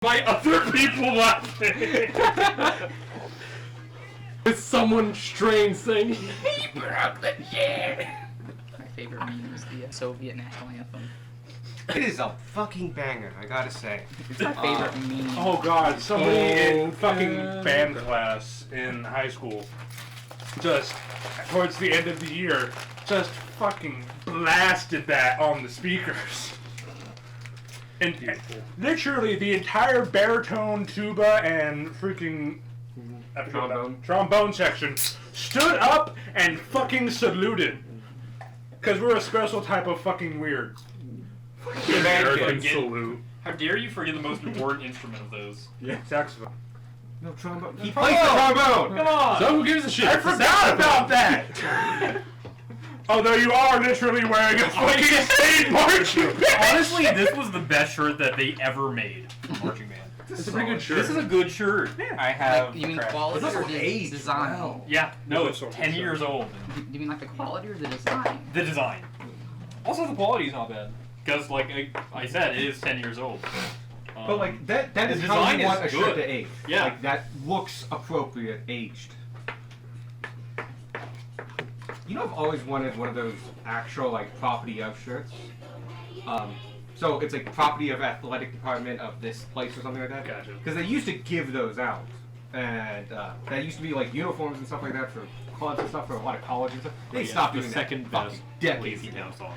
by other people laughing. It's someone strange saying, "He broke the chair." My favorite meme is the Soviet national anthem. It is a fucking banger, I gotta say. It's my favorite meme. Oh god, somebody in fucking band class in high school just, towards the end of the year, just fucking blasted that on the speakers. And literally the entire baritone, tuba, and freaking trombone section stood up and fucking saluted. Because we're a special type of fucking weird. American salute. How dare you forget the most important instrument of those? Yeah, saxophone. No trombone. He plays the trombone! Come on! So who gives a shit? I forgot about that! Although you are literally wearing a fucking state marching band! Honestly, this was the best shirt that they ever made. Marching band. It's a pretty good shirt. This is a good shirt. Yeah. I have. Like, you mean crap. quality This or is aged design? well. Yeah, no, it's This is 10 years old. Do you mean like the quality or the design? The design. Also, the quality is not bad. Because, like I said, it is 10 years old. But like, that the is how design you want a is shirt good. to age. Yeah. Like, that looks appropriate aged. You know, I've always wanted one of those actual, like, property of shirts. So it's like property of athletic department of this place or something like that. Gotcha. Because they used to give those out. And that used to be like uniforms and stuff like that for clubs and stuff for a lot of colleges and stuff. They stopped the doing second that best fucking decades Lazy ago. Town song.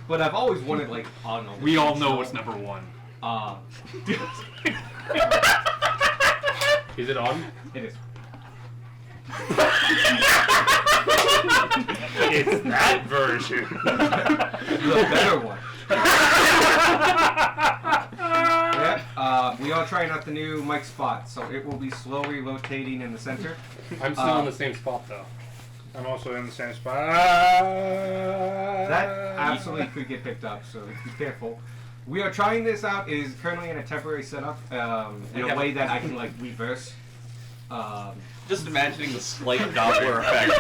But I've always wanted, like, I don't know. We all know what's number one. Is it on? It is. It's that version. The better one. Yeah, we are trying out the new mic spot, so it will be slowly rotating in the center. I'm still in the same spot though. I'm also in the same spot. That absolutely could get picked up, so be careful. We are trying this out. It is currently in a temporary setup in a way that I can like reverse. Just imagining the slight Doppler effect.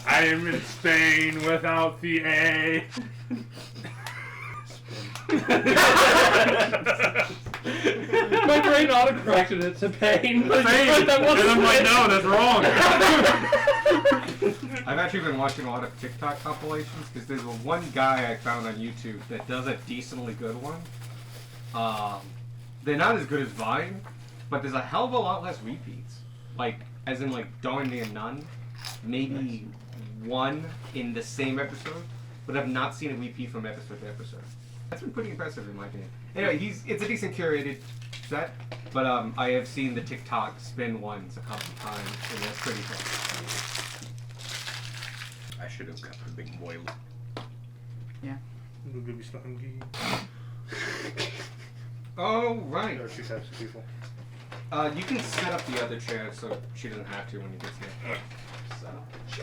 I am in Spain without the A. My brain auto-corrected it to pain. And I'm like, no, that's wrong. I've actually been watching a lot of TikTok compilations because there's one guy I found on YouTube that does a decently good one. They're not as good as Vine, but there's a hell of a lot less repeats. Like, as in like darn near none. Maybe one in the same episode, but I've not seen a repeat from episode to episode. That's been pretty impressive in my opinion. Anyway, it's a decent curated set, but I have seen the TikTok spin ones a couple of times, and that's pretty fun. I should have got the big boy. Yeah. Oh, right. There are two types of people. You can set up the other chair so she doesn't have to when you get here. So.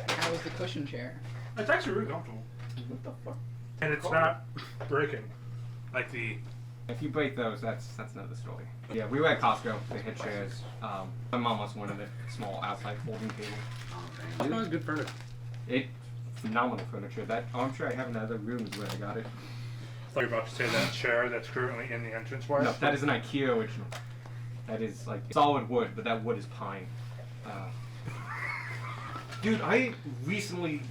How was the cushion chair? It's actually really comfortable. What the fuck? And it's not breaking. Like the... If you break those, that's another story. Yeah, we were at Costco. They had chairs. My mom also wanted a small outside folding table. It's good furniture. Phenomenal furniture. That armchair I have in the other room is where I got it. I thought you were about to say that chair that's currently in the entranceway. No, that is an IKEA original. That is like solid wood, but that wood is pine. Dude, I recently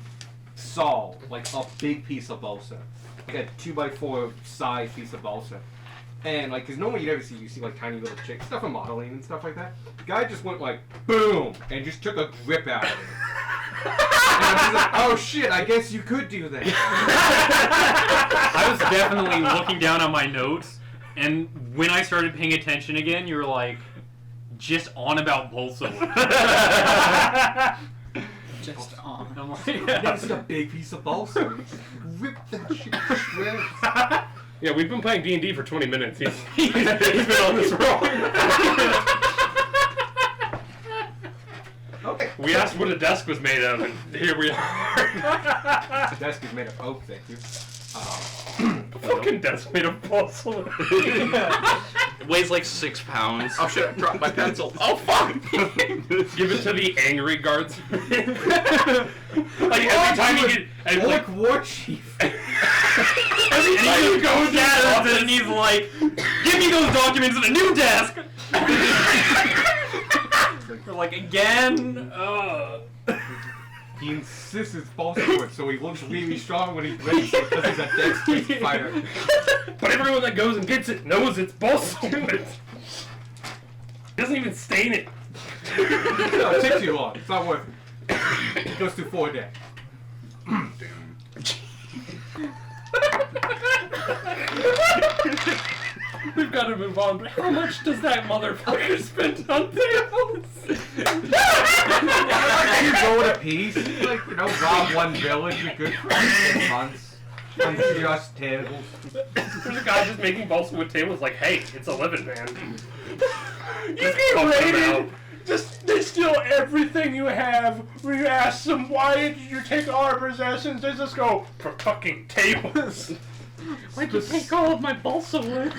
saw like a big piece of balsa, like a 2x4 size piece of balsa, and like, cause normally you never see like tiny little chicks, stuff for modeling and stuff like that. The guy just went like boom and just took a grip out of it. And I'm just like, oh shit, I guess you could do that. I was definitely looking down on my notes, and when I started paying attention again, you were like, just on about balsa wood. Just on. I'm like, That's a big piece of balsa. You just rip that shit to shreds. Yeah, we've been playing D&D for 20 minutes. He's been on this roll. Okay. We asked what a desk was made of, and here we are. The desk is made of oak, thank you. Fucking desk made of balsa. Weighs like 6 pounds. Oh shit, I dropped my pencil. Oh fuck! Give it to the angry guards. Like every time you get... Look, war chief. Every And he just goes down and he's like, give me those documents in a new desk! We're like, again? He insists it's Bolswood, so he looks really strong when he breaks it because he's a dead street fighter. But everyone that goes and gets it knows it's Bolswood. Doesn't even stain it. No, it takes too long. It's not worth it. It goes through 4 days. We've got to move on, but how much does that motherfucker spend on tables? You go in a piece, like, you know, rob one village, you're good for 6 months. On just tables. There's a guy just making Bolswood tables like, hey, it's a living, man. You get raided. Just they steal everything you have. When you ask them why did you take our possessions, they just go for fucking tables. Why'd you take all of my balsa wood?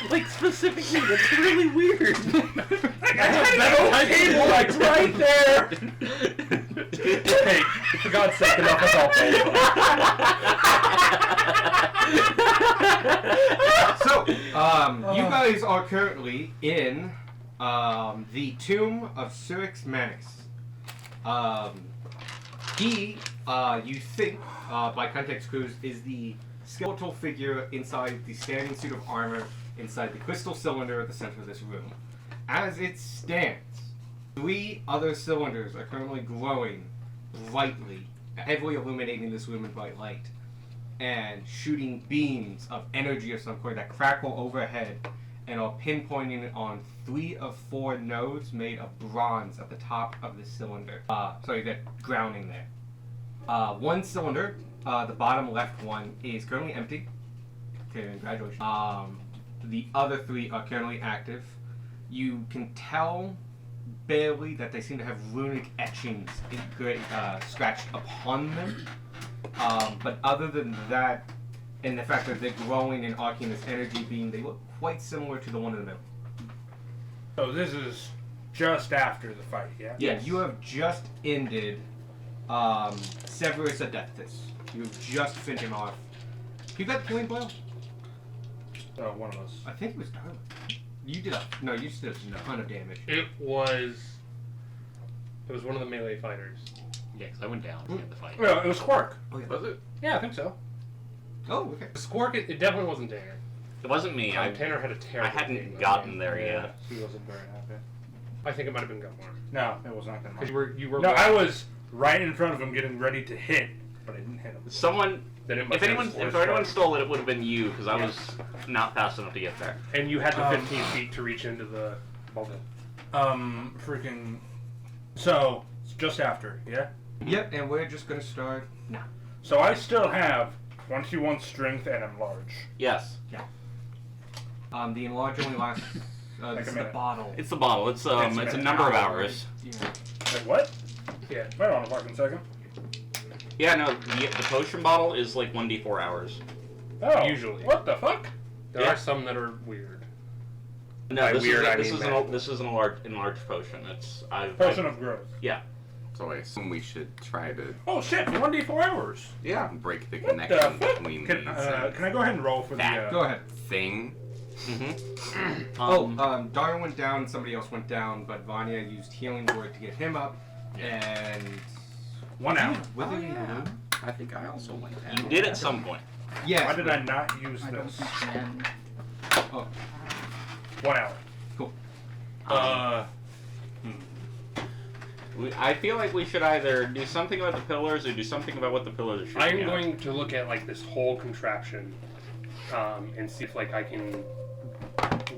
Like, specifically, that's really weird. I have a metal table like right there. Hey, for God's sake, enough is all So, you guys are currently in the tomb of Syrinx Manix. He, you think, by context clues, is the skeletal figure inside the standing suit of armor inside the crystal cylinder at the center of this room. As it stands, 3 other cylinders are currently glowing brightly, heavily illuminating this room in bright light, and shooting beams of energy of some kind that crackle overhead and are pinpointing on 3 of 4 nodes made of bronze at the top of the cylinder. They're grounding there. One cylinder, the bottom left one, is currently empty. Okay, congratulations. The other 3 are currently active. You can tell barely that they seem to have runic etchings scratched upon them. But other than that, and the fact that they're glowing and arcing this energy beam, they look quite similar to the one in the middle. So this is just after the fight, yeah? Yeah, you have just ended Severus Adeptus. You've just finished him off. You got Killing Blow? Oh, one of us. I think it was Darwin. You did you just did a ton of damage. It was one of the melee fighters. Yeah, because I went down at the fight. No, it was Quark. Was it? Yeah, I think so. Oh, okay. Squark, it definitely wasn't Tanner. It wasn't me. Tanner had a terrible I hadn't game. gotten there yet. He wasn't very happy. I think it might have been Gutmore. No, it was not that You were. No, I was right in front of him getting ready to hit, but I didn't hit him. Someone. Then it must If have anyone, been if anyone Squark. stole it, it would have been you because I was not fast enough to get there. And you had the 15 feet to reach into the bubble. Freaking. So, it's just after, yeah? Yep, and we're just gonna start now. So I still have 21 strength and I'm large. Yes. The enlarge only lasts. Like This a is the minute. bottle. It's the bottle. It's It's a an number of hour. hours. Yeah. Like what? Yeah, wait on a fucking second. Yeah, no, the potion bottle is like 1d4 hours. Oh, Usually. What the fuck? There Yeah. are some that are weird. No, By this weird, I is mean an magical. this is an enlarged potion. It's Potion of growth. yeah. So I assume we should try to Oh shit, 1d4 hours. break the What the connection fuck? between Can these I go ahead and roll for the Go ahead. thing. Mm-hmm. Darwin went down, somebody else went down, but Vanya used healing word to get him up, and 1 hour. Whether you know. I think I also went down. You did at some point. Yes. Why did I not use I don't this? think men. Oh, 1 hour. cool. I feel like we should either do something about the pillars or do something about what the pillars are shooting I'm at. going to look at like this whole contraption, and see if like I can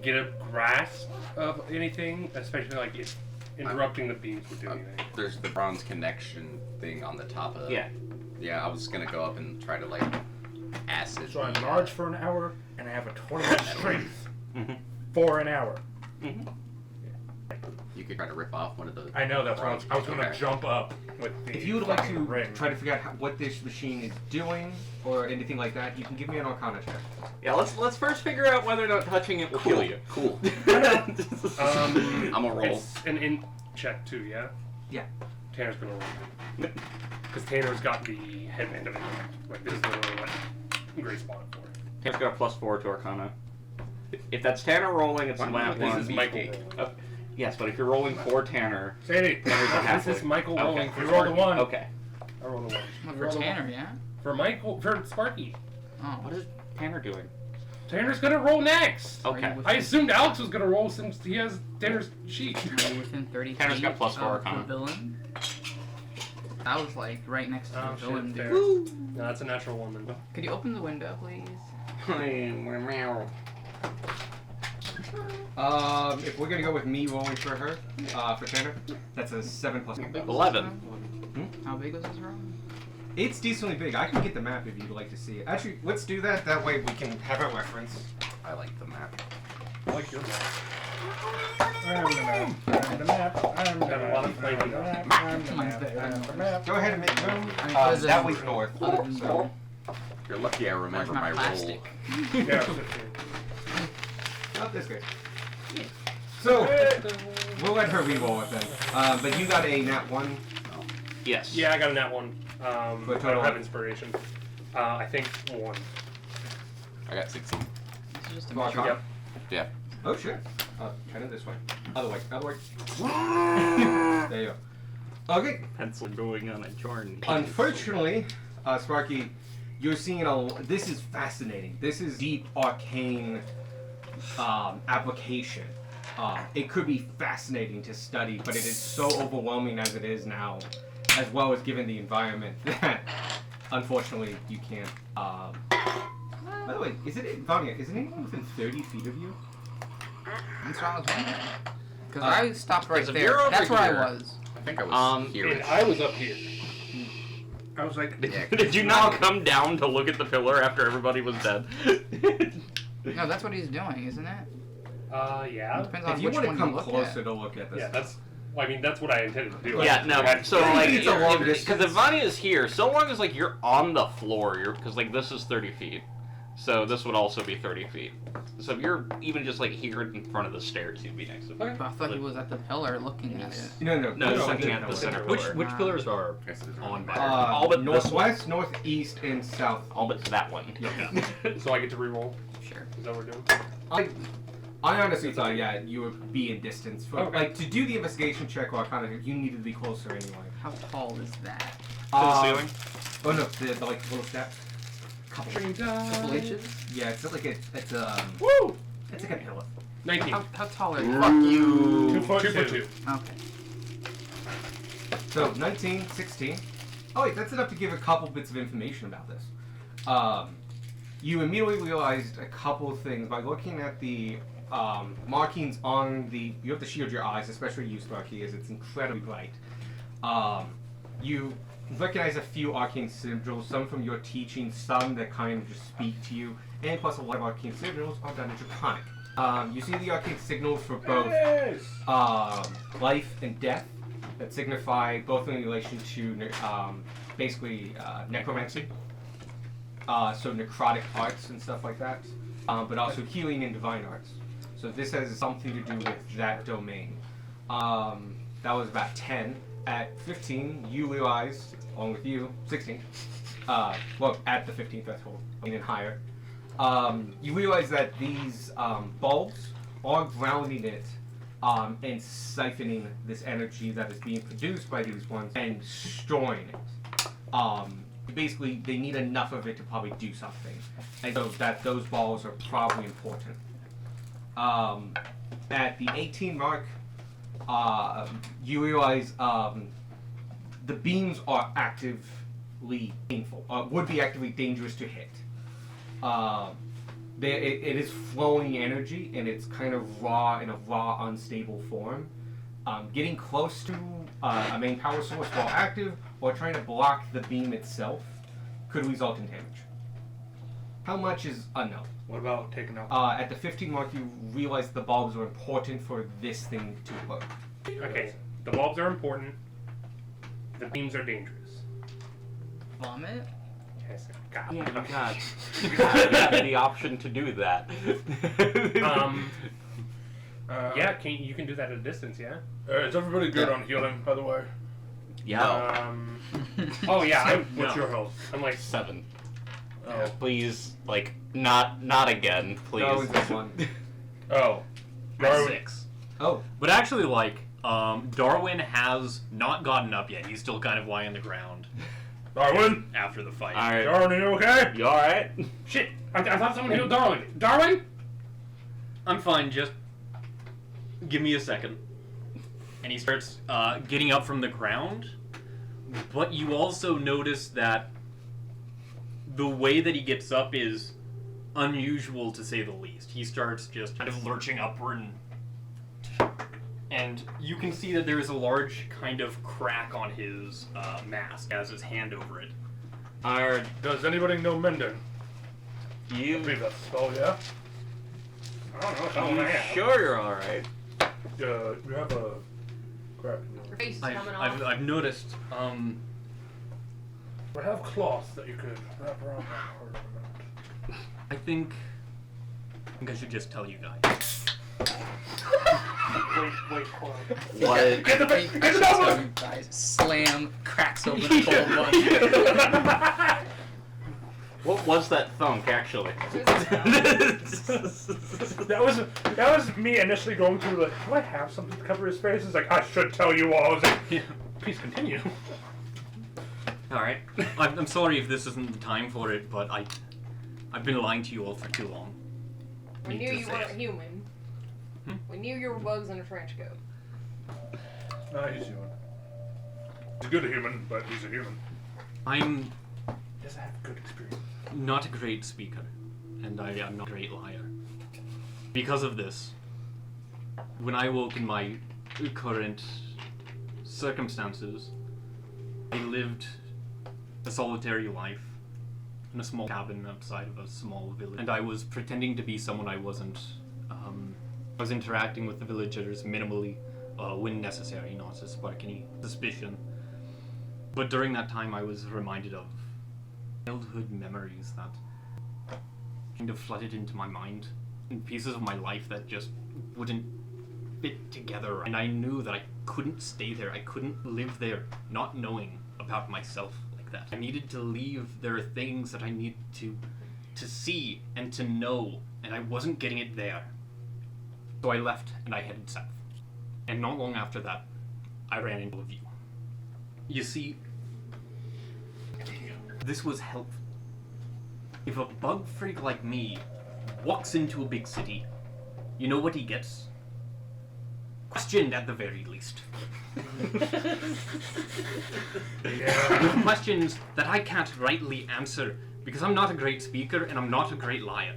get a grasp of anything, especially like if interrupting the beams would do anything. There's the bronze connection thing on the top of. Yeah. Yeah, I was gonna go up and try to like acid. So I'm the, large for an hour, and I have a 21 strength Mhm. for an hour. Mhm. You could try to rip off one of the. I know that's what I was going to Okay. jump up with the. If you would like fucking to ring. try to figure out what this machine is doing or anything like that, you can give me an Arcana check. Yeah, let's first figure out whether or not touching it will kill you. Cool. Um, I'm a roll. It's an in check too, yeah. Tanner's gonna roll. Because Tanner's got the headband of it. Like, this is literally what Gray spotted for. Tanner's got a +4 to Arcana. If that's Tanner rolling, it's lat This one. is Michael cake. rolling. Yes, but if you're rolling for Tanner, Sandy, Tanner's a halfway. This is Michael Okay. rolling for you rolled a Sparky. 1. Okay. I rolled a 1. Well, You for rolled a one. Tanner, yeah. For Sparky. Oh. What is Tanner doing? Tanner's gonna roll next. Are you Okay. within- I assumed Alex was gonna roll since he has Tanner's sheet. Are you within 30 Tanner's feet got +4 of Arcana. the villain? I was like right next to Oh, the shit, villain. fair. Dude. No, that's a natural one then. Could you open the window, please? If we're gonna go with me rolling for her, for Tanner, that's a 7 plus. How big was 11. this room? How big was this room? It's decently big. I can get the map if you'd like to see it. Actually, let's do that. That way we can have a reference. I like the map. I like your map. I'm the map. I'm the map. I'm the Got a lot of map. I'm the map. I'm the Mine's map. better. I'm the map. Go ahead and make room. I mean, other That than- was north. Other than So, You're lucky I where's remember my my plastic? roll. Yeah. not this good. So, we'll let her re-roll it then. But you got a nat 1. Yes. Yeah, I got a nat 1. For I total? don't have inspiration. I think 1. I got 16. This is just a Mark measure. off. Yep. Yeah. Oh shit. Kind of this way. Other way. Other way. There you go. Okay. Pencil going on a Jordan. Unfortunately, Sparky, you're seeing this is fascinating. This is deep arcane application. It could be fascinating to study, but it is so overwhelming as it is now, as well as given the environment, that unfortunately you can't. By the way, Vanya, is it anything within 30 feet of you? That's what I was wondering. Because I stopped right 'cause if there. you're over That's where here- I was. I think I was here. And I was up here. I was like, Yeah, Did you not come down to look at the pillar after everybody was dead? No, that's what he's doing, isn't it? Yeah. Depends on If you which want to one come you look closer at. to look at this. Yeah, that's. Well, I mean, that's what I intended to do. Yeah, no. So like, It's a long distance. because if Vanya is here, so long as like you're on the floor, because like this is 30 feet, so this would also be 30 feet. So if you're even just like here in front of the stairs, you'd be next to. Okay. But I thought he was at the pillar looking at it. No, he's looking at the center. Which pillars are Guess it is on right. back? All but this northwest, northeast, and south. All but that one. So I get to reroll. Sure. Is that what we're doing? I honestly thought, yeah, you would be in distance. For, Okay. Like, to do the investigation check or kind of, you needed to be closer anyway. How tall is that? To the ceiling. Oh no, the like little steps. Couple. Couple inches? Yeah, it's like it's Woo! it's like a pillar. 19. How tall are you? Fuck you. 2 foot 2 2. for 2. Okay. So 19, 16. Oh wait, that's enough to give a couple bits of information about this. You immediately realized a couple of things by looking at the markings on the. You have to shield your eyes, especially you, Sparky, as it's incredibly bright. You recognize a few arcane sigils, some from your teaching, some that kind of just speak to you, and plus a lot of arcane sigils are done in Draconic. You see the arcane signals for both life and death that signify both in relation to basically necromancy, so necrotic arts and stuff like that, but also healing and divine arts. So this has something to do with that domain. That was about 10. At 15, you realized, along with you, 16, well, at the 15th threshold, and higher, you realize that these bulbs are grounding it and siphoning this energy that is being produced by these ones and storing it. Basically, they need enough of it to probably do something, and so that those balls are probably important. At the 18 mark, you realize the beams are actively painful, would be actively dangerous to hit. It is flowing energy, and it's kind of raw in a raw, unstable form. Getting close to a main power source while active, or trying to block the beam itself, could result in damage. How much is unknown. What about taking out? At the 15 mark, you realize the bulbs are important for this thing to work. Okay, the bulbs are important. The beams are dangerous. Vomit? Yes, God. Yeah, God. You have the option to do that. Yeah, you can do that at a distance, yeah? Is everybody good on healing, by the way? Yeah. Oh yeah, What's your health? I'm like 7. Oh. Please, like, not again, please. Darwin's at 1. Oh. At Darwin. 6. Oh. But actually, like, Darwin has not gotten up yet. He's still kind of lying on the ground Darwin? after the fight. Alright. Darwin, are you okay? You alright? shit. I thought someone hit Darwin. Darwin? I'm fine, just give me a second. And he starts getting up from the ground, but you also notice that the way that he gets up is unusual, to say the least. He starts just kind of lurching upward, and you can see that there is a large kind of crack on his mask as his hand over it. Alright. Does anybody know Menden? I You believe that's spell, yeah? I don't know. Someone I have. sure you're alright? You have a crack in your... Your face is coming off. I've noticed, We have cloth that you could wrap around that part of the I think I should just tell you guys. Wait, hold on. What? Get the Hey, get the notebook! guys, slam, cracks open the full book. What was that thunk, actually? That was me initially going through like, do I have something to cover his face? It's like, I should tell you all. I was like, please continue. Alright. I'm sorry if this isn't the time for it, but I've been lying to you all for too long. We Need knew to you say weren't it. human. We knew you were bugs in a trench coat. No, he's human. He's a good human, but he's a human. I'm He doesn't have good experience. not a great speaker, and I am not a great liar. Because of this, when I woke in my current circumstances, I lived a solitary life in a small cabin outside of a small village, and I was pretending to be someone I wasn't. I was interacting with the villagers minimally when necessary, not to spark any suspicion. But during that time, I was reminded of childhood memories that kind of flooded into my mind, and pieces of my life that just wouldn't fit together. And I knew that I couldn't stay there. I couldn't live there not knowing about myself like that. I needed to leave. There are things that I need to see and to know, and I wasn't getting it there. So I left and I headed south. And not long after that, I ran into you. You see, this was helpful. If a bug freak like me walks into a big city, you know what he gets? Questioned at the very least. With questions that I can't rightly answer because I'm not a great speaker and I'm not a great liar.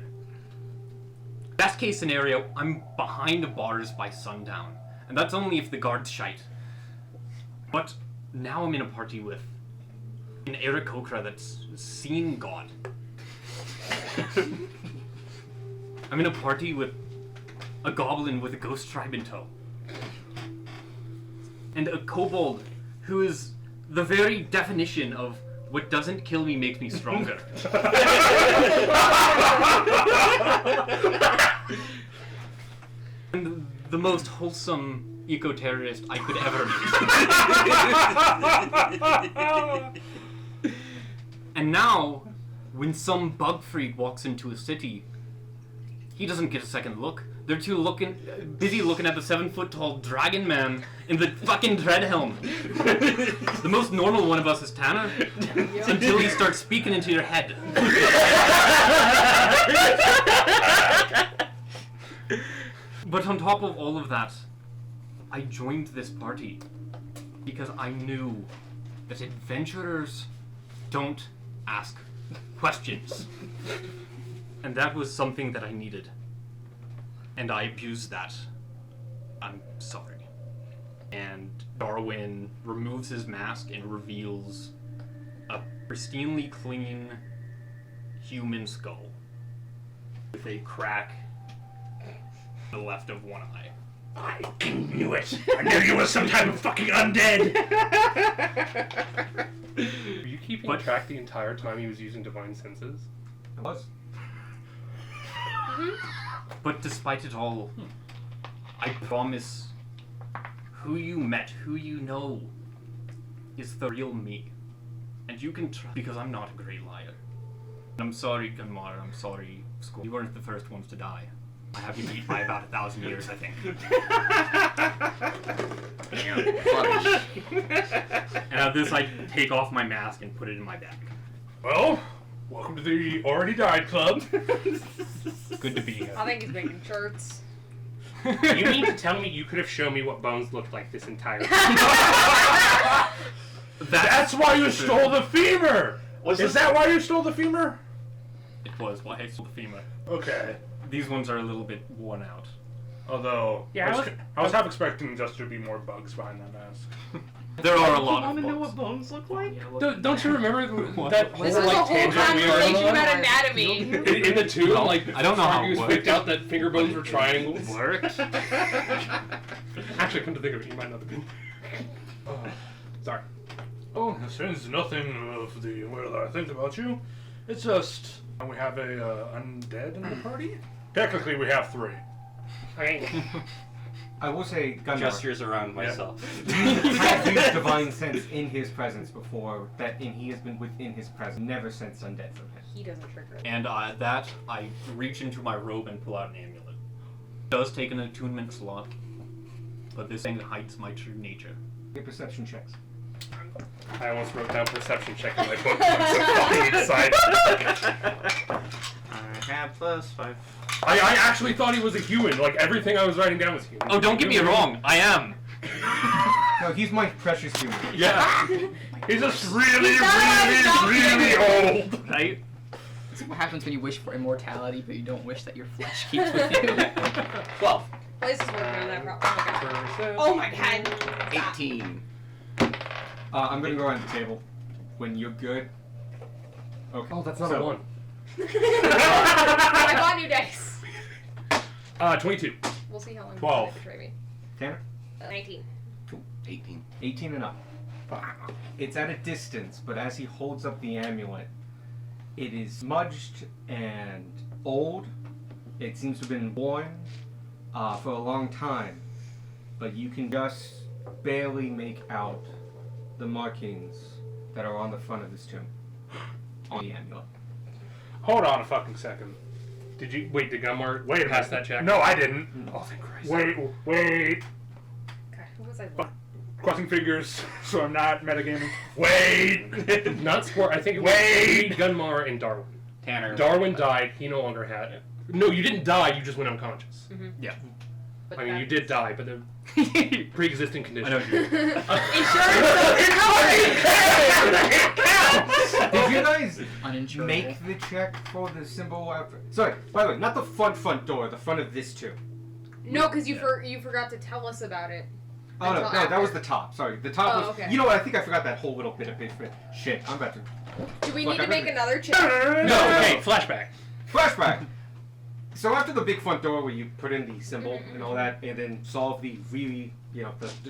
Best case scenario, I'm behind bars by sundown, and that's only if the guards shite. But now I'm in a party with an Aarakocra that's seen God. I'm in a party with a goblin with a ghost tribe in tow. And a kobold who is the very definition of what doesn't kill me makes me stronger. And the most wholesome eco-terrorist I could ever meet. And now, when some bug freak walks into a city, he doesn't get a second look. They're too busy looking at the 7-foot-tall dragon man in the fucking Dreadhelm. The most normal one of us is Tanner, until he starts speaking into your head. But on top of all of that, I joined this party because I knew that adventurers don't ask questions. And that was something that I needed. And I abused that. I'm sorry. And Darwin removes his mask and reveals a pristinely clean human skull with a crack to the left of one eye. I knew it! I knew you were some type of fucking undead! Were you keeping track the entire time he was using divine senses? I was. But despite it all, I promise, who you met, who you know, is the real me. And you can trust because I'm not a great liar. And I'm sorry, Gunmar, I'm sorry, school. You weren't the first ones to die. I have you beat by about 1,000 years, I think. And at this, I take off my mask and put it in my bag. Well, welcome to the Already Died Club. Good to be here. I think he's making shirts. You mean to tell me you could have shown me what Bones looked like this entire time? That's why you stole the femur! Is that why you stole the femur? It was why I stole the femur. Okay. These ones are a little bit worn out. Although, Yeah, I was half expecting just to be more bugs behind that mask. There are a lot I want of to know books. what bones look like. Don't you remember that whole This is a like whole tangent we were conversation on? about anatomy. In the tomb, like I don't know how he it was works. freaked out that finger bones were triangles. Worked. Actually, come to think of it, you might not have been. Sorry. Oh, since nothing of the way that I think about you, it's just we have a undead in the party. Technically, we have 3. Okay. I will say, Gunnar Gestures around Yeah. myself. has used divine sense in his presence before, and he has been within his presence, never sensed undead from him. He doesn't trigger it. And that, I reach into my robe and pull out an amulet. It does take an attunement slot, but this thing hides my true nature. Get perception checks. I almost wrote down perception check in my book. I'm so fucking excited. I have +5. I actually thought he was a human. Like everything I was writing down was human. Oh, don't get me wrong, I am. No, he's my precious human. Yeah. He's just really, He's not really, really old. Right? This is what happens when you wish for immortality, but you don't wish that your flesh keeps with you. 12. Blaze is working on that problem. Oh my god. Oh my god. 18. I'm gonna go around the table. When you're good. Okay. Oh, that's not So- a 1. I got new dice. 22. We'll see how long 12. you betray me. Tanner? 19. 18. 18 and up. It's at a distance, but as he holds up the amulet, it is smudged and old. It seems to have been worn for a long time, but you can just barely make out the markings that are on the front of this tomb on the amulet. Hold on a fucking second. Did you wait? Did Gunmar Wait a pass minute. that check? No, I didn't. Oh, thank Christ. Wait. God, who was I? Crossing fingers, so I'm not metagaming. Wait! Not sport. I think it was Wait! Gunmar and Darwin. Tanner. Darwin died. He no longer had it. No, you didn't die. You just went unconscious. Yeah. But I mean, that- you did die, but the pre-existing condition. I know you. Did you guys Uninsurable. make the check for the symbol? Sorry, by the way, not the front door, the front of this tomb. No, because you forgot to tell us about it. Oh no, Until that after. was the top. Sorry, the top Oh, was. okay. You know what? I think I forgot that whole little bit of it. Shit, I'm about to. Do we Look, need to I make remember- another check? No. Okay. Flashback. Flashback. So after the big front door where you put in the symbol and all that, and then solve the really, the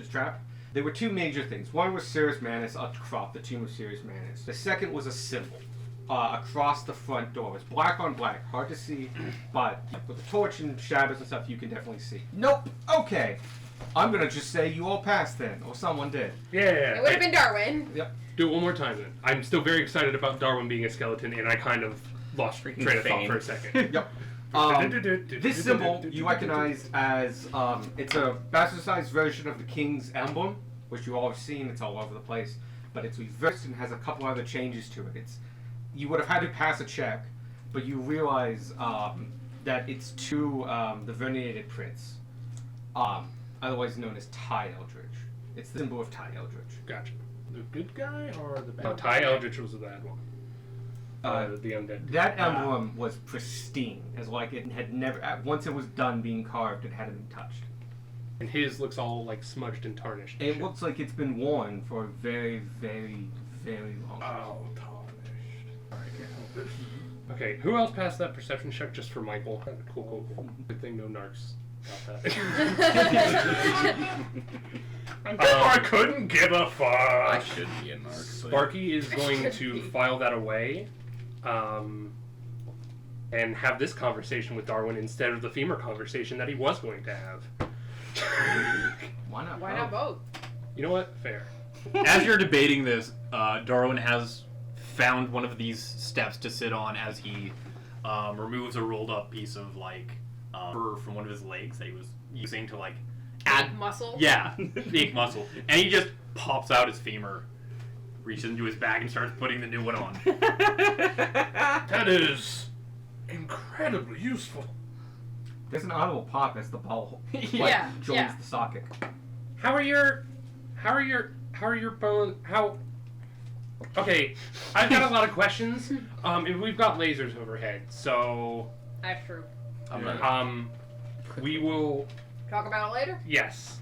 trap, there were 2 major things. One was Sirius Manus across the tomb of Sirius Manus. The second was a symbol across the front door. It was black on black, hard to see, but with the torch and shadows and stuff, you can definitely see. Nope. Okay. I'm gonna just say you all passed then, or someone did. It Yeah. would have been Darwin. Do it one more time then. I'm still very excited about Darwin being a skeleton, and I kind of lost train of thought for a second. Yep. This symbol you recognize as it's a bastardized version of the king's emblem, which you all have seen. It's all over the place, but it's reversed and has a couple other changes to it. You would have had to pass a check, but you realize that it's to the Verniated Prince, otherwise known as Ty Eldridge. It's the symbol of Ty Eldridge. Gotcha. The good guy or the bad No, Ty Eldritch was the bad one. The undead. That emblem was pristine, as like it had never. Once it was done being carved, it hadn't been touched. And his looks all like smudged and tarnished. It looks like it's been worn for a very, very, very long time. Oh, tarnished. Okay, who else passed that perception check just for Michael? Cool. Good thing no narcs got that. I couldn't give a fuck. I should be a narc. Sparky is going to file that away, and have this conversation with Darwin instead of the femur conversation that he was going to have. Why not? Why not both? You know what? Fair. As you're debating this, Darwin has found one of these steps to sit on as he removes a rolled up piece of fur from one of his legs that he was using to add muscle. Yeah, fake muscle, and he just pops out his femur, reaches into his bag, and starts putting the new one on. That is incredibly useful. There's an audible pop as the ball Yeah, joins yeah. the socket. How are your bones? Okay, I've got a lot of questions. And we've got lasers overhead, so That's true. we will. Talk about it later. Yes,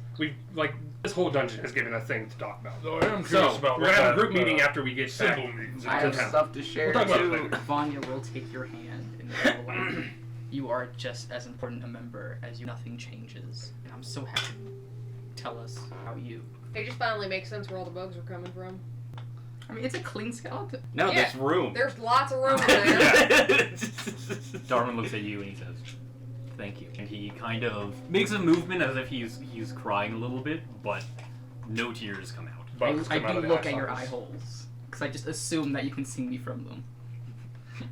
this whole dungeon has given us things to talk about. So I am So curious about we're what gonna have a that, group meeting after we get back. symbol means. I have Okay. stuff to share We'll talk about it too. later. Vanya will take your hand and go away. You are just as important a member as you. Nothing changes. And I'm so happy. Tell us how you. It just finally makes sense where all the bugs are coming from. I mean, it's a clean skeleton. No, Yeah. this room. There's lots of room in there. Darwin looks at you and he says, "Thank you," and he kind of makes a movement as if he's crying a little bit, but no tears come out. Bugs I come out do of the look at your eye sockets. holes because I just assume that you can see me from them.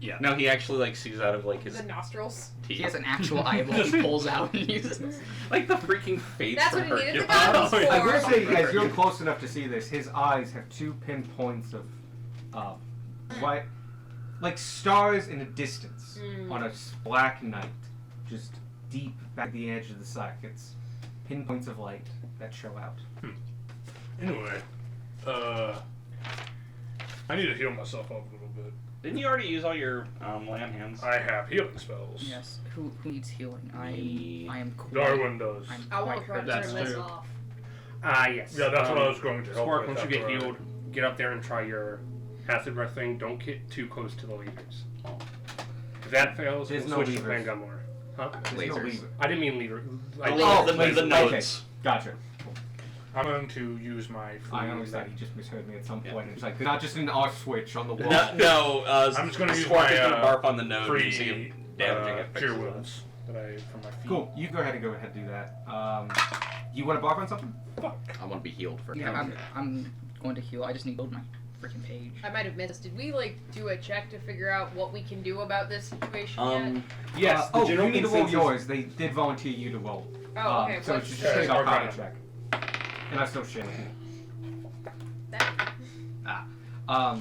Yeah. No, he actually sees out of his The nostrils. teeth. He has an actual eyeball he pulls out and uses. Like the freaking face That's from what he needed the Hercules. goggles I will for. say, as you're close enough to see this, his eyes have 2 pinpoints of white, like stars in a distance on a black night, just deep back at the edge of the sockets. Pinpoints of light that show out. Anyway, I need to heal myself up a little bit. Didn't you already use all your land hands? I have healing spells. Yes. Who needs healing? I am quite. Darwin does. I'm I want quite to try hurt. to That's turn this true. off. Yes. Yeah, that's what I was going to help Spark, with once you get after I- healed, get up there and try your acid breath thing. Don't get too close to the lasers. If that fails, There's we'll no switch to levers. Plan Gunmore. Huh? There's no Lasers. lever. I didn't mean leader. The nodes. Gotcha. I'm going to use my free. I understand. He just misheard me at some point. It's like not just an off switch on the wall. No, I'm just gonna use Spark my, is gonna barf on the node free and see if damaging it cure fixes it. wounds that I from my feet. Cool. You go ahead and do that. You want to barf on something? I want to be healed for Yeah, I'm going to heal. I just need to load my freaking page. I might have missed. Did we do a check to figure out what we can do about this situation yet? Yes. The general you need to roll consensus- yours. They did volunteer you to roll. Oh, okay. So what's it's the just take a Arcana. Arcana check. And I still shit. that?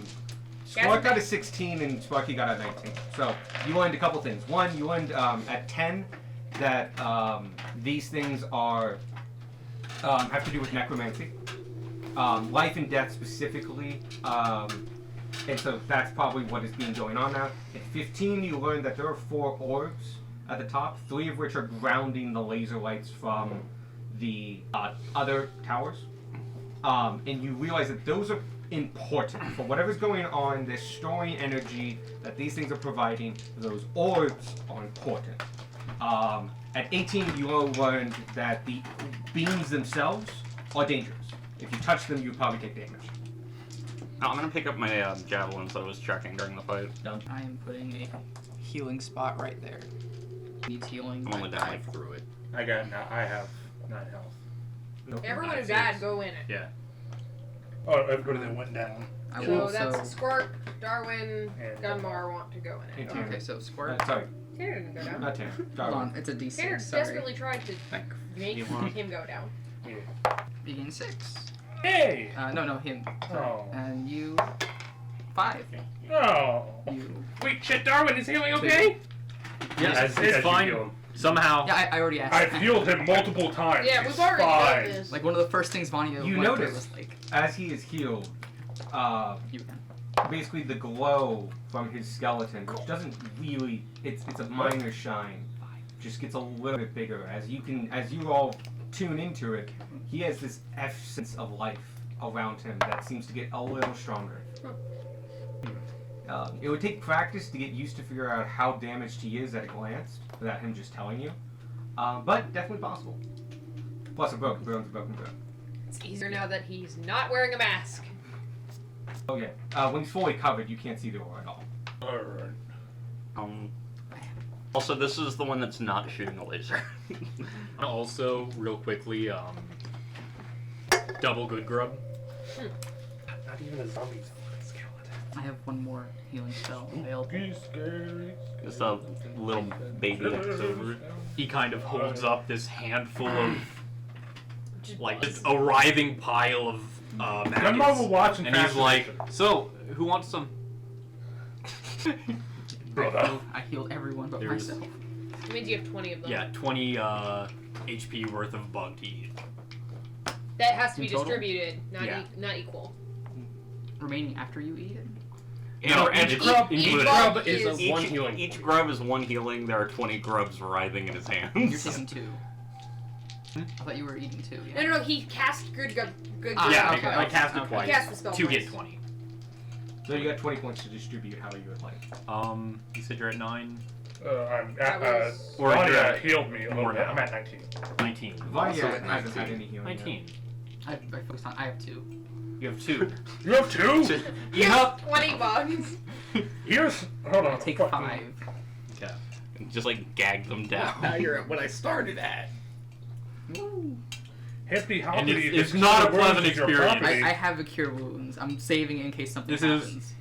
Spark got a 16 and Sparky got a 19. So you learned a couple things. One, you learned at 10 that these things are have to do with necromancy, life and death specifically, and so that's probably what is being going on now. At 15, you learned that there are 4 orbs at the top, 3 of which are grounding the laser lights from the other towers. And you realize that those are important for whatever's going on. They're storing energy that these things are providing. Those orbs are important. At 18, you all learned that the beams themselves are dangerous. If you touch them, you probably take damage. I'm gonna pick up my javelins that I was checking during the fight. I am putting a healing spot right there. Needs healing. I'm only down like through it. I have 9 health. Everyone who died, go in it. Yeah. Oh, everybody that went down. I So will that's Squark, Darwin, And Gunmar want to go in it. And Okay, so squirt. Sorry, Tanner didn't go down. not 10. Hold on, it's a Tanner D6. Sorry. desperately tried to make him go down. Begin 6. Hey! No, him. Oh. And you 5. Oh. You. Wait, shit, Darwin, is healing okay? Yes, As it's you fine. heal him. Somehow. Yeah, I already asked. I've healed him multiple times. Yeah, He's we've already fine. done this. Like one of the first things Vanya You went through noticed. was like, As he is healed, you can. basically the glow from his skeleton, which doesn't really, it's a minor shine, just gets a little bit bigger as you all tune into it. He has this essence of life around him that seems to get a little stronger. It would take practice to get used to figure out how damaged he is at a glance without him just telling you, but definitely possible. Plus a broken bone's a broken bone. It's easier now that he's not wearing a mask. Oh yeah, when he's fully covered, you can't see the aura at all. Alright. Also, this is the one that's not shooting a laser. Also, real quickly, double good grub. Not even a zombie's a fucking skeleton. I have one more healing spell available. Just a little baby leftover. He kind of holds up this handful of like this arriving pile of I'm maggots, over watching and he's Fast like, Nation. "So, who wants some?" Brother. I healed everyone but There's- myself. It means you have 20 of them. Yeah, 20 HP worth of bug to eat. That has to be In total? distributed, not Yeah. not equal. Remaining after you eat it? No, each it's grub, each included. grub Grub is is- a one healing. Each grub is one healing. There are 20 grubs writhing in his You're hands. taking 2. I thought you were eating 2. Yeah. No, he cast good Ah, Yeah, okay, I okay, cast it okay. twice. He cast the spell to twice. get 20. So you got 20 points to distribute how you would like. You said you're at 9, I'm That at, was- Or Vanya you're at healed me a little more bit. now. I'm at 19. 19. Vanya Also at hasn't had 19. any healing. 19. I focused on. I have 2. You have 2. You have 2? He has 20 bugs. Here's. Hold on. Take fucking- 5. Okay. Just like gag them down. Now you're at what I started at. Hippy And hoppity. it's this not a wounds pleasant is your experience. property. I have a cure wounds. I'm saving in case something This is- happens.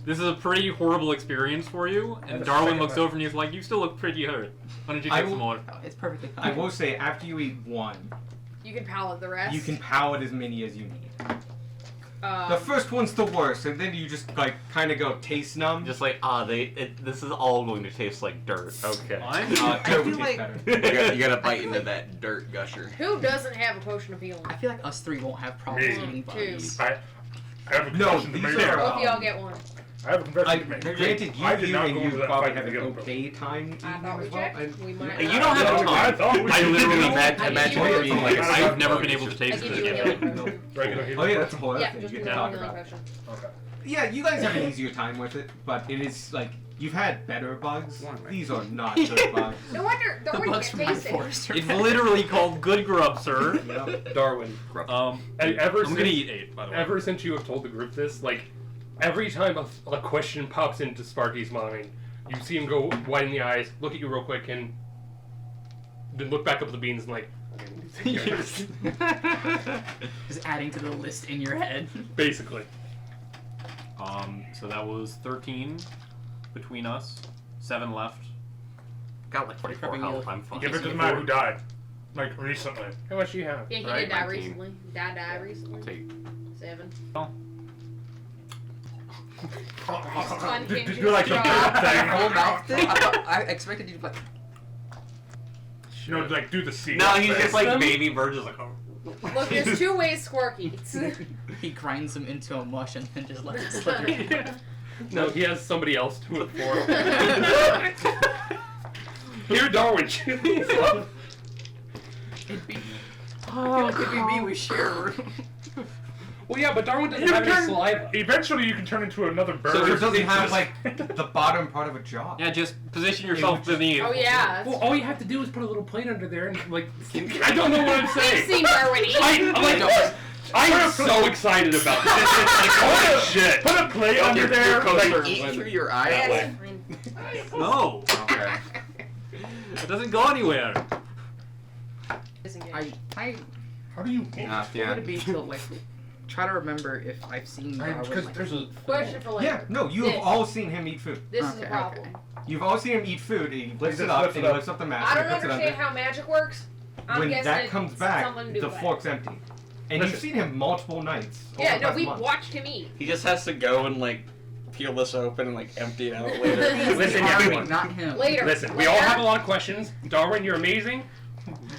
This is a pretty horrible experience for you, Yeah, and the Darwin second looks one. over and he's like, "You still look pretty hurt. Why don't you I take some will- more?" Oh, it's perfectly fine. I will say, after you eat 1, You can pallet the rest. you can pallet as many as you need. Um, The first one's the worst, and then you just like kind of go taste numb. Just like, this is all going to taste like dirt. Okay. I'm Dirt would feel taste like- better. You gotta bite into that dirt gusher. Who doesn't have a potion of healing? I feel like us 3 won't have problems Me. eating bugs. I have a No, confession to these make. are- Both of y'all get one. I have a confession to make. Granted, I did you not and go you into that probably fight have an together, bro. okay time eating I thought we as well. checked. and- We might. You don't have a ton. I thought we I should literally- do Imagine, I imagine give you it being a- like I've never bug been and able to just- taste I this give you a yet. healing No. potion. Regular healing Oh yeah, that's potion? a whole other Yeah, thing just you a get to talk healing about. potion. Okay. Yeah, you guys have an easier time with it, but it is like you've had better bugs. These are not good bugs. No wonder. The Darwin bugs can't from my taste it. forest are It's better. literally called good grub, sir. Yep. Darwin. Hey, ever I'm since, gonna eat 8, by the way. Ever since you have told the group this, like, every time a question pops into Sparky's mind, you see him go wide in the eyes, look at you real quick, and then look back up at the beans and like, okay, we need to take care of this. Just adding to the list in your head. Basically. So that was 13 between us. 7 left. Got like 44 Prepping health. you. I'm fine. Give it to the man who died. Like, recently. How much do you have? Yeah, he Right, did die 19. recently. Died recently. Take 7. Oh. Fun Do kinship like the job. bird thing. Whole mouth thing? I expected you to be like, You know, like, do the sequel No, he's thing. just like baby bird, just like, oh. Look, there's 2 ways Squark eats. he grinds them into a mush and then just lets it slither. No, he has somebody else do it for him. Here, Darwin. It'd be. I feel like it'd be me with Share. Well, yeah, but Darwin doesn't You have any turn- saliva. Eventually, you can turn into another bird. So it doesn't It's have just- like the bottom part of a jaw. Yeah, just position yourself would beneath. Oh yeah. Well, all you have to do is put a little plate under there and like. I don't know what I'm We've saying. seen Darwin eat. I'm so excited about this. Like, holy shit. Put a plate under there. Like, Eat through your eyes. Yes. No, Okay. it doesn't go anywhere. I how do you eat? would it be to like try to remember if I've seen Darwin Because like there's a. eat food. Question for later. Yeah, no, you have This. all seen him eat food. This is a Okay, problem. okay. You've all seen him eat food. He lifts just it up, lifts and it he up. lifts up the mask. I and don't puts it understand under. how magic works. I'm When guessing that comes it's back, something to do the with it. fork's empty. And you've Listen. seen him multiple nights. Yeah, over the no, past we month. watched him eat. He just has to go and like peel this open and like empty it out later. Listen, Army, everyone. not him. Later. Listen, we Later. all have a lot of questions. Darwin, you're amazing.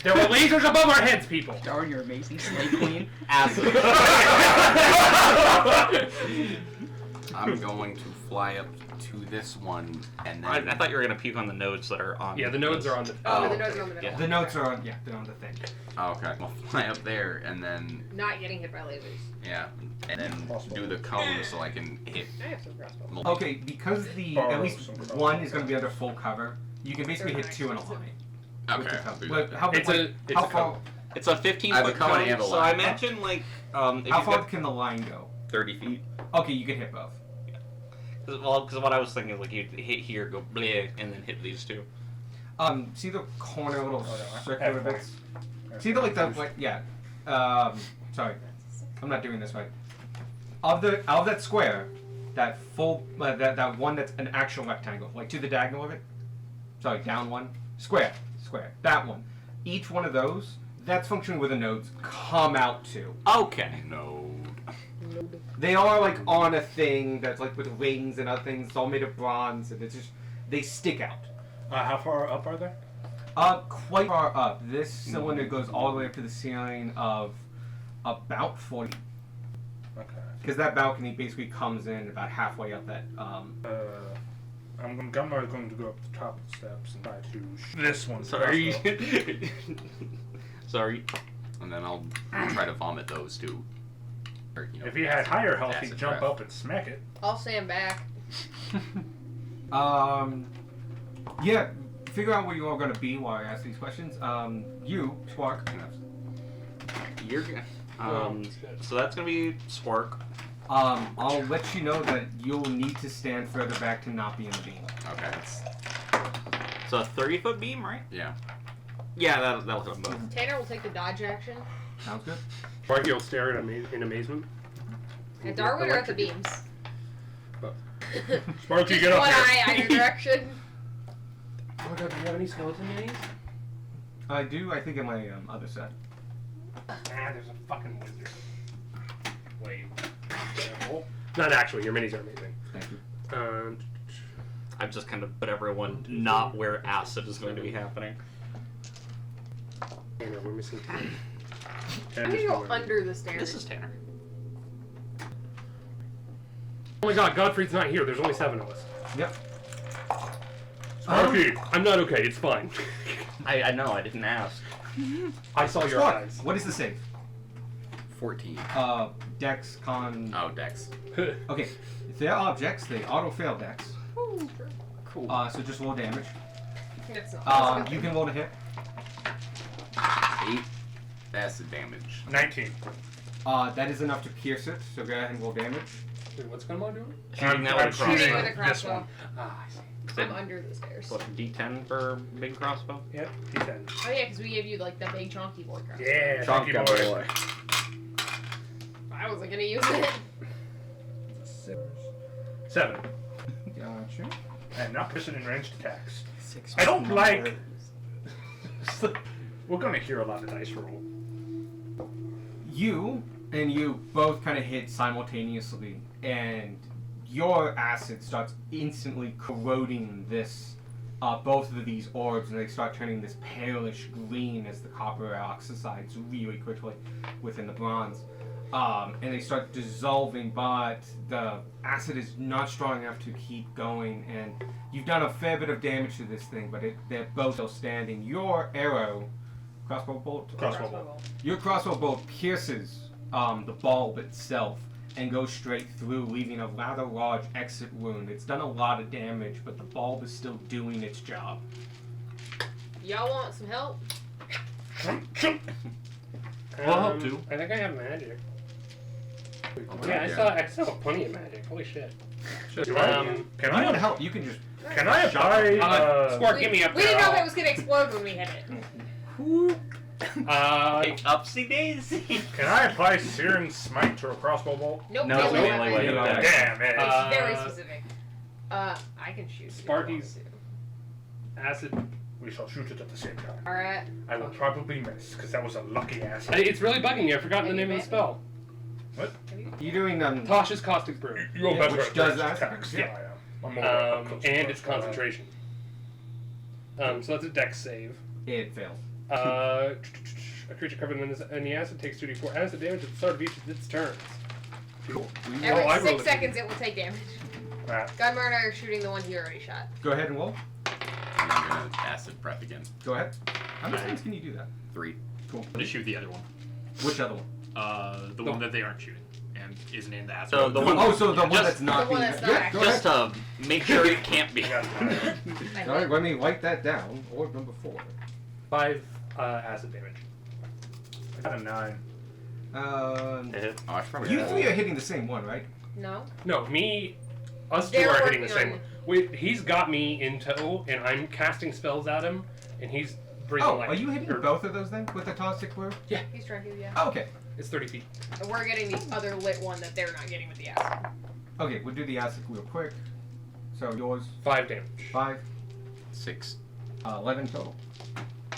There were lasers above our heads, people. Darwin, you're amazing, slave queen. I'm going to fly up to this one and I then. thought you were gonna puke on the nodes that are on. Yeah, the nodes this. are on the. Oh, Oh, the notes are on the middle. yeah. The notes are on, yeah, they're on the thing. Oh, okay. I'll fly up there and then, Not getting hit by lasers. yeah, and then do the cone so I can hit. I have some crossbows. multiple. Okay, because the Borrow at least some one is going to be under full cover, you can basically hit 2 in a line. with Okay. the cover. I'll do But that. how, It's like, a- it's how a far? cover. It's a 15 I have a foot cone cone, and a so I line. imagine like if How you far got can the line go? 30 feet. Okay, you can hit both. Because what I was thinking is like you'd hit here, go bleh, and then hit these two. See the corner little Oh, no, I circular have bits? See the like the like yeah. Sorry, I'm not doing this right. of that square, that full that one that's an actual rectangle, like to the diagonal of it. Sorry, down one. Square. That one. Each one of those, that's functioning where the nodes come out to. Okay. No. They are like on a thing that's like with rings and other things. It's all made of bronze, and it's just they stick out. How far up are they? Quite far up. This cylinder goes all the way up to the ceiling of about 40. Okay. Because that balcony basically comes in about halfway up that. I'm going to go up the top of the steps and try to shoot this one. Sorry. crossbow. Sorry. And then I'll try to vomit those two. Or, If he had higher health, acid he'd jump breath. up and smack it. I'll stand back. Yeah. Figure out where you are going to be while I ask these questions. You, Spark. You're so that's gonna be Spark. I'll let you know that you'll need to stand further back to not be in the beam. Okay. So a 30-foot beam, right? Yeah. Yeah, that'll hit them both. Tanner will take the dodge action. Sounds good. Sparky will stare at in amazement. At Darwin or at the beams? Sparky, Just get up one here. eye either direction. Oh my god, do you have any skeleton minis? I do, I think, in my other set. Ah, there's a fucking wizard. Wait. Not actually, your minis are amazing. Thank you. I've just kind of put everyone not where acid is going to be happening. Tanner, we're missing Tanner. I'm gonna go under the stairs. This is Tanner. Oh my god, Godfrey's not here. There's only 7 of us. Yep. Sparky. I'm not okay. It's fine. I know, I didn't ask. I saw your Spark, eyes. what is the save? 14. Dex, con... Oh, Dex. Okay, if they're objects, they auto-fail Dex. Cool. So just roll damage. That's not You can roll to hit. 8 acid damage. 19. That is enough to pierce it, so go ahead and roll damage. Wait, what's Gunmar doing? Shooting that I'm with a shooting crossbow. with a this crossbow. one. Ah, I see. I'm under the stairs. What, D10 for big crossbow? Yep, D10. Oh yeah, because we gave you like the big chunky boy crossbow. Yeah, chunky boy. I wasn't gonna use it. 7. Gotcha. And not precision and ranged attacks. 6 I don't like- numbers. We're gonna hear a lot of dice roll. You and you both kind of hit simultaneously, and your acid starts instantly corroding this, both of these orbs, and they start turning this palish green as the copper oxides really quickly within the bronze. And they start dissolving, but the acid is not strong enough to keep going, and you've done a fair bit of damage to this thing, but they're both still standing. Your arrow, crossbow bolt? Crossbow bolt. Your crossbow bolt pierces the bulb itself and goes straight through, leaving a rather large exit wound. It's done a lot of damage, but the bulb is still doing its job. Y'all want some help? I'll help too. I think I have magic. Okay, Yeah, I still have plenty of magic. Holy shit. Do I? Um, Can If you want I? help, you can just... Can I apply? Spark, get me up We there. didn't know if it was gonna explode when we hit it. Upsy daisy. Can I apply Searing Smite to a crossbow bolt? Nope. No, melee melee weapon. weapon. Damn it. It's very specific. I can shoot. Sparky's- acid. We shall shoot it at the same time. Alright. I will probably miss, because that was a lucky ass. It's really bugging me. I've forgotten the name of the spell. You're doing Tasha's Caustic Brew. You're Yeah, better which at does ranged that. attacks. Yeah. Yeah, I am. I'm more up close And to it's close. concentration. So that's a dex save. It fails. A creature covered in the acid takes 2d4 acid damage at the start of each of its turns. Cool. I rolled Every 6 it. seconds it will take damage. Ah, Gunmar and I are shooting the one he already shot. Go ahead and roll. I'm gonna acid breath again. Go ahead. How many times can you do that? 3. Cool. To shoot the other one. Which other one? The one that they aren't shooting and isn't in the acid. So the one- Oh, so the one Just- that's not The one being... that's not yeah, active. go Just ahead. to make sure it can't be. I got it. I Alright, hit. let me write that down. Orb number 4. 5 acid damage. I got a 9. Oh, I should probably You roll. three are hitting the same one, right? No. No, us two They're are hitting the working same. on- Wait, he's got me in tow, and I'm casting spells at him, and he's breathing Oh, life. are you hitting or- both of those then with the Toxic Brew? He's trying to, yeah. Oh, okay. It's 30 feet. And we're getting the other lit one that they're not getting with the acid. Okay, we'll do the acid real quick. So yours 5 damage. 5, 6. 11 total.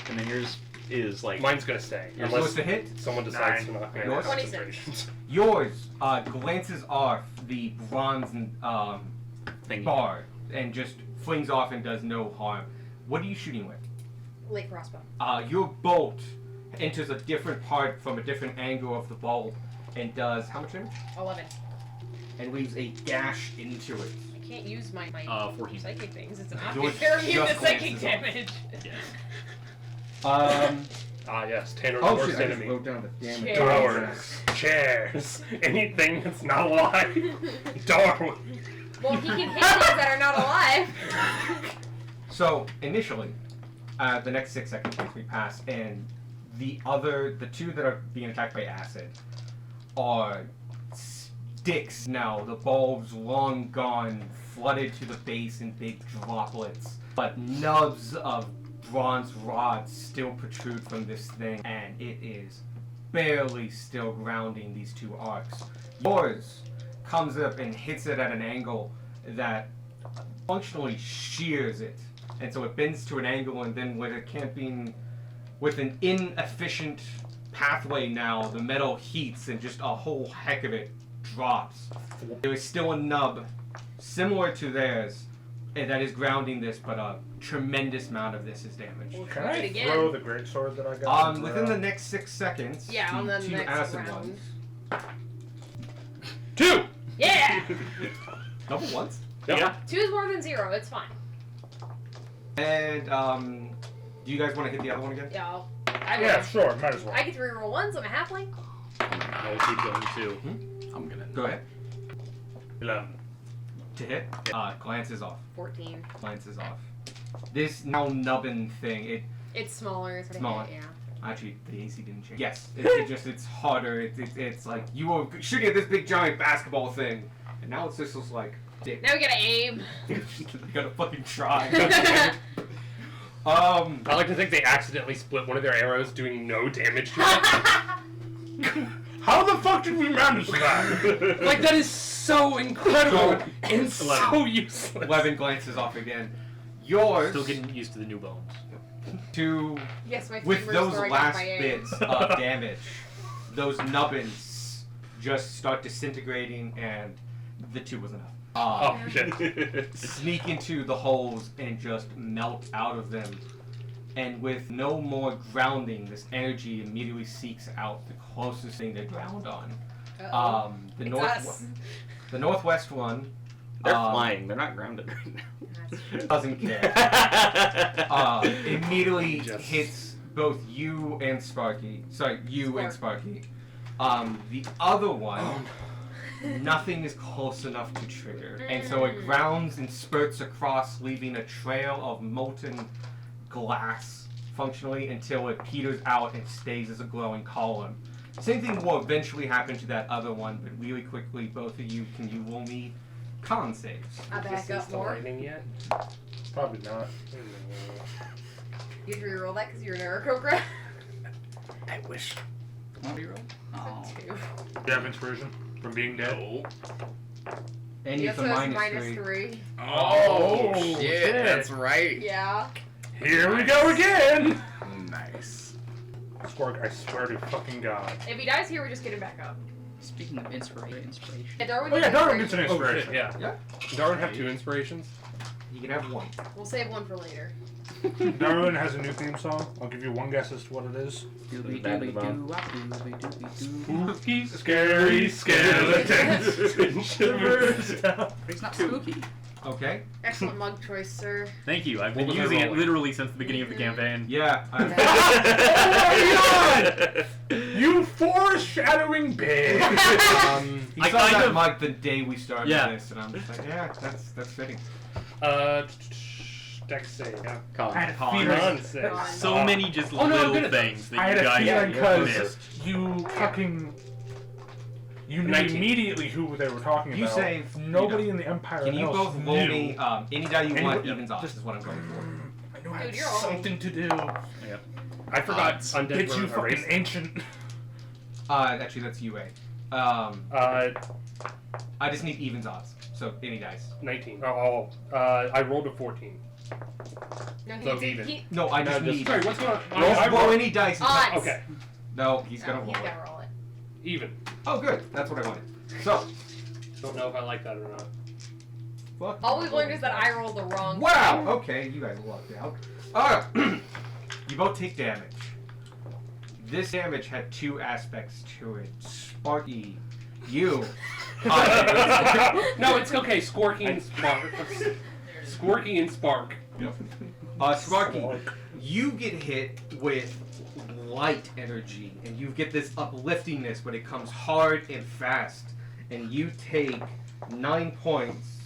And then yours is like Mine's gonna stay. You're Unless supposed to hit. someone decides to 9. knock me Yours? out. 26. Yours glances off the bronze thing. bar and just flings off and does no harm. What are you shooting with? Light crossbow. Your bolt enters a different part from a different angle of the bulb and does how much damage? 11. And leaves a gash into it. I can't use my 14. psychic things. It's an Yours obvious. They're immune to just psychic glances off. damage. Ah, yes. Tanner's Oh worst shit! I just enemy. wrote down the damage. Doors. Chairs. Anything that's not alive. Darwin. Well, he can hit things that are not alive. So initially, the next 6 seconds we pass, and the two that are being attacked by acid are sticks now. The bulbs long gone, flooded to the base in big droplets, but nubs of bronze rods still protrude from this thing, and it is barely still grounding these 2 arcs. Yours comes up and hits it at an angle that functionally shears it, and so it bends to an angle, and then with an inefficient pathway now, the metal heats and just a whole heck of it drops. There is still a nub similar to theirs that is grounding this, but a tremendous amount of this is damaged. We'll Can try it I again. throw the greatsword that I got? into Within the next 6 seconds, Yeah, on the 2 next acid round. ones. 2! Yeah! Double ones. Yeah. 2 is more than 0. It's fine. And do you guys want to hit the other one again? Yeah, I will. Yeah, sure. Might as well. I get to reroll ones. I'm a halfling. I'll keep going too. I'm gonna. Go ahead. 11. To hit. Glances off. 14. Glances off. This now nubbin thing. It's smaller. It's Smaller. Yeah. Actually, the AC didn't change. Yes, it's harder. It's like you were shooting at this big giant basketball thing, and now it's just looks like dick. Now we gotta aim. You gotta fucking try. I like to think they accidentally split one of their arrows, doing no damage to it. How the fuck did we manage that? Like, that is so incredible and so useless. 11 glances off again. Yours Still getting used to the new bones. to Yes, my with favorite those story last got by aim. bits of damage, those nubbins just start disintegrating, and the 2 was enough. Oh, shit. Sneak into the holes and just melt out of them. And with no more grounding, this energy immediately seeks out the closest thing to ground on. Uh-oh. The It's north, us. the northwest one They're flying. They're not grounded right now. That's true. doesn't care. Immediately Just- hits both you and Sparky. Sorry, you and Spark. Sparky. The other one, nothing is close enough to trigger, and so it grounds and spurts across, leaving a trail of molten glass, functionally, until it peters out and stays as a glowing column. Same thing will eventually happen to that other one, but really quickly, both of you, can you roll me con saves? I back Resistance up to more. lightning yet? Probably not. You have to reroll that because you're an Aarakocra. I wish. Want to reroll? Oh. 2. Do you have inspiration from being dead? And Yeah, it's so a it's minus minus 3. 3. Oh, shit. shit. That's right. Yeah. Here we go again! Nice. Spark, I swear to fucking God. If he dies here, we just get him back up. Speaking of inspiration. Yeah, Darwin Oh yeah, gets Darwin gets an inspiration. Oh, inspiration. shit, yeah. Yeah. Darwin have 2 inspirations? You can have 1. We'll save one for later. Darwin has a new theme song. I'll give you one guess as to what it is. Doobie Bad doobie mom. doo, doobie doobie doo. Spooky, Scary skeletons and shivers down. It's not spooky. Okay. Excellent mug choice, sir. Thank you. I've What been was I using it rolling? literally since the beginning of the campaign. Yeah. You foreshadowing bitch! He I saw kind that of- mug the day we started Yeah. this, and I'm just like, yeah, that's fitting. Dex save. Yeah. I had a Con. feeling. Con save. Con. So Oh. many just Oh, no, little good at things that I had you a guys feeling because missed. you fucking. You knew 19. immediately who they were talking You about. saved, Nobody you in the Empire Can you else both roll knew. me any die you Any- want yeah, evens off? just- Is what I'm going for. I knew I had Dude, you're old. something to do. I forgot undead Get were you fucking erased. ancient. Actually, that's UA. I just need evens odds. So any dice. 19. I rolled a 14. No, So he's even. No, I just need. Sorry, what's going on? Roll any dice. Odds. Okay, No, he's No, gonna he's roll it. gotta roll it. even. Oh, good. That's what I wanted. So. Don't know if I like that or not. Fuck. All we've learned is that I rolled the wrong. Wow. Okay, you guys lucked out. You both take damage. This damage had two aspects to it. Sparky, you. No, it's okay. Squarky and Spark. Squarky and Spark. Sparky, you get hit with light energy, and you get this upliftingness, but it comes hard and fast, and you take 9 points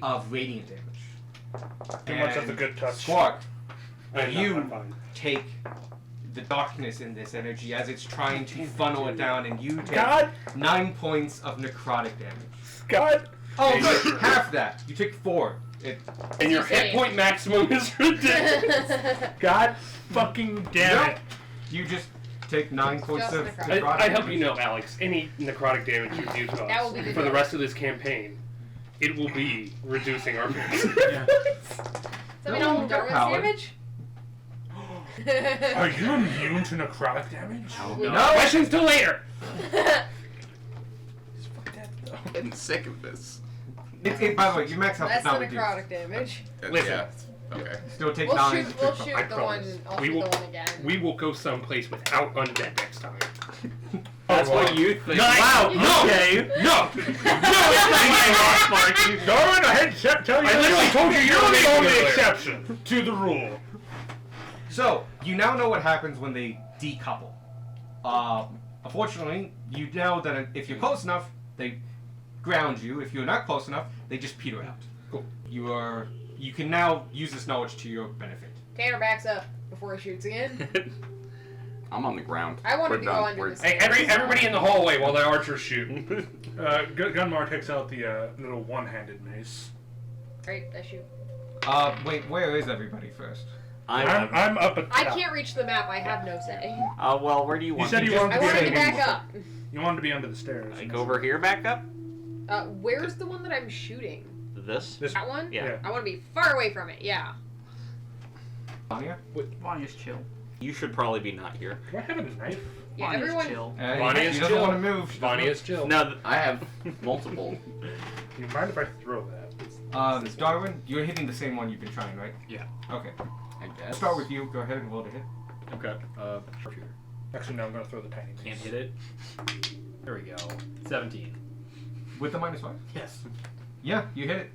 of radiant damage. Too much of the good touch. Spark, I'm you fine. take the darkness in this energy as it's trying to funnel it down, and you take God! 9 points of necrotic damage. God! Oh, good. Half that. You take 4. And your hit point maximum is ridiculous. God fucking damn Nope. it. You just take 9 points Just of necrotic. necrotic I hope you damage. know, Alex, any necrotic damage you do to That will us be the for the deal. rest of this campaign, it will be reducing our base. So we No, don't they're Darwin's powered. damage? Are you immune to necrotic damage? We- No. Questions till later! I'm getting sick of this. By the way, you max out That's the the reduced. necrotic damage. Listen. Yeah. Okay. Still take We'll 9. shoot. just We'll take shoot I the promise. one. I'll We shoot will- the one again. We will go someplace without undead next time. That's what you think. Wow, no! Okay. No! Darwin, I had to tell you. I literally told you you're were the making only it earlier. exception to the rule. So, you now know what happens when they decouple. Unfortunately, you know that if you're close enough, they ground you. If you're not close enough, they just peter out. Cool. You can now use this knowledge to your benefit. Tanner backs up before he shoots again. I'm on the ground. I wanted We're to done. go under We're- this. Hey, everybody in the hallway while the archers shoot. Gunmar takes out the little one-handed mace. Right, I shoot. Wait, where is everybody first? I'm up at. I can't reach the map. I have no say. Well, where do you You want said me you to wanted I to be wanted to under back up. You wanted to be under the stairs. Like over here, back up? Where's the one that I'm shooting? This? This. That one? Yeah. I want to be far away from it. Yeah. Vanya? Vanya's chill. You should probably be not here. Do I have a knife? Yeah. Vanya's Everyone. chill. Vanya is she doesn't chill. want to move. She doesn't Bonnie is chill. No, I have multiple. Do you mind if I throw that? Darwin, you're hitting the same one you've been trying, right? Yeah. Okay. I I'll guess. start with you. Go ahead and roll to hit. Okay. Actually, no. I'm gonna throw the tiny mace. Can't hit it. There we go. 17. With the -5? Yes. Yeah, you hit it.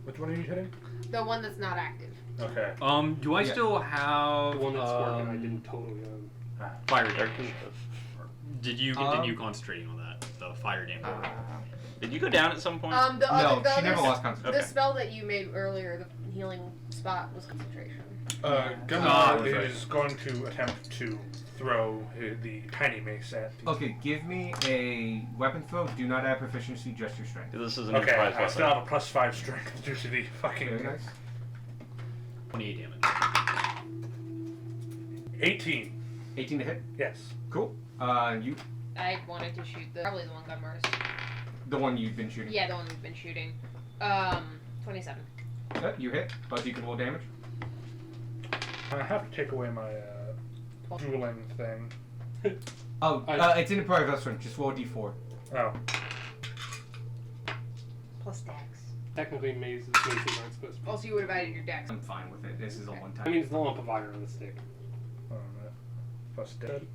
Which one are you hitting? The one that's not active. Okay. Do I Yeah. still have The one that's working, I didn't totally. fire damage? Did you continue Um, concentrating on that? The fire damage. Did you go down at some point? The No, other, the she never other lost concentration. The spell that you made earlier, the healing spot, was concentration. Gunmar right. is going to attempt to throw the tiny mace at. The... Okay, give me a weapon throw. Do not add proficiency, just your strength. This is an Okay, improvised I still weapon. have a +5 strength due to the fucking. Very nice. 28 damage. 18. 18 to hit. Yes. Cool. You, I wanted to shoot probably the one Gunmar's. the one you've been shooting. Yeah, the one we've been shooting. 27. You hit, but you can roll damage. I have to take away my dueling thing. Oh, it's in the prior restaurant. Just roll a d4. Oh. Plus dex. Technically, maces aren't supposed to be. Also, you would have added your dex. I'm fine with it. This is a one time. I mean, it's the lump of iron on the stick. Oh, no. Plus dead.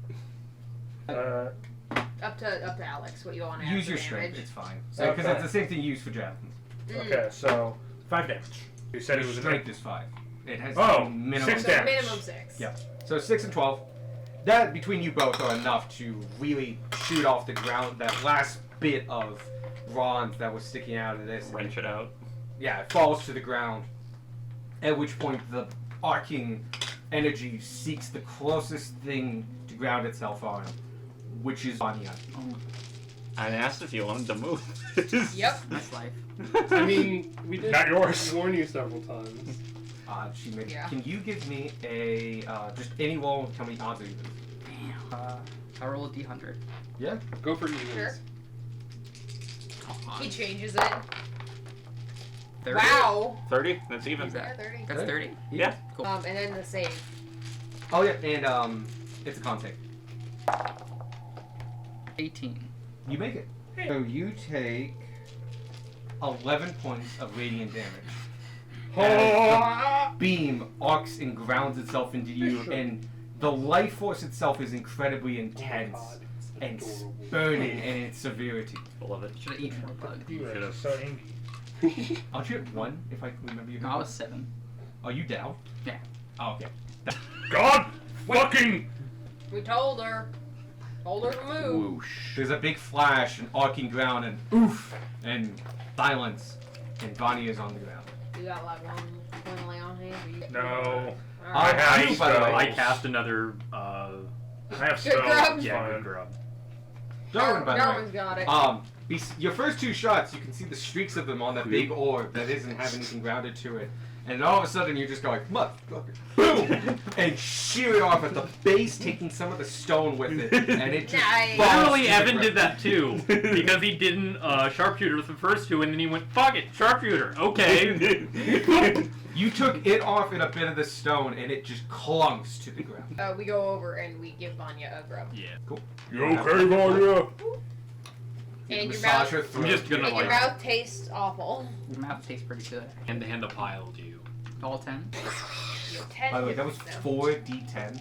Up to Alex, what you want to add use for your damage. strength. It's fine. Because Okay. it's the same thing you use for javelins. Okay, so 5 damage. You said it Your was strength is 5. It has Oh, minimum. 6 So damage. minimum 6. Yeah. So 6 and 12. That between you both are enough to really shoot off the ground that last bit of bronze that was sticking out of this. Wrench it out. Yeah, it falls to the ground. At which point the arcing energy seeks the closest thing to ground itself on, which is Vanya. I asked if you wanted to move. Yep. That's life. I mean, we did Not yours. warn you several times. She made. Yeah. Can you give me a just any roll? Tell me odds or evens. I roll a d100. Yeah. Go for evens. Sure. Come on. He changes it. 30? Wow. 30. That's even. Is that? Yeah, 30. That's 30. Yeah. Cool. And then the save. Oh yeah, and it's a con save. 18. You make it. So you take 11 points of radiant damage. As the beam arcs and grounds itself into you, and the life force itself is incredibly intense and burning in its severity. Love it. Should have eaten more bug. You are Should've. so angry. Aren't you at 1, if I can remember you? No, I was 7. Are you down? Yeah. Oh, okay. God fucking. We told her. Told her to move. Whoosh. There's a big flash, and arcing ground, and oof, and silence, and Bonnie is on the ground. You got like one lay on hand? Or you... No. Alright. I have you, by the way. I cast another. I have Good spells. grub. It's Yeah, fine. good grub. Darwin, by the way. Darwin's got it. Your first 2 shots, you can see the streaks of them on that big orb that doesn't have anything grounded to it. And all of a sudden, you just go like, motherfucker, boom! And shear it off at the base, taking some of the stone with it. And it just Nice. falls Literally, to the Evan ground. did that too. Because he didn't sharpshooter with the first 2, and then he went, fuck it, sharpshooter. Okay. You took it off in a bit of the stone, and it just clunks to the ground. We go over and we give Vanya a grub. Yeah. Cool. You okay, Vanya? And your Massage mouth, her throat. I'm just gonna, and your like- mouth tastes awful. Your mouth tastes pretty good. Hand to hand a pile to you. All 10. You're 10 By the way, that was hits now. 4d10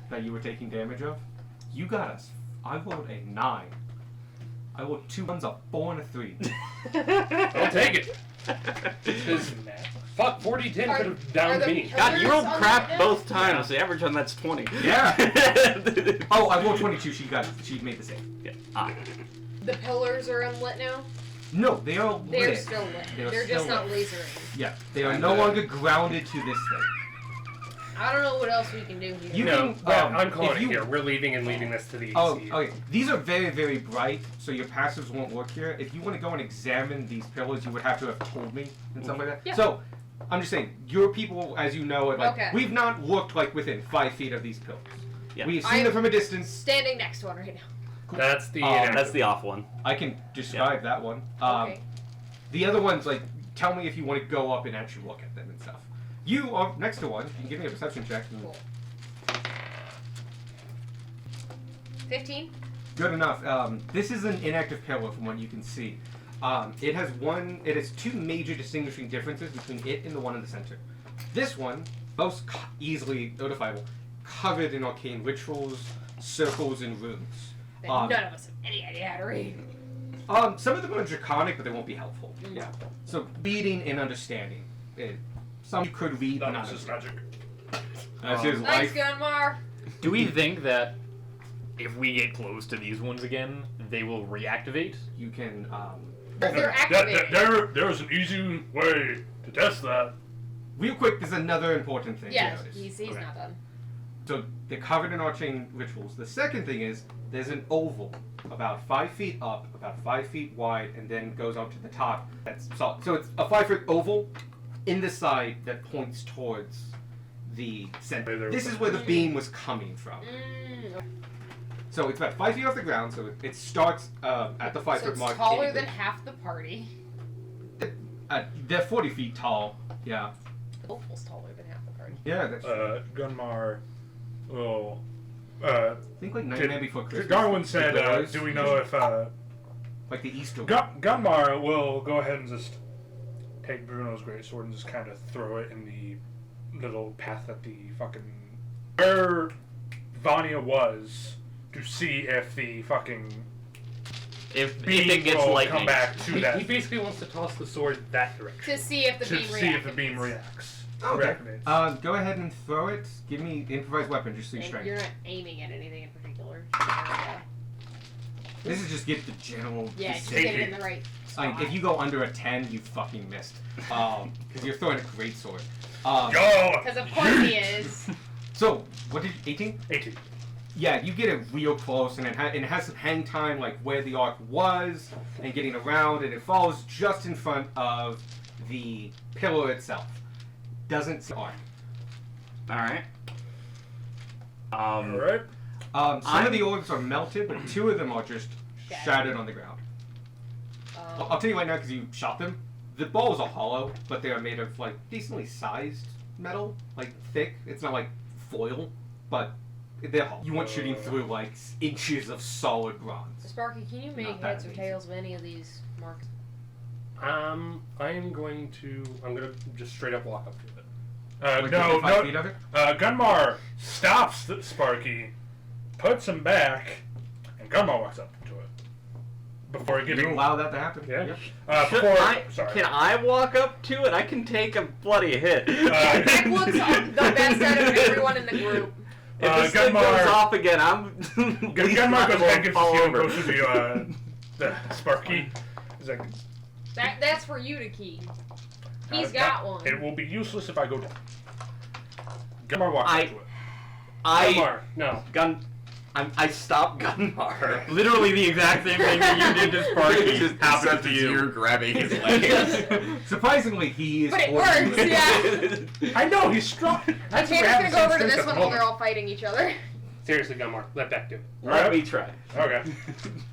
that you were taking damage of. You got us. I rolled a 9. I rolled 2 ones, a 4, and a 3. I'll take it. Because fuck, 40-10 Are- could have are downed the me. God, you rolled pillars on crap the both times. The average on that's 20. Yeah. Oh, I rolled 22. She made the save. Yeah. Ah. The pillars are unlit now? No, they are They're lit. still lit. They're They're just still not lit. lasering. Yeah, they are no longer grounded to this thing. I don't know what else we can do here. You No, can, well, um, I'm calling if it you- here. We're leaving and leaving this to the Oh, AC. okay. These are very, very bright, so your passives won't work here. If you want to go and examine these pillars, you would have to have told me and stuff like that. Yeah. So, I'm just saying, your people, as you know, like Okay. we've not looked like within 5 feet of these pillars. Yeah. We've seen I'm- them from a distance. Standing next to one right now. That's the That's the off one. I can describe that one. Okay. The other ones, like, tell me if you want to go up and actually look at them and stuff. You are next to one. You can give me a perception check. And Cool. 15? Good enough. This is an inactive pillar from what you can see. It has 2 major distinguishing differences between it and the one in the center. This one, most easily notifiable, covered in arcane rituals, circles, and runes. Then Um, none of us have any idea how to read. Some of them are draconic, but they won't be helpful. Yeah. So reading and understanding. Some you could read, but That not was just understand. magic. That's his Thanks, life. Gunmar. Do we think that if we get close to these ones again, they will reactivate? You can. But they're activated. There's an easy way to test that. Real quick, there's another important thing. Yeah, to notice. he's Okay. not done. So they're covered in arcane rituals. The second thing is there's an oval about 5 feet up, about 5 feet wide, and then goes up to the top. That's solid. So it's a 5-foot oval in the side that points towards the center. This is where the beam was coming from. So it's about 5 feet off the ground. So it starts at the 5 So foot it's mark. taller and than half the party. they're 40 feet tall. Yeah. The oval's taller than half the party. Yeah, that's true. Gunmar. Oh. I think like Nightmare Before Christmas. Darwin said, the Doors, do we know if like the Easter? Gunmar will go ahead and just take Bruno's greatsword and just kind of throw it in the little path that the fucking where Vanya was to see if the fucking If beam it gets will lightning. come back to He that basically wants to toss the sword that direction. To see if the to beam see reacts. if the beam reacts. Okay. Reactivates. Go ahead and throw it. Give me improvised weapon, just so you And strength. you're not aiming at anything in particular. This is just get the general. Yeah, just vicinity. get it in the right spot. Like, if you go under a 10, you fucking missed. Because you're throwing a great sword. Go! Because of course he is. So, what did 18? 18. Yeah, you get it real close, and it has some hang time, like where the arc was, and getting around, and it falls just in front of the pillar itself. Doesn't see arc. All right. Alright. Some of the orbs are melted, but 2 of them are just shattered on the ground. I'll tell you right now, because you shot them. The balls are hollow, but they are made of like decently sized metal, like thick. It's not like foil, but they're hollow. You weren't shooting through like inches of solid bronze. Sparky, can you make Not that heads or amazing. tails of any of these marks? I'm gonna just straight up walk up to it. Like No, within 5 no. feet of it? Gunmar stops Sparky, puts him back, and Gunmar walks up to it. Before You getting. allow that to happen? Yeah. Before. Can I walk up to it? I can take a bloody hit. Heck looks the best out of everyone in the group. If this thing Gunmar- goes off again, I'm. Gunmar goes back and fall gives over. goes to the Sparky. He's like, That's for you to keep. He's got one. It will be useless if I go down. Gunmar walks I- up to it. Gunmar, no. I stopped Gunmar. Literally the exact same thing that you did to Sparky Just happened except to it's you. you're grabbing his legs. Surprisingly, he is. But it holding works, the- yeah. I know, he's strong. That's what Tanner's gonna happens go over to since this the one while moment. they're all fighting each other. Seriously, Gunmar, let that do. Let me try. Okay.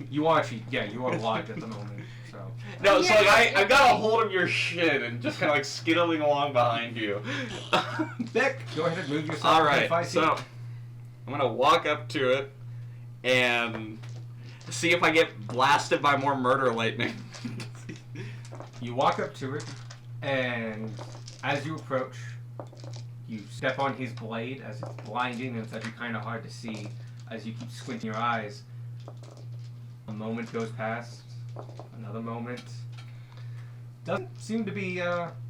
You are actually, you are locked at the moment. So No, so Yeah, like I yeah. got a hold of your shin and just kind of like skittling along behind you. Beck, go ahead and move yourself. All within right, 5 feet. so I'm gonna walk up to it and see if I get blasted by more murder lightning. You walk up to it, and as you approach, you step on his blade as it's blinding and it's actually kind of hard to see as you keep squinting your eyes. A moment goes past, another moment. Doesn't seem to be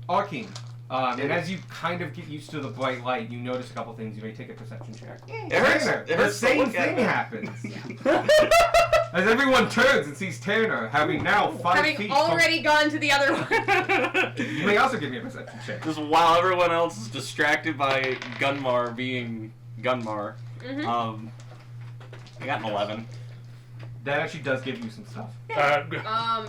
arcing. And as you kind of get used to the bright light, you notice a couple things. You may take a perception check. It hurts. Tanner, It the hurts to same look at thing it. happens. As everyone turns and sees Tanner having now 5 feet. Having already gone to the other one. You may also give me a perception check. Just while everyone else is distracted by Gunmar being Gunmar. Mhm. I got an 11. That actually does give you some stuff.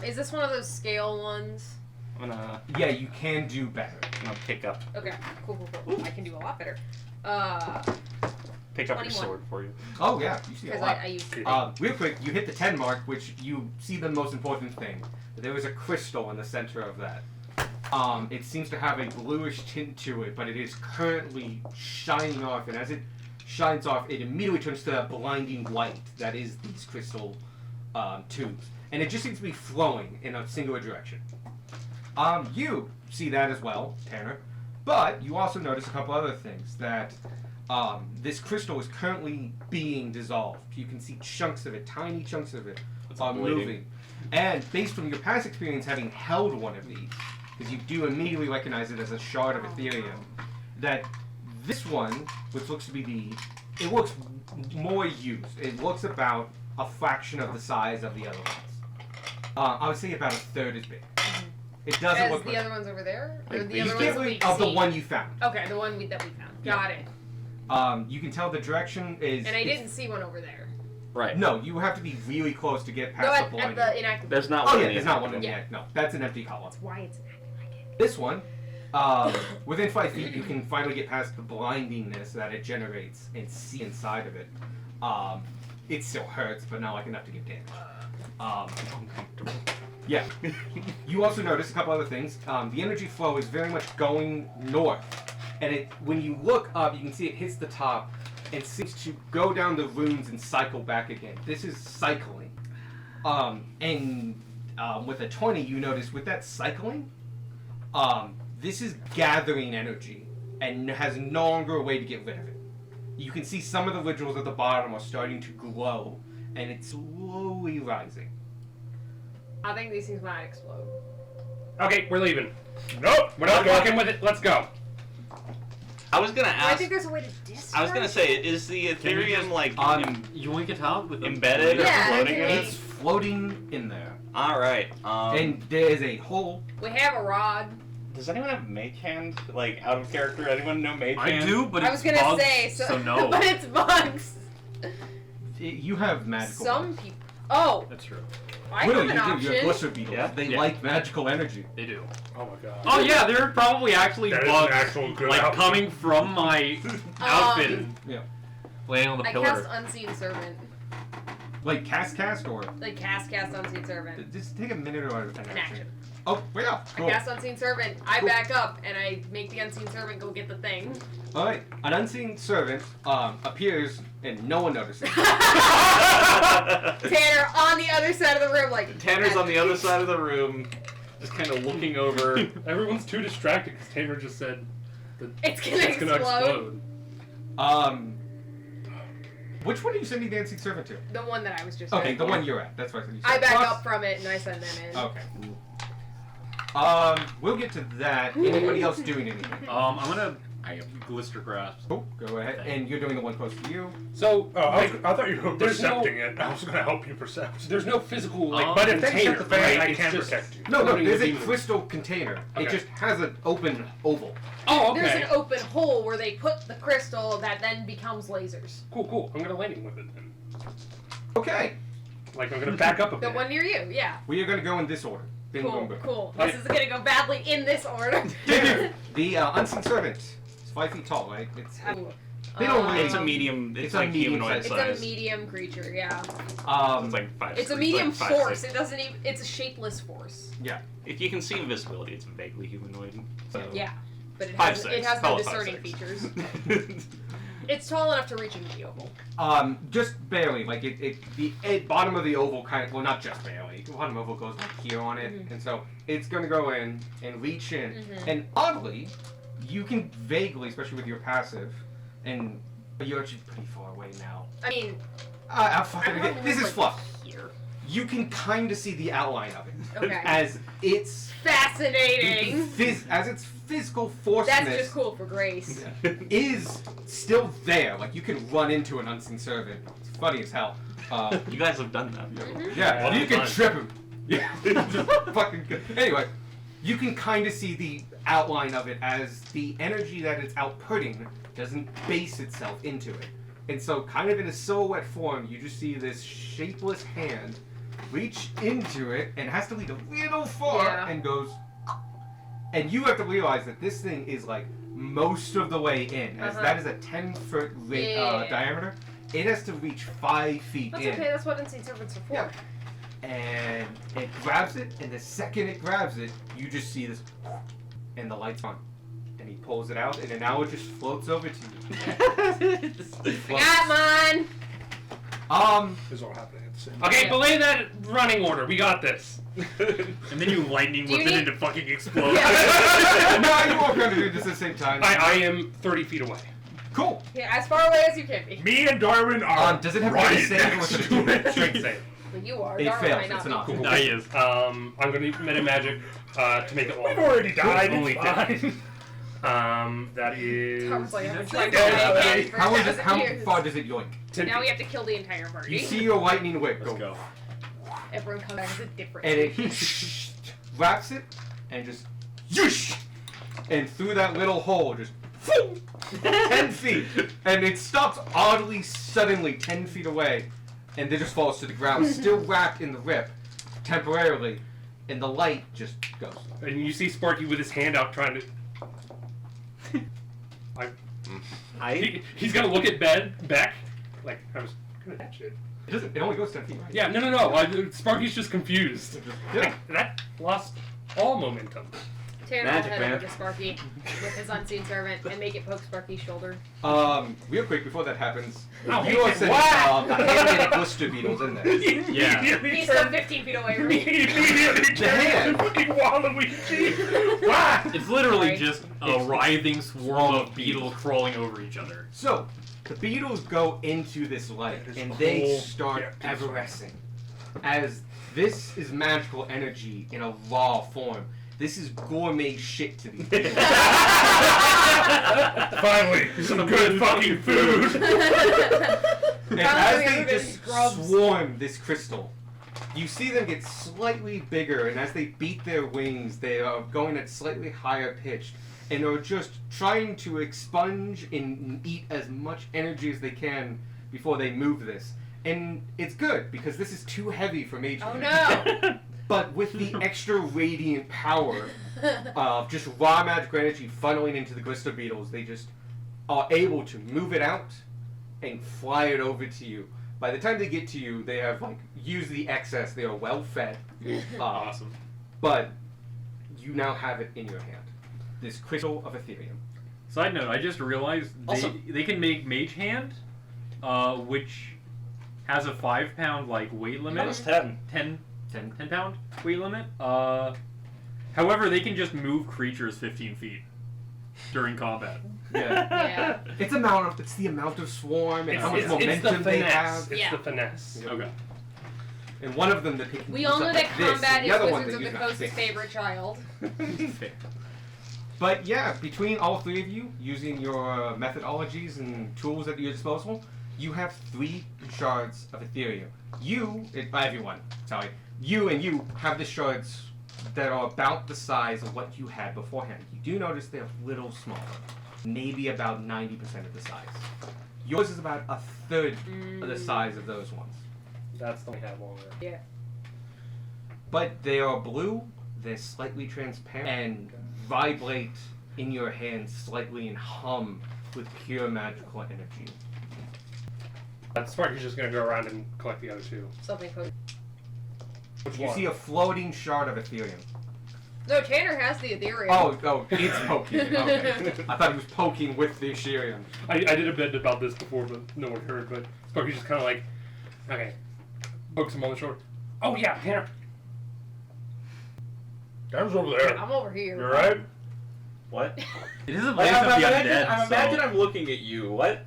Is this one of those scale ones? I'm gonna Yeah, you can do better. pick up Okay, cool. I can do a lot better. your 21. sword for you. Oh yeah, you see a Because lot. I used to. Real quick, you hit the 10 mark, which you see the most important thing. There is a crystal in the center of that. It seems to have a bluish tint to it, but it is currently shining off, and as it shines off, it immediately turns to that blinding light that is these crystal tubes. And it just seems to be flowing in a singular direction. You see that as well, Tanner, but you also notice a couple other things, that this crystal is currently being dissolved. You can see chunks of it, tiny chunks of it, are bleeding. moving. And based on your past experience having held one of these, because you do immediately recognize it as a shard of Ethereum, that this one, which looks to be it looks more used. It looks about a fraction of the size of the other ones. I would say about a third as big. It doesn't As look the like other ones over there? Or Like the these other ones that we've of the seen? one you found. Okay, the one that we found. Yeah. Got it. You can tell the direction is. And I it's- didn't see one over there. Right. No, you have to be really close to get past No, the at blinding. the inactive. There's not Oh one. yeah, in there's the not one in Yeah. yet. No, that's an empty column. That's why it's acting like it. This one, within 5 feet, you can finally get past the blindingness that it generates and see inside of it. It still hurts, but not like enough to get damage. Yeah. You also notice a couple other things. The energy flow is very much going north, and when you look up, you can see it hits the top and seems to go down the runes and cycle back again. This is cycling. With a 20, you notice with that cycling, this is gathering energy and has no longer a way to get rid of it. You can see some of the rituals at the bottom are starting to glow, and it's slowly rising. I think these things might explode. Okay, we're leaving. Nope, We're not fucking with it. Let's go. I was gonna I ask. think there's a way to disperse. I was gonna say, is the Can you Ethereum just- like yoink it out with embedded or Yeah, floating in It's it? floating in there, All right. and there is a hole. We have a rod. Does anyone have Mage Hand? Like out of character? Anyone know Mage I Hand? do, but I it's was gonna bugs, say so no. but it's bugs. You have magical. Some people. Oh, That's true. I Really, have an you do. option. You have blister beetles. Yeah? They Yeah. like magical energy. They do. Oh my god. Oh yeah, they're probably actually That is an bugs actual good like outfit. coming from my outfit. laying on the I pillar. cast Unseen Servant. Like cast or Like cast Unseen Servant. just take a minute or an An action. Oh, yeah. Cool. I cast Unseen Servant. I Cool. back up and I make the Unseen Servant go get the thing. All right. An unseen servant appears and no one notices. Tanner on the other side of the room, like. Tanner's on the other side of the room, just kind of looking over. Everyone's too distracted because Tanner just said that It's gonna explode. Which one are you sending the unseen servant to? The one that I was just. Okay, in. the one you're at. That's right. You I said back plus- up from it and I send them in. Okay. We'll get to that. Anybody else doing anything? I'm gonna Glister Grasp. Oh, go ahead. And you're doing the one close to you. So, I thought you were there's no- percepting it. I was going to help you percept. there's no physical like But if they container, set the fan, right? I It's can just protect you. No, floating there's a in the crystal container. It Okay. just has an open oval. Oh, okay. There's an open hole where they put the crystal that then becomes lasers. Cool. I'm gonna landing with it then. Okay. Like I'm gonna back up a The bit. one near you, yeah. We are going to go in this order. Bing, boom, Cool, boom. cool. Right. This is gonna go badly in this order. The unseen servant is 5 feet tall, right? They don't really- It's a medium. It's, It's a like medium humanoid size. It's size. a medium creature, yeah. It's like 5. It's a like medium 5, force. 6. It doesn't even. It's a shapeless force. If you can see invisibility, it's vaguely humanoid. So. Yeah, but it 5, has 6. it has Call no it 5, discerning 6. features. It's tall enough to reach into the oval. Just barely. Like the bottom of the oval kind of, well, not just barely. The bottom oval goes like here on it, and so it's gonna go in and reach in. And oddly, you can vaguely, especially with your passive, but you're actually pretty far away now. I mean, This is like fluff. here. You can kind of see the outline of it Okay. as its Fascinating. as its physical forceness That's just cool for Grace. is still there. Like you can run into an unseen servant. It's funny as hell. You guys have done that. Yeah, All you the can time. trip him. Yeah, just fucking good. Anyway, you can kind of see the outline of it as the energy that it's outputting doesn't base itself into it. And so, kind of in a silhouette form, you just see this shapeless hand reach into it and has to lead a little far Yeah. and goes. And you have to realize that this thing is like most of the way in, as that is a 10-foot Yeah. diameter. It has to reach 5 feet That's in. okay. That's what Unseen Servants are for. Yeah. And it grabs it, and the second it grabs it, you just see this, and the light's on. And he pulls it out, and then now it just floats over to you. It floats. Got mine. This is all happening at the same Okay, belay that running order. We got this. And then you lightning Do you whip it need- into fucking explode. Yeah. No, you won't be able to do this at the same time. I am 30 feet away. Cool. Yeah, as far away as you can be. Me and Darwin are Does it have right to be saved or next is it to a it. Strength save. But you are. It Darwin fails. might It's not an be. option. Nah, he is. I'm gonna use meta magic to make it We've longer. already died. Only It's 10. fine. That is Darwin's like, I've been trying to Yeah, die okay. again for How is it? 1,000 How years. far does it yoink? 10 Now we feet. have to kill the entire party. You see your lightning whip Let's go. Everyone comes back as a different. and it wraps it, and just yoosh, and through that little hole, just 10 feet, and it stops oddly suddenly 10 feet away, and it just falls to the ground, still wrapped in the rip, temporarily, and the light just goes. And you see Sparky with his hand out trying to. He's gonna look at Beck. Like, I was gonna touch it. It only goes 10 feet, right? Yeah, no. Sparky's just confused. Yeah. Like, that lost all momentum. Tanner will Magic, head man. over to Sparky with his unseen servant and make it poke Sparky's shoulder. Real quick before that happens, Oh, you are what? sending a animated blister beetles in there. Yeah. He's still 15 feet away from me. Immediately The hand. fucking Waluigi. Why? It's literally Sorry. just a writhing swarm of beetles crawling over each other. So, the beetles go into this light, That is and cool. they start Yeah, effervescing. As this is magical energy in a raw form. This is gourmet shit to these people. Finally, some good fucking food. And as they everybody just scrubs. swarm this crystal, you see them get slightly bigger, and as they beat their wings, they are going at slightly higher pitch, and are just trying to expunge and eat as much energy as they can before they move this. And it's good, because this is too heavy for Mage Oh Hand. no! But with the extra radiant power of just raw magic energy funneling into the Glister Beetles, they just are able to move it out and fly it over to you. By the time they get to you, they have like used the excess. They are well fed. Awesome. But you now have it in your hand. This crystal of Ethereum. Side note, I just realized Also- they can make Mage Hand, which has a 5 pound like weight limit. That was 10. 10 pound weight limit. However, they can just move creatures 15 feet during combat. Yeah. Yeah. It's the amount of swarm and how much It's the momentum they finesse. have. It's Yeah. the finesse. Okay. And one of them that can We use all know stuff that like this, combat and is the other one Wizards that of the uses Coast's things. favorite child. Fair. But yeah, between all three of you, using your methodologies and tools at your disposal, you have 3 shards of Ethereum. Everyone, you and you have the shards that are about the size of what you had beforehand. You do notice they're a little smaller, maybe about 90% of the size. Yours is about a third of the size of those ones. That's the one we have longer. Yeah. But they are blue, they're slightly transparent, and vibrate in your hands slightly and hum with pure magical energy. Sparky's just gonna go around and collect the other 2. Something close. Which You one? see a floating shard of Ethereum. No, Tanner has the Ethereum. Oh, it's poking. Okay. I thought he was poking with the Ethereum. I did a bit about this before, but no one heard. But Sparky's just kind of like, okay, pokes him on the shoulder. Oh yeah, Tanner. Tanner's over there. I'm over here. You alright? What? It is a Like, place of the undead. I so- imagine I'm looking at you. What?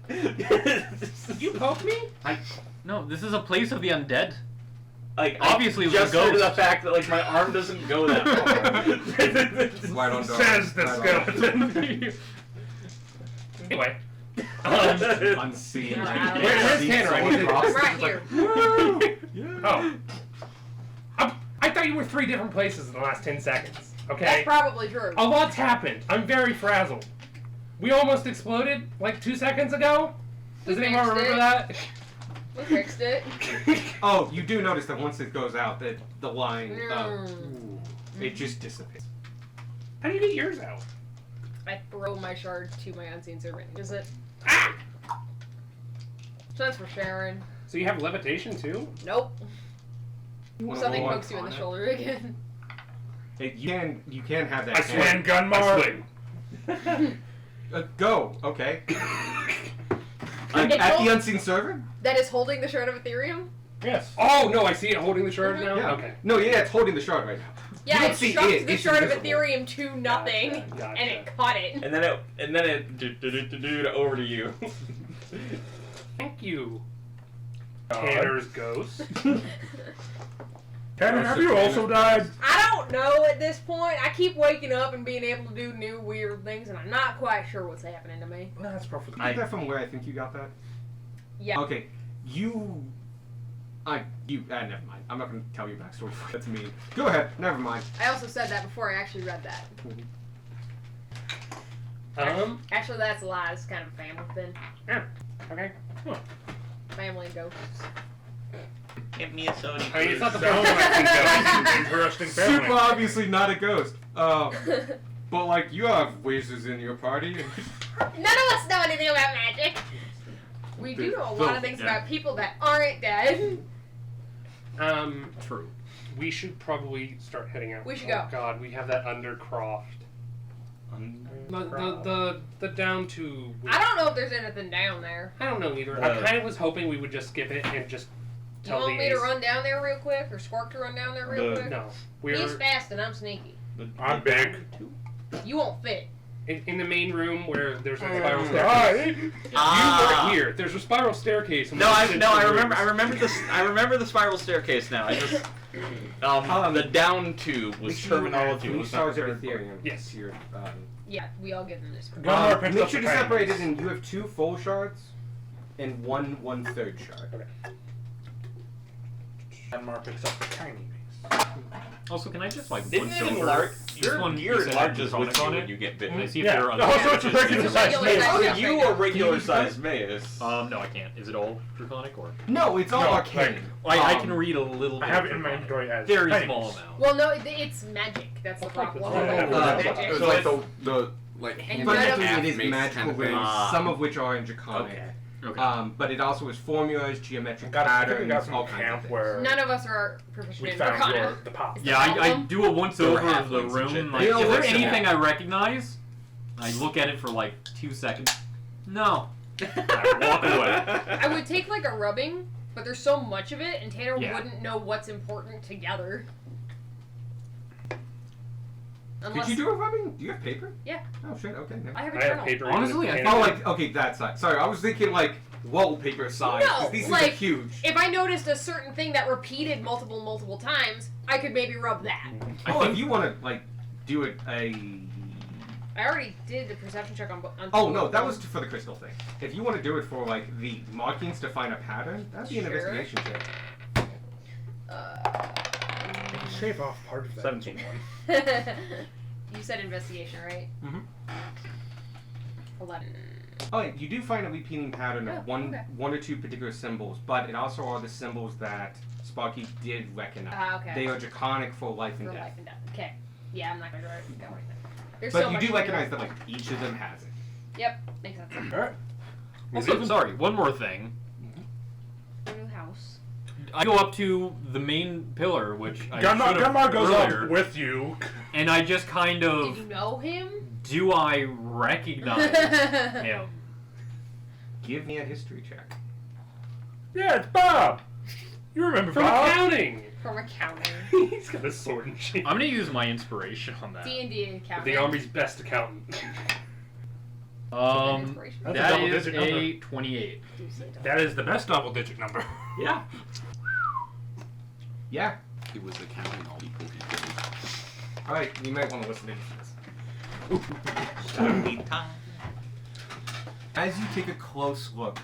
You poke me? No, this is a place of the undead. Like, Obviously, I it was a just due to the ghost. fact that like my arm doesn't go that far. Right on Says the right on. skeleton. Anyway. Unseen. Where's unseen Tanner? I soul need to- across. I'm right It's like, here. Oh. I thought you were 3 different places in the last 10 seconds. That's Okay? probably true. A lot's happened. I'm very frazzled. We almost exploded like 2 seconds ago. Does We anyone fixed remember it. that? We fixed it. Oh, you do notice that once it goes out, that the line, Mm. it just dissipates. How do you get yours out? I throw my shard to my unseen servant. Is it? Ah! So that's for Sharon. So you have levitation too? Nope. You wanna Something roll pokes you in the Arcana? shoulder again. You can have that. I swing Gunmar. Go. Okay. It's At all- the unseen servant? That is holding the shard of Ethereum? Yes. Oh no, I see it holding the shard Mhm. now. Yeah. Okay. No, yeah, it's holding the shard right now. Yeah, don't it see shoved it, the it's shard of invisible. Ethereum to nothing, Gotcha. and it caught it. and then it over to you. Thank you. Tanner's ghost. Tanner, have you also died? I don't know at this point. I keep waking up and being able to do new weird things, and I'm not quite sure what's happening to me. No, that's perfect. Is that from where I think you got that? Yeah. Okay. Never mind. I'm not going to tell you backstory for it. That's mean. Go ahead. Never mind. I also said that before I actually read that. Actually, that's a lie. It's kind of a family thing. Okay. Family and ghosts. Give me a soda. I mean, it's not the Sounds first like time. an interesting Super family. obviously not a ghost. But like you have wizards in your party. None of us know anything about magic. We do know a lot of things Yeah. about people that aren't dead. True. We should probably start heading out. We should Oh go. God, we have that Undercroft. The down to. I don't know if there's anything down there. I don't know either. I kind of was hoping we would just skip it and just You tell want the me to Ace- run down there real quick, or Spark to run down there real quick? No, He's we're fast and I'm sneaky. I'm big. You won't fit. in the main room where there's a spiral Hi. staircase. You Ah. weren't here. There's a spiral staircase. and No, we I did no, two I remember. rooms. I remember the spiral staircase now. I just the down tube was terminology. Three Was not shards of prepared for. Ethereum. Yes. Here, Yeah, we all get in this room. Gunnar picks make up sure the to tiny separate it piece. in. You have 2 full shards and 1/3 shard. Gunnar picks up the tiny piece. Also, can I just like Didn't once it over? enlarge? Just one Your piece of enlarges with electronics you on when it? you get Can I bitten. see if Yeah. there are No, other so it's a damages? regular It's size regular mace. size. Oh, Yeah. you a regular sized mace. No, I can't. Is it all draconic or? No, it's all No, arcane. I can read a little bit. I have of it in my draconic. inventory as Very tiny small piece. amount. Well, no, it's magic. That's the problem. Yeah. Magic. It's So like it's- the like And hand none of Fundamentally, half it is mace magical kind of ways, thing. Ah. some of which are in draconic. Okay. Okay. But it also has formulas, geometric I think we patterns, got some all kinds of camp things. where None of us are proficient we in found Arcana. the pop. Is Yeah, I Problem? do a once There were over of the halflings and shit. room. Like, They all is there look similar. anything I recognize? I look at it for like 2 seconds. No. Walk away. I would take like a rubbing, but there's so much of it, and Tanner Yeah. wouldn't know what's important together. Could you do a rubbing? Do you have paper? Yeah. Oh shit. Okay. No. I have a I have journal. paper. Honestly, I even Oh, if- like okay, that side. Sorry, I was thinking like wallpaper size. 'cause No, these things like, are huge. If I noticed a certain thing that repeated multiple times, I could maybe rub that. If you want to like do it a. I already did the perception check on. Oh no, that was for the crystal thing. If you want to do it for like the markings to find a pattern, that'd be an Sure. investigation check. You can shave off part of that. 17. You said investigation, right? Mhm. 11. Oh, yeah, you do find a repeating pattern Oh, of one okay. or two particular symbols, but it also are the symbols that Sparky did recognize. Okay. They are draconic for life and For death. life and death. Okay. Yeah, I'm not gonna go right then. There's But so you much do to recognize that like each of them has it. Yep, makes sense. Alright. Also, sorry, one more thing. New house. I go up to the main pillar, which I Gunmar should have goes earlier, up with you. and I just kind Did of you know him? do I recognize him? Give me a history check. Yeah, it's Bob. You remember From Bob? accounting. From accounting. He's got a sword and shield. I'm gonna use my inspiration on that. D&D accounting. The army's best accountant. Inspiration. That's a That double is digit a number. 28. Do say double. That is the best double-digit number. Yeah. Yeah. He was accounting all people he couldn't. All right, you might want to listen to this. As you take a close look,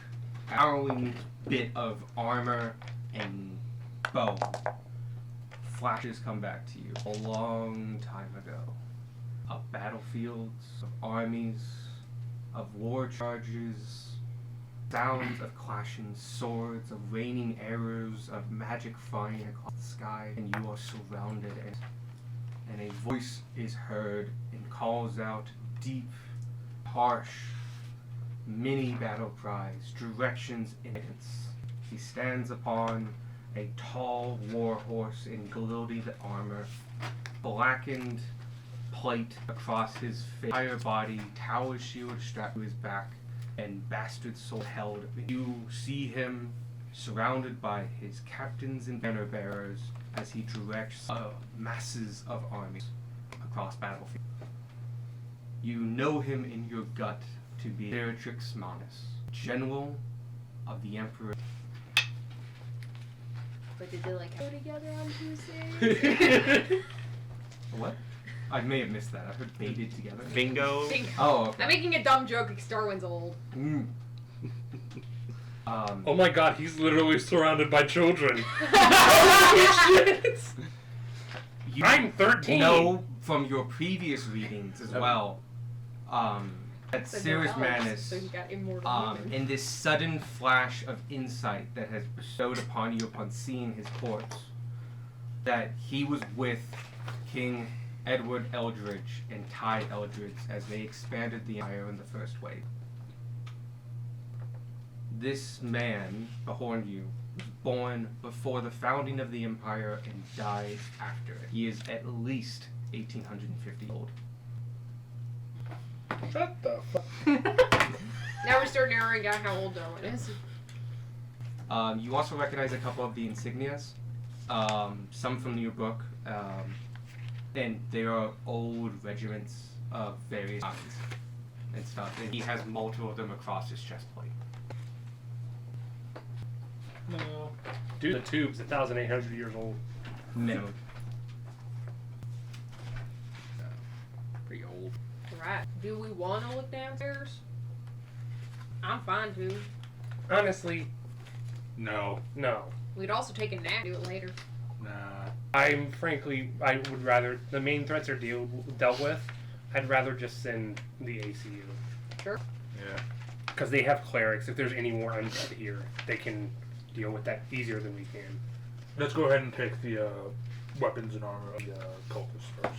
harrowing bit of armor and bow, flashes come back to you a long time ago. Of battlefields, of armies, of war charges, sounds of clashing swords, of raining arrows, of magic flying across the sky, and you are surrounded, and a voice is heard and calls out deep, harsh, many battle cries, directions, and guidance. He stands upon a tall war horse in gilded armor, blackened plate across his entire body, tower shield strapped to his back, and bastard sword held. You see him surrounded by his captains and banner bearers as he directs masses of armies across battlefield. You know him in your gut to be Beatrix Manus, general of the Emperor. But did they like go together on Tuesday? What? I may have missed that. I heard baited together. Bingo. Oh, okay. I'm making a dumb joke like Starwind's old. Mm. Oh my god, he's literally surrounded by children. You I'm 13. know from your previous readings as well that So Cirrus no elves, Manus, So he got immortal human. in this sudden flash of insight that has bestowed upon you upon seeing his corpse, that he was with King Edward Eldridge and Ty Eldridge as they expanded the Empire in the first wave. This man, behind you, was born before the founding of the Empire and died after it. He is at least 1850 old. Shut the fuck. Now we start narrowing down how old Darwin is. You also recognize a couple of the insignias, some from your book, and they are old regiments of various kinds and stuff. And he has multiple of them across his chest plate. No. Dude, the tube's 1,800 years old. Minimum. Pretty old. Right. Do we want to look downstairs? I'm fine too. Honestly, No. no. We'd also take a nap, do it later. Nah. I would rather, the main threats are dealt with. I'd rather just send the ACU. Sure. Yeah. Because they have clerics. If there's any more undead here, they can deal with that easier than we can. Let's go ahead and take the weapons and armor of the cultists first.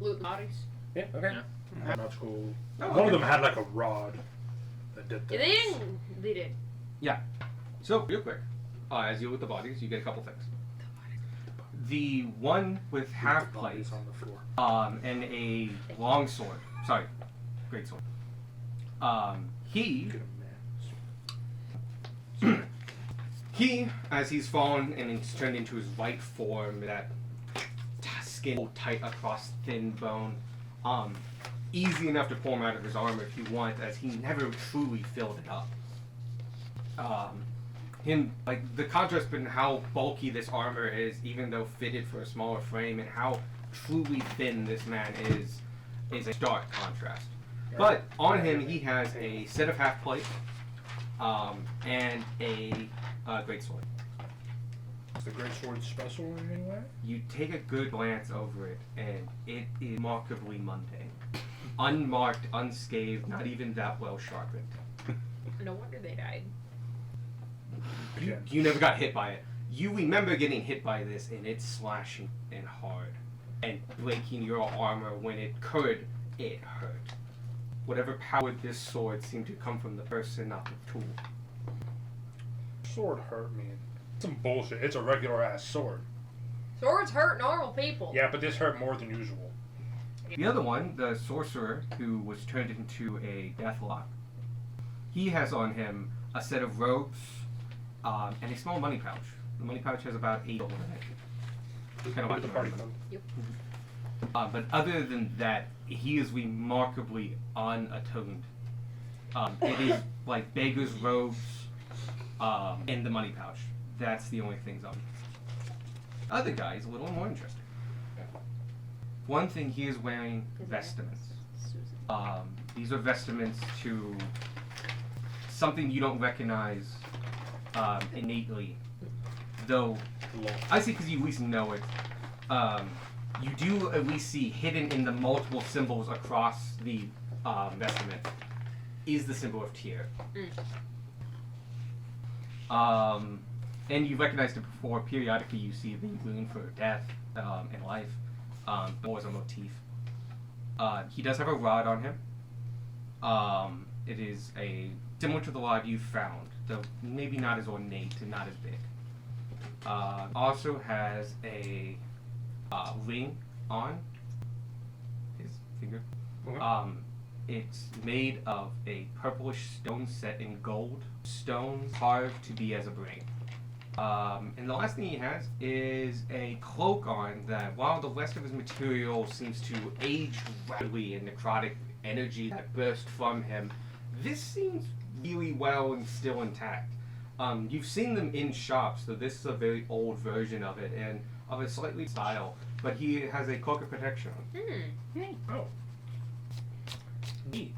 Loot the bodies. Yeah, okay. Yeah. That's cool. Oh, One of okay. them had like a rod. that did Yeah, things. they didn't. They did. So, real quick, as you look at the bodies, you get a couple things. The one with half plate, Bodies on the floor. and a long sword. Sorry, great sword. He, Get a man. he, as he's fallen and he's turned into his right form, that skin tight across thin bone, easy enough to pull him out of his armor if you want, as he never truly filled it up. Him, like, the contrast between how bulky this armor is, even though fitted for a smaller frame, and how truly thin this man is a stark contrast. But on him, he has a set of half plate, and a great sword. Is the great sword special in any way? You take a good glance over it, and it is remarkably mundane. Unmarked, unscathed, not even that well sharpened. No wonder they died. You never got hit by it. You remember getting hit by this, and it's slashing and hard, and breaking your armor when it could, it hurt. Whatever powered this sword seemed to come from the person, not the tool. Sword hurt me. Some bullshit. It's a regular ass sword. Swords hurt normal people. Yeah, but this hurt more than usual. The other one, the sorcerer, who was turned into a deathlock, he has on him a set of robes and a small money pouch. The money pouch has about 8 gold in it. Kind of like the the party money. fund. But other than that, he is remarkably unatoned. It is like beggar's robes and the money pouch. That's the only things on him. Other guy is a little more interesting. One thing, he is wearing vestments. These are vestments to something you don't recognize innately, though I see because you at least know it. You do at least see hidden in the multiple symbols across the vestment is the symbol of Tyr. And you recognized it before. Periodically, you see the rune for death and life. More as a motif. He does have a rod on him. It is similar to the rod you found, though maybe not as ornate and not as big. Also has a ring on his finger. It's made of a purplish stone set in gold, stone carved to be as a brain. And the last thing he has is a cloak on that, while the rest of his material seems to age rapidly in necrotic energy that burst from him, this seems really well and still intact. You've seen them in shops, so this is a very old version of it and of a slightly style, but he has a cloak of protection on. Oh. Neat.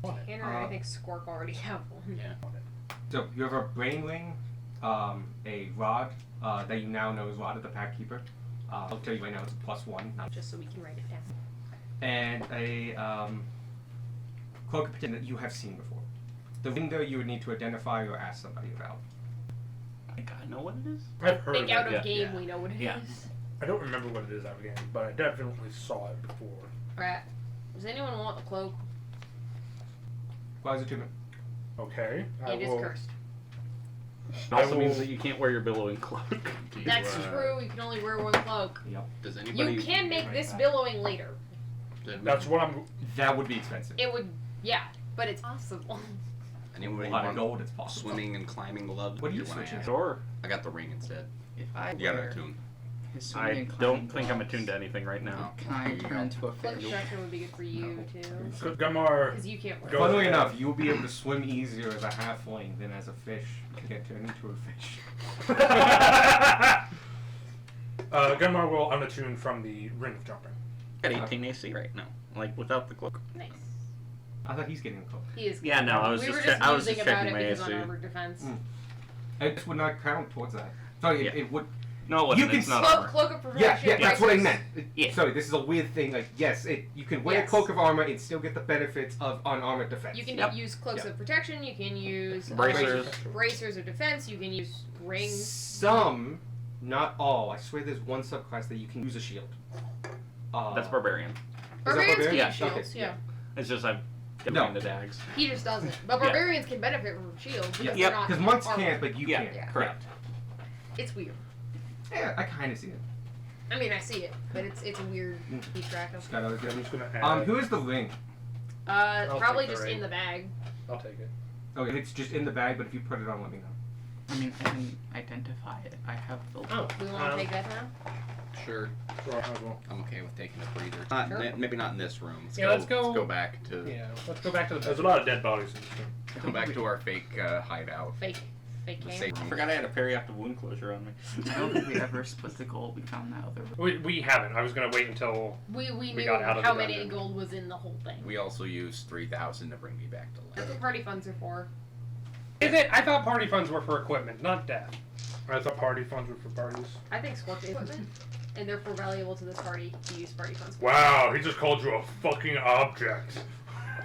Tanner and I think Squark already have one. Yeah. So you have a brain ring, a rod that you now know is Rod of the Pack Keeper. I'll tell you right now it's a +1, not Just so we can write it down. and a cloak of protection that you have seen before. The ring though you would need to identify or ask somebody about. I think I know what it is. I've heard Think of out it. of game, yeah. we know what it is. Yeah. I don't remember what it is out of game, but I definitely saw it before. Alright. Does anyone want the cloak? Why is it 2 minutes? Okay. It is cursed. It also I means will- that you can't wear your billowing cloak. Do you, That's true, you can only wear one cloak. Does anybody? You can make this billowing later. That's what I'm. That would be expensive. It would, yeah, but it's possible. A Anybody lot of want gold, it's possible. swimming and climbing gloves? What do you If wanna switch in? add? Sure. I got the ring instead. If I You got wear it tuned. his swimming I and climbing don't think I'm gloves, attuned to anything right now. Can I turn into a Cloak fish? protection would be good for you, too. Gumar. Because you can't wear Go it. Funnily ahead. enough, you will be able to swim easier as a halfling than as a fish to get turned into a fish. Gunmar will unattune from the ring of jumping. Got 18 AC right now, like without the cloak. Nice. I thought he's getting a cloak. He is. Yeah, no, I was we just were che- just I was musing just about checking it my because on AC. armored defense. It would not count towards that. Sorry, Yeah. it would. No, it wasn't. You can It's not Cloak, armor. cloak of Yeah, protection. yeah, that's what I bracers. meant. Yeah. Sorry, this is a weird thing. Like, yes, you can wear a Yes. cloak of armor and still get the benefits of unarmored defense. You can Yep. use cloaks Yep. of protection. You can use Bracers. bracers of defense. You can use rings. Some, not all. I swear, there's one subclass that you can use a shield. That's barbarian. Is that Barbarians can barbarian? use Yeah. shields. Okay, Yeah. It's just I've No. the dags. He just doesn't. But Yeah. barbarians can benefit from shields. Because Yep. they're not Because monks armored. can't, but you Yeah. can. Yeah. Correct. It's weird. Yeah, I kind of see it. I mean, I see it, but it's weird to keep track of. Just got other I'm good. just gonna add. Who is the ring? I'll Probably take the just ring. in the bag. I'll take it. Okay, it's just in the bag, but if you put it on, let me know. I mean, I can identify it. I have the. Oh, We want to take that now? Sure. Well, I will. I'm okay with taking a breather. Sure. Maybe not in this room. Yeah, let's go- Let's go back to Yeah, let's go back to the. There's a lot of dead bodies in this room. go back to our fake hideout. Fake The cam. safe I room. forgot I had a perioptic wound closure on me. I don't think we ever split the gold. We found that other. We haven't. I was gonna wait until. We knew got out of how the many dungeon. gold was in the whole thing. We also used 3,000 to bring me back to That's life. what party funds are for. Is it? I thought party funds were for equipment, not death. I thought party funds were for parties. I think Scorch is equipment, and therefore valuable to this party to use party funds. for. Wow, he just called you a fucking object.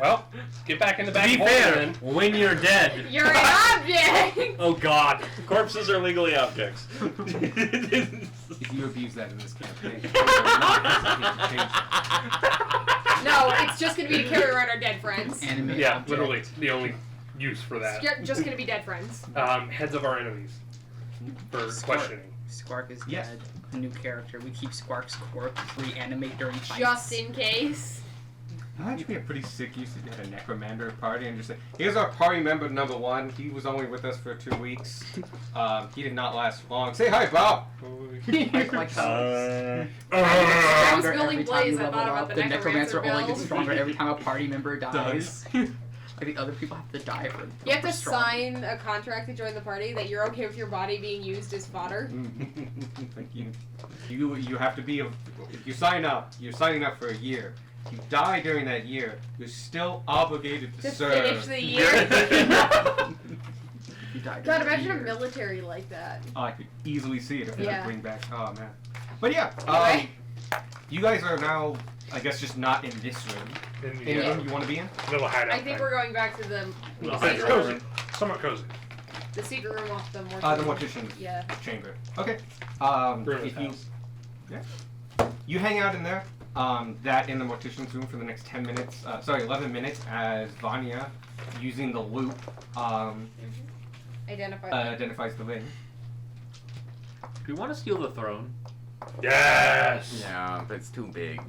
Well, get back in the To back. be hole fair, then. when you're dead. You're an object. Oh God. Corpses are legally objects. If you abuse that in this campaign, you're not hesitate to change it. No, it's just gonna be to carry around our dead friends. Animate Yeah, object. literally the only use for that. It's just gonna be dead friends. Heads of our enemies for Squark. questioning. Squark is Yes. dead. A new character. We keep Squark's corpse reanimate during fights. Just in case. That'd actually be a pretty sick use if you had a necromancer party and just say, here's our party member number 1. He was only with us for 2 weeks. He did not last long. Say hi, Bob. like I was stronger building every time you Blaze, I level thought about up. the The necromancer only gets build. stronger every time a party member dies. I think other people have to die for. You have for to strong. sign a contract to join the party that you're okay with your body being used as fodder. Thank you. You have to be, if you sign up, you're signing up for a year. If you die during that year, you're still obligated to To serve. finish the year. You die God, during the imagine a year. military like that. Oh, I could easily see it if they Yeah. could bring back. Oh man. But yeah, Anyway. you guys are now, I guess, just not in this room. In In the the room you want to be in? little hideout. I think we're going back to the Well, It's secret cozy. room. Somewhat cozy. The secret room off the mortuary. The mortician's Yeah. chamber. Okay. Bruno's If you, house. you hang out in there. That in the mortician's room for the next 10 minutes. 11 minutes as Vanya, using the loop, Identify. identifies the ring. Do you want to steal the throne? Yes. Yeah, but it's too big.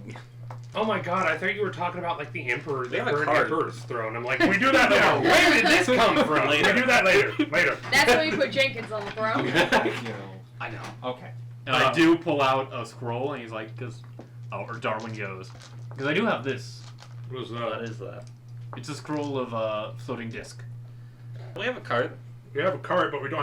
Oh my God! I thought you were talking about like the emperor, They the have a current card. emperor's throne. I'm like, We do that now. later. Where did this come from? We do that later. Later. That's when we put Jenkins on the throne. You know. I know. Okay. And I do pull out a scroll, and he's like, or Darwin goes, because I do have this. What was What that? is that? It's a scroll of floating disc. We have a card. We have a cart, but we don't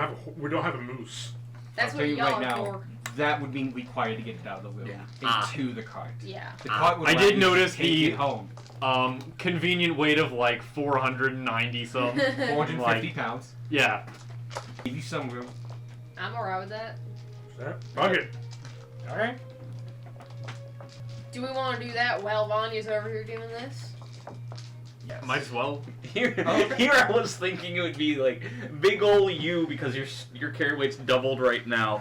have a moose. That's I'll what tell you y'all right are now. for. That would mean required to get it out of the room Yeah. into the cart. Yeah. The cart would I allow did you to notice take the- it home. Convenient weight of like 490 some. 450 Like- pounds. Yeah. Give you some room. I'm alright with that. Fuck it. All right. Do we want to do that while Vanya's over here doing this? Yes. Might as well. Here I was thinking it would be like big ol' you because your carry weight's doubled right now.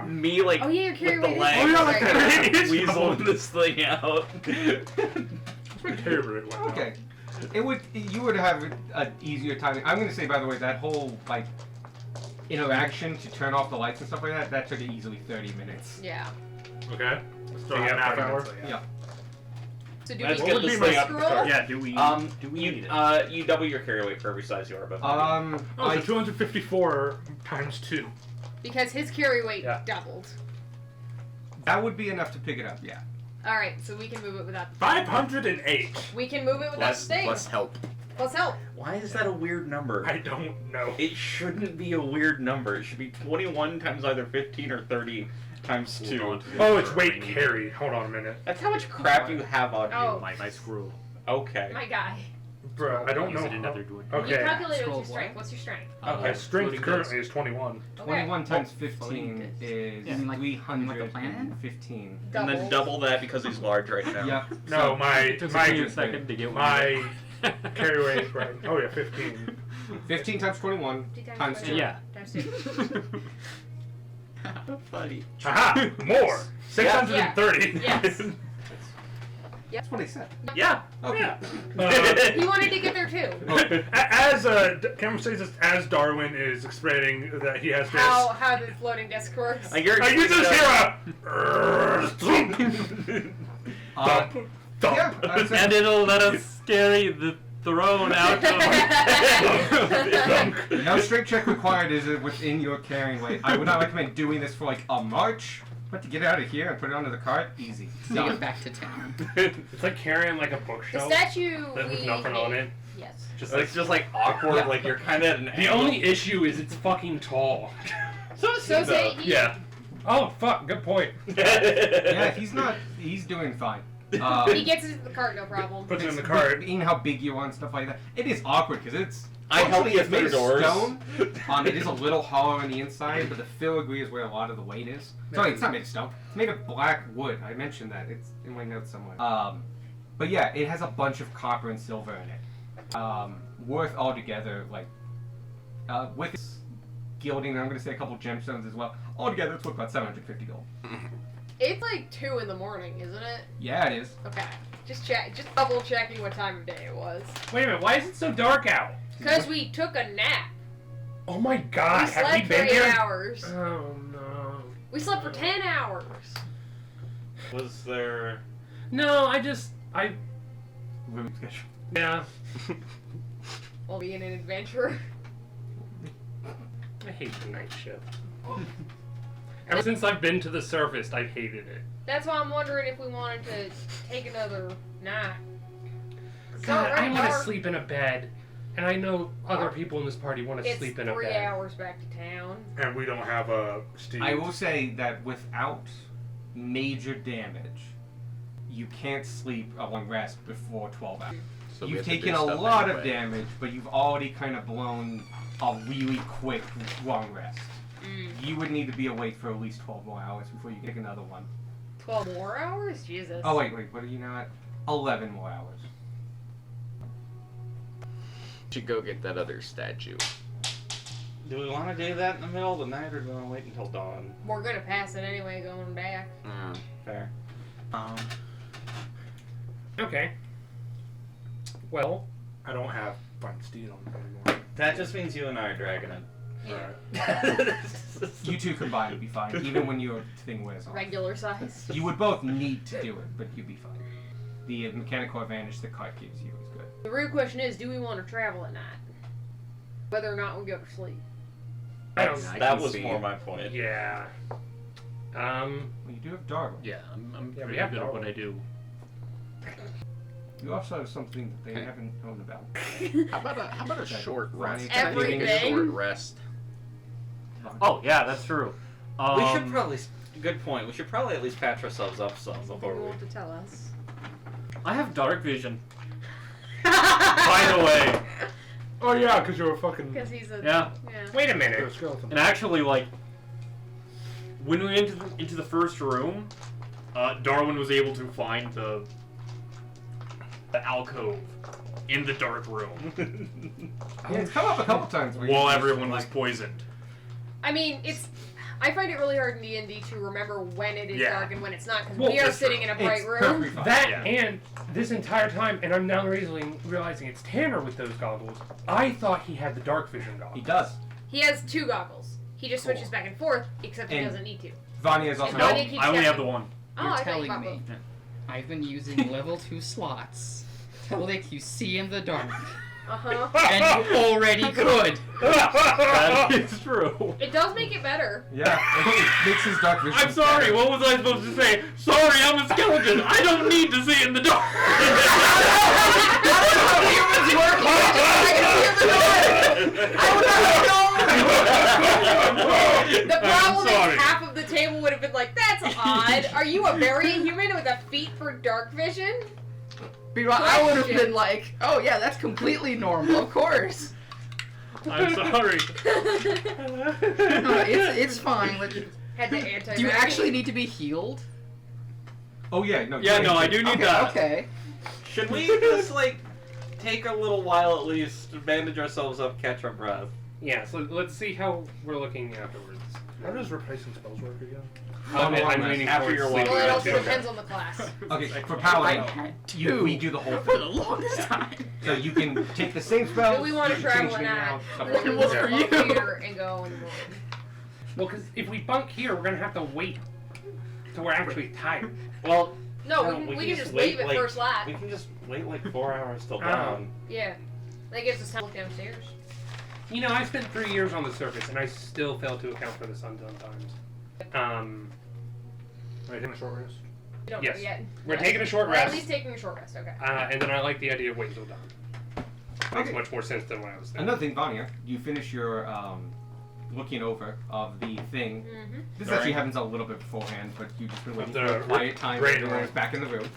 Me like Oh yeah, your carry with weight the is legs, yeah, right. like that. It is weaseling doubled. this thing out. It's my favorite one. Okay. You would have an easier time. I'm gonna say, by the way, that whole like interaction to turn off the lights and stuff like that took easily 30 minutes. Yeah. Okay. So you got half hour? Yeah. So do Let's we get need this the thing up the scroll? cart. Yeah. Do we? do we need you it? you double your carry weight for every size you are, but Oh, I, so 254 times 2. Because his carry weight Yeah. doubled. that would be enough to pick it up. Yeah. Alright, so we can move it without the 508. We can move it without Let's, the thing. let's help. Let's help. why is that a weird number? I don't know. It shouldn't be a weird number. It should be 21 times either 15 or 30 times 2. Oh, it's weight carry. Hold on a minute. That's how much crap you have on Oh. you. My scroll. Okay. My guy. Bruh, I don't Use know. it in how- other doing. You Okay. calculated Scroll what's your strength. What's your strength? Okay, strength floating currently is 21. Okay. 21 times floating 15 disc. is Yeah, like the planet? 315. And then double that because he's large right now. Yep. No, my It took me a second to get my one. carry weight, right? Oh yeah, 15. 15 times 21 times 2. Yeah. Times 2. Funny. Aha! More! 630. Yes. That's what I said. Yeah. Okay. Yeah. He wanted to get there too. As Cameron says, this, as Darwin is explaining that he has this. How the floating desk works. Like you're You just hear a Yeah, that's it. And it'll let us carry the throne out of... No strength check required is it within your carrying weight. I would not recommend doing this for like a march, but to get out of here and put it onto the cart, easy. To Done. get back to town. It's like carrying like a The bookshelf statue that with we nothing on it. Yes. Just So like it's just like awkward, Yeah. like you're kind of at an the angle. only issue is it's fucking tall. So So say he. Yeah. Oh fuck! Good point. Yeah, he's doing fine. He gets into the cart, no problem. Puts it in the But cart. being how big you are and stuff like that, it is awkward because it's. I help fortunately, you it's made through of doors. stone. It is a little hollow on the inside, but the filigree is where a lot of the weight is. Sorry, it's not made of stone. It's made of black wood. I mentioned that. It's in my notes somewhere. But yeah, it has a bunch of copper and silver in it. Worth altogether, like, with its gilding, and I'm going to say a couple gemstones as well. Altogether, it's worth about 750 gold. It's like 2 in the morning, isn't it? Yeah, it is. Okay. Just double checking what time of day it was. Wait a minute. Why is it so dark out? Because we took a nap. Oh my We god! Have we slept for been 8 here? hours. Oh no. We slept for 10 hours. Was there? No, I Living schedule. yeah. While being an adventurer. I hate the night shift. Ever since I've been to the surface, I've hated it. That's why I'm wondering if we wanted to take another night. It's God, I already want to dark. sleep in a bed, and I know other people in this party want to It's sleep in a 3 bed. hours back to town. And we don't have a Steve. I will say that without major damage, you can't sleep a long rest before 12 hours. So we You've have to do taken a stuff lot of anyway. damage, but you've already kind of blown a really quick long rest. You would need to be awake for at least 12 more hours before you take another one. 12 more hours? Jesus. Oh, wait, what are you now at? 11 more hours. Should go get that other statue. Do we want to do that in the middle of the night, or do we want to wait until dawn? We're gonna pass it anyway going back. Fair. Okay. Well, I don't have fun steel anymore. That just means you and I are dragging it. Yeah. You two combined would be fine, even when your thing wears off. Regular size. You would both need to do it, but you'd be fine. The mechanical advantage the cart gives you is good. The real question is, do we want to travel at night? Whether or not we go to sleep. I don't. I That can was see. more my point. Yeah. Well, you do have Darwin. Yeah, I'm Yeah, we pretty have good at what Darwin. I do. You also have something that they haven't known about. How about a short rest? Everything? I think a short rest. Oh, yeah, that's true. We should probably. Good point. We should probably at least patch ourselves up some Something before you we. want to tell us. I have dark vision. By the way. Oh yeah, because you're a fucking. Because he's a... Yeah. Wait a You're a minute. skeleton. And actually, like, when we went into the first room, Darwin was able to find the alcove in the dark room Yeah, it's come up a couple times. where while you- everyone was poisoned. I mean, it's... I find it really hard in D&D to remember when it is Yeah. dark and when it's not, because Well, we are that's sitting in a bright It's room. perfectly fine. That Yeah. and this entire time, and I'm now realizing it's Tanner with those goggles. I thought he had the dark vision He goggles. does. He has 2 goggles. He just switches Cool. back and forth, except he And- doesn't need to. Vanya is also. No. No, Vanya keeps I only have checking. the one. Oh, You're I thought you telling bought me both. I've been using level 2 slots to let you see in the dark, Uh-huh. and you already could. That is true. It does make it better. Yeah, it makes his dark vision. I'm sorry, better. what was I supposed to say? Sorry, I'm a skeleton. I don't need to see in the dark. The problem sorry. is half of the table would have been like, that's odd. Are you a very human with a feat for dark vision? Meanwhile, I would have been like, oh yeah, that's completely normal, of course. I'm sorry. No, it's fine. Had to anti. Do you actually need to be healed? Oh yeah, no. Yeah, you're no, I injured. do need Okay, that. okay. Should we just like take a little while at least to bandage ourselves up, catch our breath? Yeah, so let's see how we're looking afterwards. How does replacing spells work again? I'm long leaning After towards your sleep. Well, it also Okay. depends on the class. Okay, for I Paladin, had we do the whole for the thing. longest time. So you can take the same spells. Do we want to you can travel change and them add? out, stuff Or like do we was that. for want you. to bunk here and go in the morning? Well, because if we bunk here, we're gonna have to wait till we're actually tired. Well, No, No, we we can can just just leave wait, at like- first light. we can just wait like 4 hours till Oh. dawn. Yeah. That gives us time to look downstairs. You know, I spent 3 years on the surface, and I still fail to account for the sun sometimes. Are you taking a short rest? We don't Yes. know yet. We're taking a short We're at rest, least taking a short rest, okay. and then I like the idea of waiting till dawn. Makes Okay. much more sense than what I was thinking. Another thing, Vanya, you finish your looking over of the thing. Mm-hmm. This Sorry. actually happens a little bit beforehand, but you've just been waiting Of for the a quiet time. rain Everyone's room. back in the room.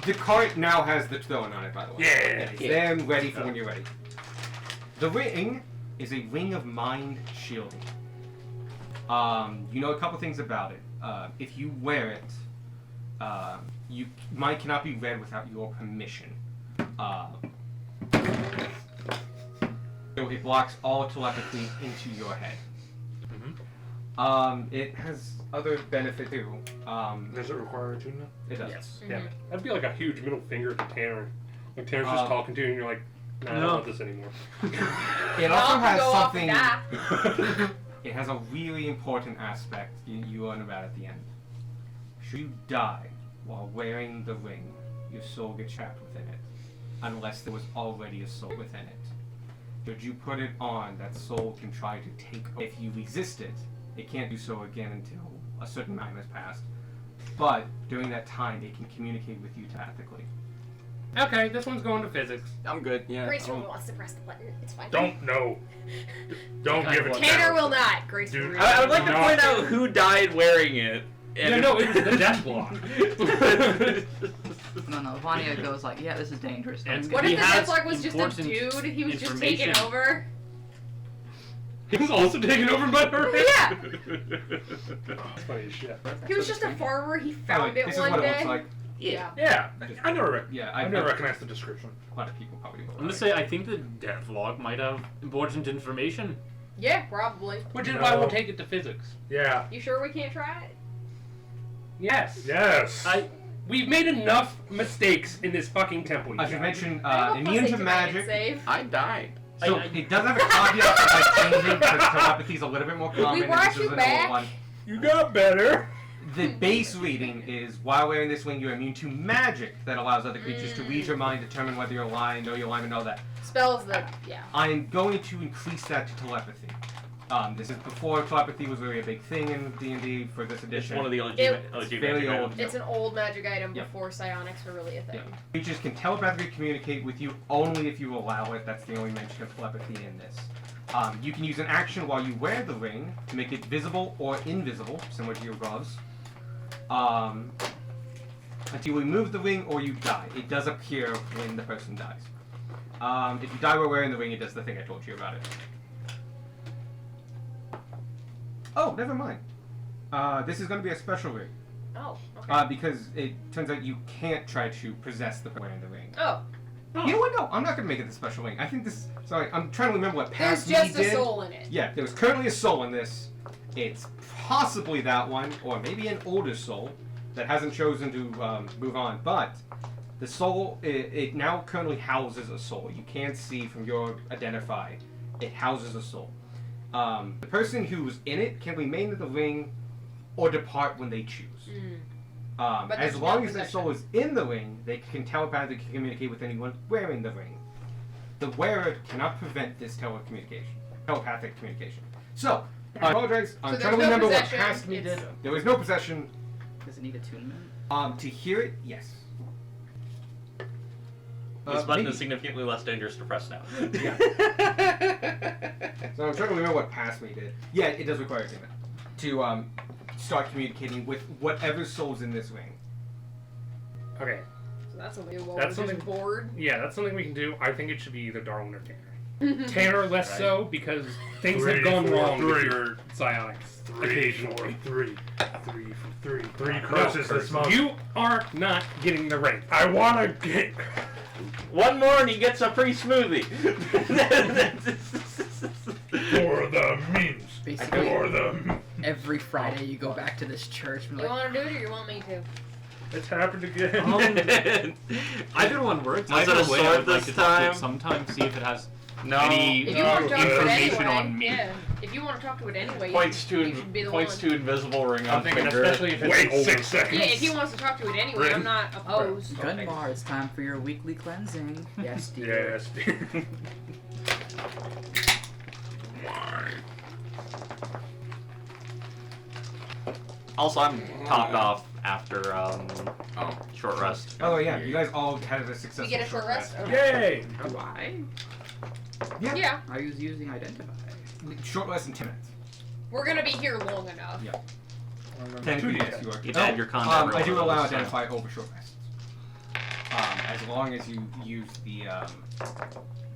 The cart now has the throne on it, by the way. Yeah. It's there and ready for when you're ready. The ring is a ring of mind shielding. You know a couple things about it. If you wear it, mind cannot be read without your permission. So it blocks all telepathy into your head. It has other benefit too. Does it require attunement? It does. Yes. Yeah, that'd be like a huge middle finger to Tanner. Like Tanner's just talking to you, and you're like, nah, I don't No. want this anymore. It also I'll has go off and something. die. It has a really important aspect you learn about at the end. Should you die while wearing the ring, your soul gets trapped within it, unless there was already a soul within it. Should you put it on, that soul can try to take over. If you resist it, it can't do so again until a certain time has passed. But during that time, it can communicate with you telepathically. Okay, this one's going to physics. I'm good. Yeah. Grace really wants to press the button. It's fine. Don't know. Don't give it to Tanner them. will not. Grace will Dude, really I would like to No. point out who died wearing it. Yeah, no, it was the death block. No, Vanya goes like, yeah, this is dangerous. And Let's What get He if the has Deathlock was just a important dude? He was just taking information. over? He was also taken over by her. Yeah. That's funny as shit. He was just a farmer. He By the way, found it this is one what day. it looks like. Yeah. Yeah, I never. Yeah, I I've never recognized the description. A lot of people probably will. I'm gonna say I think the devlog might have important information. Yeah, probably. Which is No. why we'll take it to physics. Yeah. You sure we can't try it? Yes. Yes. We've made enough mistakes in this fucking temple. You I should guys. mention I hope immune plus to they can magic. Save. I died. So it does have a caveat of like changing because telepathy is a little bit more common. and brought this is you an back. old one. You got better. The base reading is while wearing this ring, you're immune to magic that allows other creatures to read your mind, determine whether you're lying, know your alignment, all that. Spells that, yeah. I am going to increase that to telepathy. This is before telepathy was really a big thing in D&D for this It's edition. one of the It- OG very magic old. items. It's an old magic item Yeah. before psionics were really a thing. Yeah. Creatures can telepathically communicate with you only if you allow it. That's the only mention of telepathy in this. You can use an action while you wear the ring to make it visible or invisible, similar to your gloves. Until you remove the ring or you die. It does appear when the person dies. If you die while wearing the ring, it does the thing I told you about it. Oh, never mind. This is going to be a special ring. Oh, okay. Because it turns out you can't try to possess the wearing the ring. Oh, You know what? No, I'm not going to make it the special ring. I think this... Sorry, I'm trying to remember what there's past me just a did. soul in it. Yeah, there was currently a soul in this. It's possibly that one, or maybe an older soul that hasn't chosen to move on. But the soul, it now currently houses a soul. You can't see from your identify. It houses a soul. The person who's in it can remain in the ring or depart when they choose. But As there's long no as that possession. soul is in the ring, they can telepathically communicate with anyone wearing the ring. The wearer cannot prevent this telepathic communication. So, I apologize. I'm So trying to there's no remember what possession, past me it's- did. There was no possession. Does it need attunement? To hear it, yes. This button maybe. is significantly less dangerous to press now. Yeah. So I'm trying to remember what past me did. Yeah, it does require attunement to start communicating with whatever soul's in this ring. Okay. So that's a new one. That's We're something- just bored. Yeah, that's something we can do. I think it should be either Darwin or Tanner. Tanner less Right. so because things Three, have gone four, wrong with three. your psionics. 3 for 3. 3 for 3. 3 curses this month. You are not getting the ring. I want to get. One more and he gets a free smoothie. For the means. Basically, For the every Friday you go back to this church and You like, want to do it or you want me to? It's happened again. Either one works. Was it Either a way, I sword would like this to talk to time? it sometime, see if it has No. any If you want to talk to it information anyway, on me. yeah. If you want to talk to it anyway, Points you should be the one. to invisible ring I'm on thinking, finger. especially if it's Wait older 6 seconds. Yeah, if he wants to talk to it anyway, I'm not opposed. Gunmar, it's time for your weekly cleansing. Yes, dear. Yes. Also, I'm topped off after Oh. short rest. Oh yeah, you guys all had a successful We get a short rest? Okay. Yay! Do I? Yeah, I was using identify. Short rest in 10 minutes. we're gonna be here long enough. Yeah. 2 Technically, days. yes, you are. You add your combat I do roll allow this time. identify over short rests. As long as you use the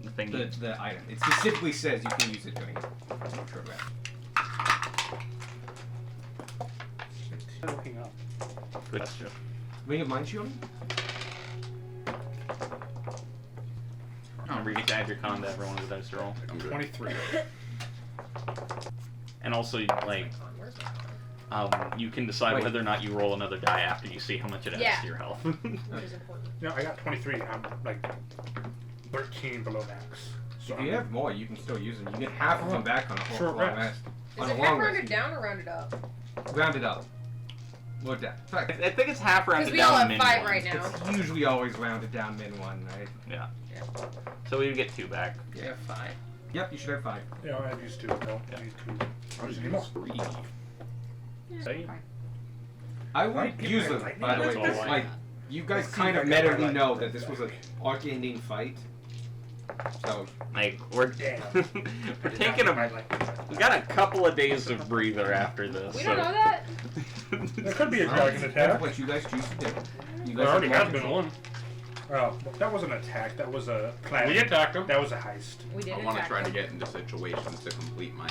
The thingy. the item. It specifically says you can use it during short rest. Looking up. Good question. Ring of Mind Shielding? Remember, you get to add your con to every one of the dice to roll. I'm good. 23. And also, like, you can decide Wait. whether or not you roll another die after you see how much it adds Yeah. to your health. Which is important. No, I got 23. I'm like 13 below max. So If you have more, you can still use them. You get half of them back on a whole Short long rest. rest. Is On it a half long rest, rounded down or rounded up? round it up. Look down. In fact, I think it's half rounded Because we down all have min 5 one. right now. it's usually always rounded down min 1, right? Yeah. So we get 2 back. You have 5. Yep, you should have 5. Yeah, I used to. No, Yeah. I used to. I was anymore. See? I Right, would give use me a them, lightning by the way. bolt. Because, like, you guys Let's see kind if of I got my metally know lightning that this was an arc-ending fight. So, Like, we're Damn. we're taking a. We got a couple of days of breather after this. We so. don't know that. There could be a dragon that's attack. what you guys choose to do. You There guys already have has been one. Oh, that wasn't an attack. That was a plan. We attacked him. That was a heist. We did I want to attack try to them. get into situations to complete my.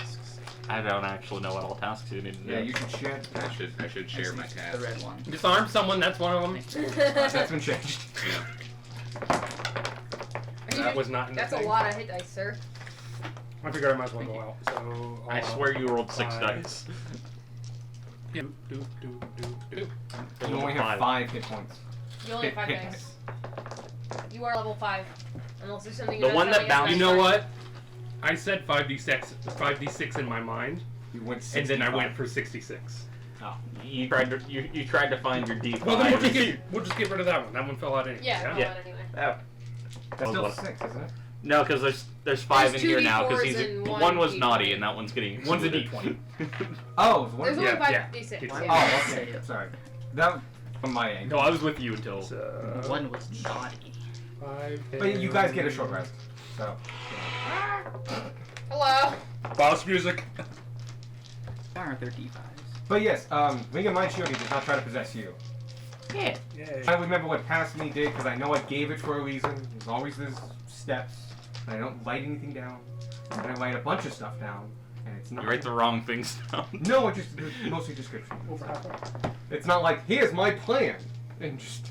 I don't actually know what all tasks you need to do. Yeah, you should share the I should share my The task. red one. Disarm someone, that's one of them. That's been changed. That was not in the That's a thing. lot of hit dice, sir. I figured I might as well go out. So I swear you rolled 6 Five. dice. Do, do, do, do. You only have 5 hit points. You only have 5 Hit dice. You are level 5. Unless there's something The you one know that bounced- You know what? I said 5d6 in my mind, You went and then I 65. went for 66. You tried to find your D5. Well, then we'll just get rid of that one. That one fell out anyway. Yeah, yeah? roll Yeah. it anyway. That's Well, still what- 6, isn't it? No, because there's 5 There's in here two now. Because D4s and one one was D20. naughty, and that one's getting. One's a included. Oh, it's one. There's only Yeah, 5 yeah. d6. It's- Yeah. Oh, okay. Sorry. That was from my angle. No, I was with you until. One was naughty. 5, But you guys get a short rest. So. Hello. Boss music. Why aren't there D5s? But yes, Ring of Mind Shielding does not try to possess you. Yeah. Yay. I remember what Past Me did because I know I gave it for a reason. There's always these steps. And I don't write anything down. And I write a bunch of stuff down. And it's not. You write the wrong things down. No, it's just it's mostly description. Over halfway. It's not like, here's my plan. And just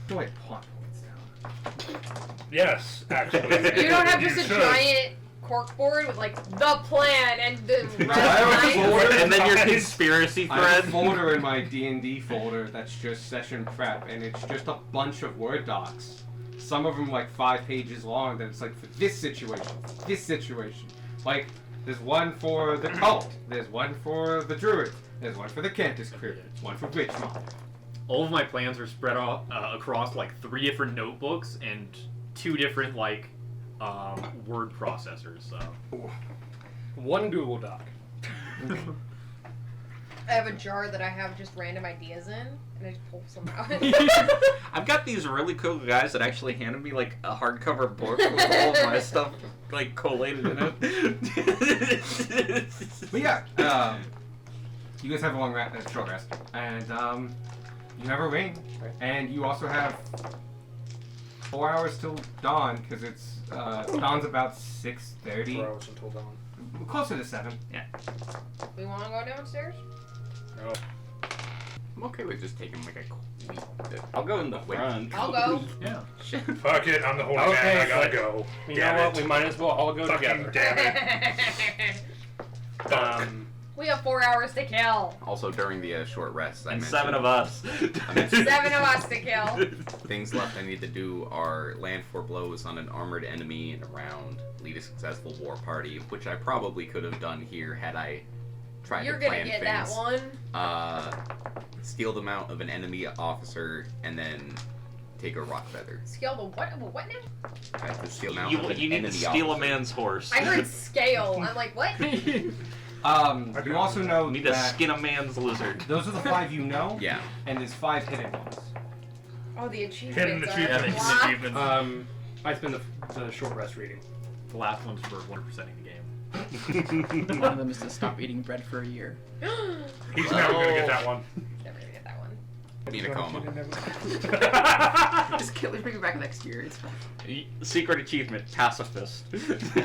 don't write plot points down. Yes, actually. You don't have just a should. giant corkboard with like the plan and the I have a lines. folder. And then your Guys. conspiracy I have a thread. folder in my D&D folder that's just session prep, and it's just a bunch of Word docs. Some of them like 5 pages long. That it's like for this situation. Like there's one for the cult. There's one for the druid. There's one for the Cantus Crypt. There's one for Richmond. All of my plans are spread out, across like 3 different notebooks and 2 different like word processors. So one Google Doc. I have a jar that I have just random ideas in, and I just pull some out. I've got these really cool guys that actually handed me like a hardcover book with all of my stuff like collated in it. But yeah, you guys have a short rest, and you have a ring, and you also have 4 hours till dawn because it's dawn's about 6:30, 4 hours until dawn. closer to 7. We want to go downstairs? No. I'm okay with just taking like a week. I'll go in the front. I'll go. yeah. Fuck it, I'm the holy Okay, man. I gotta but- go. You Damn know what? it. We might as well all go Fucking together. damn it. Who We have 4 hours to kill. Also, during the short rest, I And mentioned 7 of us. I mentioned 7 of us to kill. things left I need to do are land 4 blows on an armored enemy in a round, lead a successful war party, which I probably could have done here had I tried You're to gonna plan get things. that one. Steal the mount of an enemy officer, and then take a rock feather. Scale the what now? I have to steal the mount You, of an you need to enemy steal a officer. man's horse. I heard scale. I'm like, what? You also know You need to that skin a man's lizard. those are the 5 you know, Yeah. and there's 5 hidden ones. Oh, the achievements Hidden are achievements. blocked. achievements. I spend the short rest reading. The last one's for 100%ing the game. One of them is to stop eating bread for a year. He's never gonna get that one. Never gonna get that one. Be in a coma. Just kill it, bring it back next year. It's fine. Secret achievement, pacifist. Wait,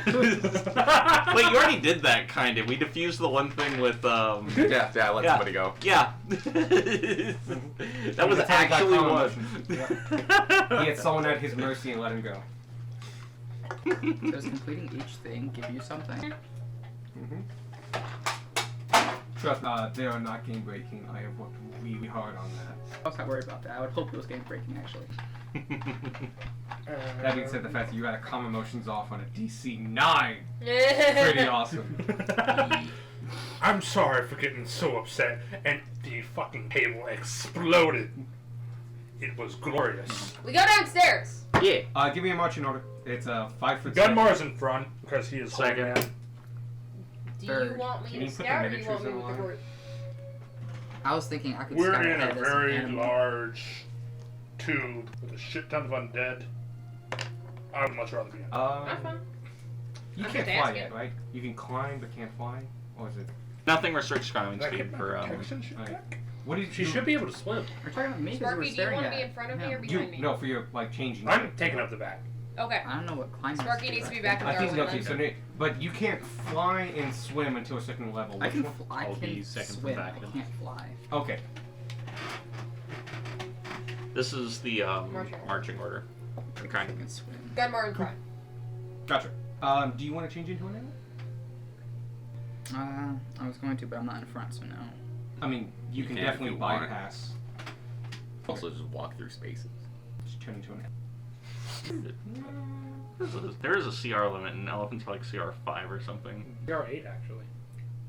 you already did that, kind of. We defused the one thing with, Yeah, let Yeah. somebody go. Yeah. That was It's like actually common one. motion. He had someone at his mercy and let him go. Does completing each thing give you something? Trust they are not game breaking. I have worked really hard on that. I was not worried about that. I would hope it was game breaking actually. That being said, the fact that you got a common motions off on a DC 9, pretty awesome. I'm sorry for getting so upset, and the fucking table exploded. It was glorious. We go downstairs. Yeah. Give me a marching order. It's a 5 foot. Gunmar's in front because he is Second. man. Do you Third. want Can me you to put the scout or do you miniatures want me in with the line? group? I was thinking I could We're scout in ahead a as an very animal. large tube with a shit ton of undead. I would much rather be in. I'm fine. You I'm can't just fly asking. yet, right? You can climb but can't fly? Or is it? Nothing restricts climbing Did I speed get my for, protection shit alright. back? What did She you? should be able to swim. We're talking about me because Sparky, we're do you staring want at to be in front of me him. or behind me? No, for your like changing. I'm taking up the back. Okay. I don't know what climbing Sparky is needs to be like. back in I the think Darwin okay, then. so but you can't fly and swim until a certain level. I Which can, one? I I'll be can second from swim. back I then. can't fly. Okay. This is the marching order. I Kind of. can swim. Gunmar in front. Gotcha. Do you want to change into an animal? I was going to, but I'm not in front, so no. I mean, you You can can if definitely you want. bypass. Also, just walk through spaces. Just turn into an There is a CR limit, and elephants are like CR 5 or something. There are 8 actually.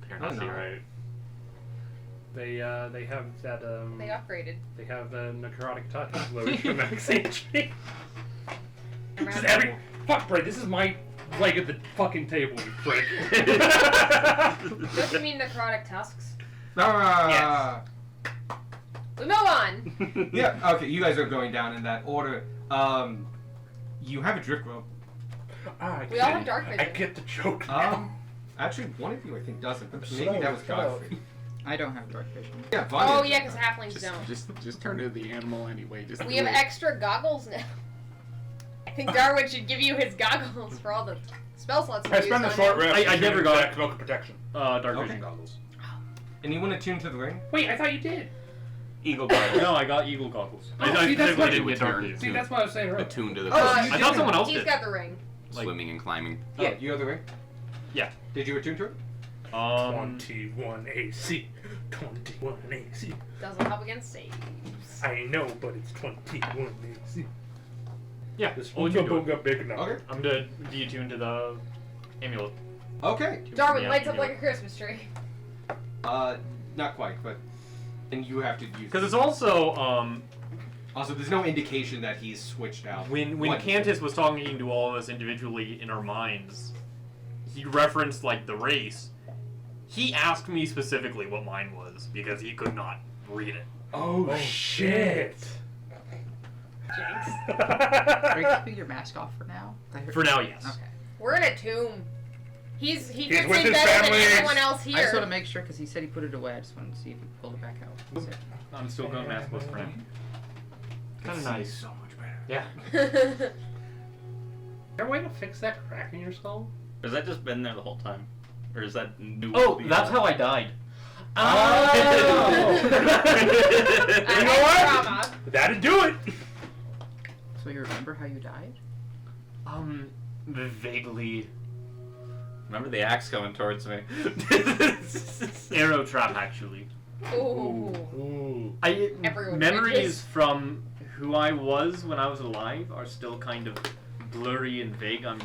They're Oh, not no. CR 8. They have that They upgraded. they have the necrotic touch loaded to max HP. Just Around every fuck, Bray. This is my leg of the fucking table, you prick. Don't you mean necrotic tusks? Ah! We move on. Yeah, okay, you guys are going down in that order. You have a drift rope. Ah, We all have dark vision. I get the joke now. Actually, one of you I think doesn't, but So, maybe that was cut out. Godfrey. I don't have dark vision. Yeah, Vanya. Oh yeah, because halflings don't. Just turn into the animal anyway. Just We do have it. extra goggles now. I think Darwin should give you his goggles for all the spell slots. I spend the short rest. I never got that cloak of protection. Dark Okay. vision goggles. And you want to tune to the ring? Wait, I thought you did. Eagle goggles. No, I got eagle goggles. Oh, I see, that's specifically what didn't you get dark turn. vision. See, that's what I was saying earlier. Attune to the Oh, you I thought someone else He's did. got the ring. like- swimming and climbing. Yeah, you have the ring? Yeah. Did you attune to it? 21 AC. 21 AC. Doesn't help against saves. I know, but it's 21 AC. Yeah. This Well, one's you a do it. bunga big enough. Okay. I'm gonna detune to the amulet. Okay. Darwin Yeah, lights up you do like a Christmas tree. Not quite, but and you have to use Because it's also also there's no indication that he's switched out. when What- Cantus was talking to all of us individually in our minds, he referenced like the race. He asked me specifically what mine was because he could not read it. Oh, shit. Jinx. Are you keeping your mask off for now? For now, yes. Okay. We're in a tomb. He He's fits with in his better than family. everyone else I just want to here. make sure because he said he put it away. I just wanted to see if he pulled it back out. That's it. I'm still going maskless for now. Kind of nice. So much better. Yeah. Is there a way to fix that crack in your skull? Has that just been there the whole time? Or is that new? Oh, that's how I died. I You know had what? trauma. That'd do it. So you remember how you died? Vaguely. Remember the axe coming towards me. Arrow trap, actually. Ooh. Ooh. Everyone Memories cringes. from who I was when I was alive are still kind of blurry and vague. I'm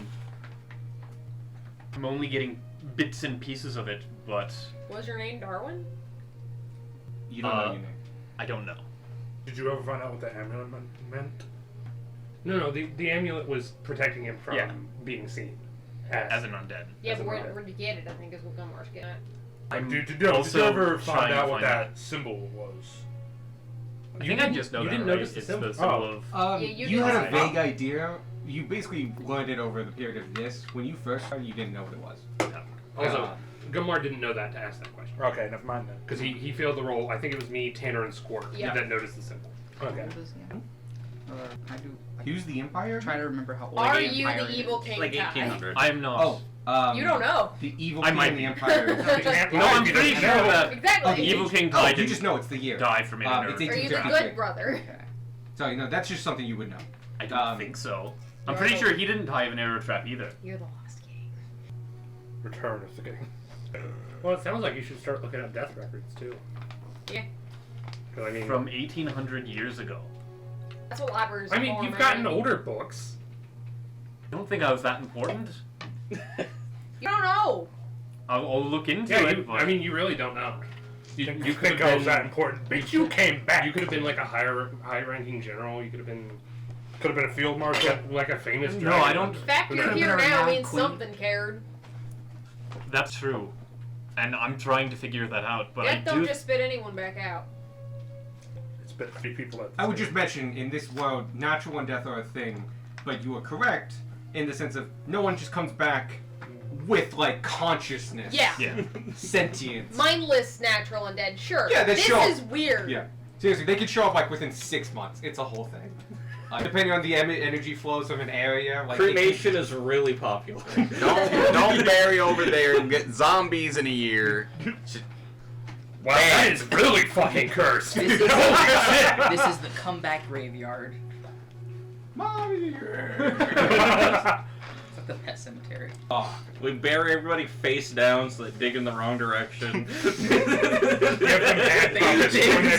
only getting bits and pieces of it, but Was your name Darwin? You don't know your name. I don't know. Did you ever find out what that amulet meant? No, the amulet was protecting him from Yeah. being seen. As an undead. Yeah, As but a where'd brother. you get it? I think is what Gummar's getting at. I'm Did you also ever trying find to out what find that symbol was? I think I just know you that, didn't right? notice the It's symbol? the symbol Oh. of... Yeah, you you did had a say vague idea. You basically learned it over the period of this. When you first started, you didn't know what it was. Also, Gummar didn't know that to ask that question. Okay, never mind then. Because he failed the roll. I think it was me, Tanner, and Squirt Yeah. that noticed the symbol. Okay. I do. Use the Empire? Try to remember how old Are the you Empire the evil is. King Like Kai? 1800. I am not. Oh, You don't know. The evil I king might in the be. Empire. No, I'm pretty sure that Exactly. Okay. Evil King Oh, Kai you didn't just know it's the year. die from it. It's Are you the 1853. good brother? Sorry, no, that's just something you would know. I don't think so. I'm You're pretty the- sure he didn't die of an arrow trap either. You're the lost king. Return of the King. Well, it sounds like you should start looking up death records too. Yeah. 'Cause, I mean, From 1800 years ago. That's what libraries I are mean, for, you've man. gotten older books. I don't think I was that important. You don't know. I'll look into Yeah, it, but I mean, you really don't know. You You could think have I was that been. important? But you came back. You could have been like a high-ranking general. You could have been could have been a field marshal. like a famous. No, dragon I don't- hunter. The fact Who you're knows? here Been a now renowned means queen. something cared. that's true. And I'm trying to figure that out, but Death I don't do. just spit anyone back out. It's been 3 people at I would just mention, in this world, natural and death are a thing, but you are correct in the sense of no one just comes back with, like, consciousness. Yeah. Yeah. Sentience. Mindless, natural, and dead. Sure. Yeah, they this show- is weird. Yeah. Seriously, they could show up, like, within 6 months. It's a whole thing. Depending on the energy flows of an area. Like, Cremation is really popular. Don't bury over there and get zombies in a year. Wow, that is really fucking cursed. This is, this is the comeback graveyard. Mommy! It's like the pet cemetery. Oh, We bury everybody face down so they dig in the wrong direction. Give them hand puppets when they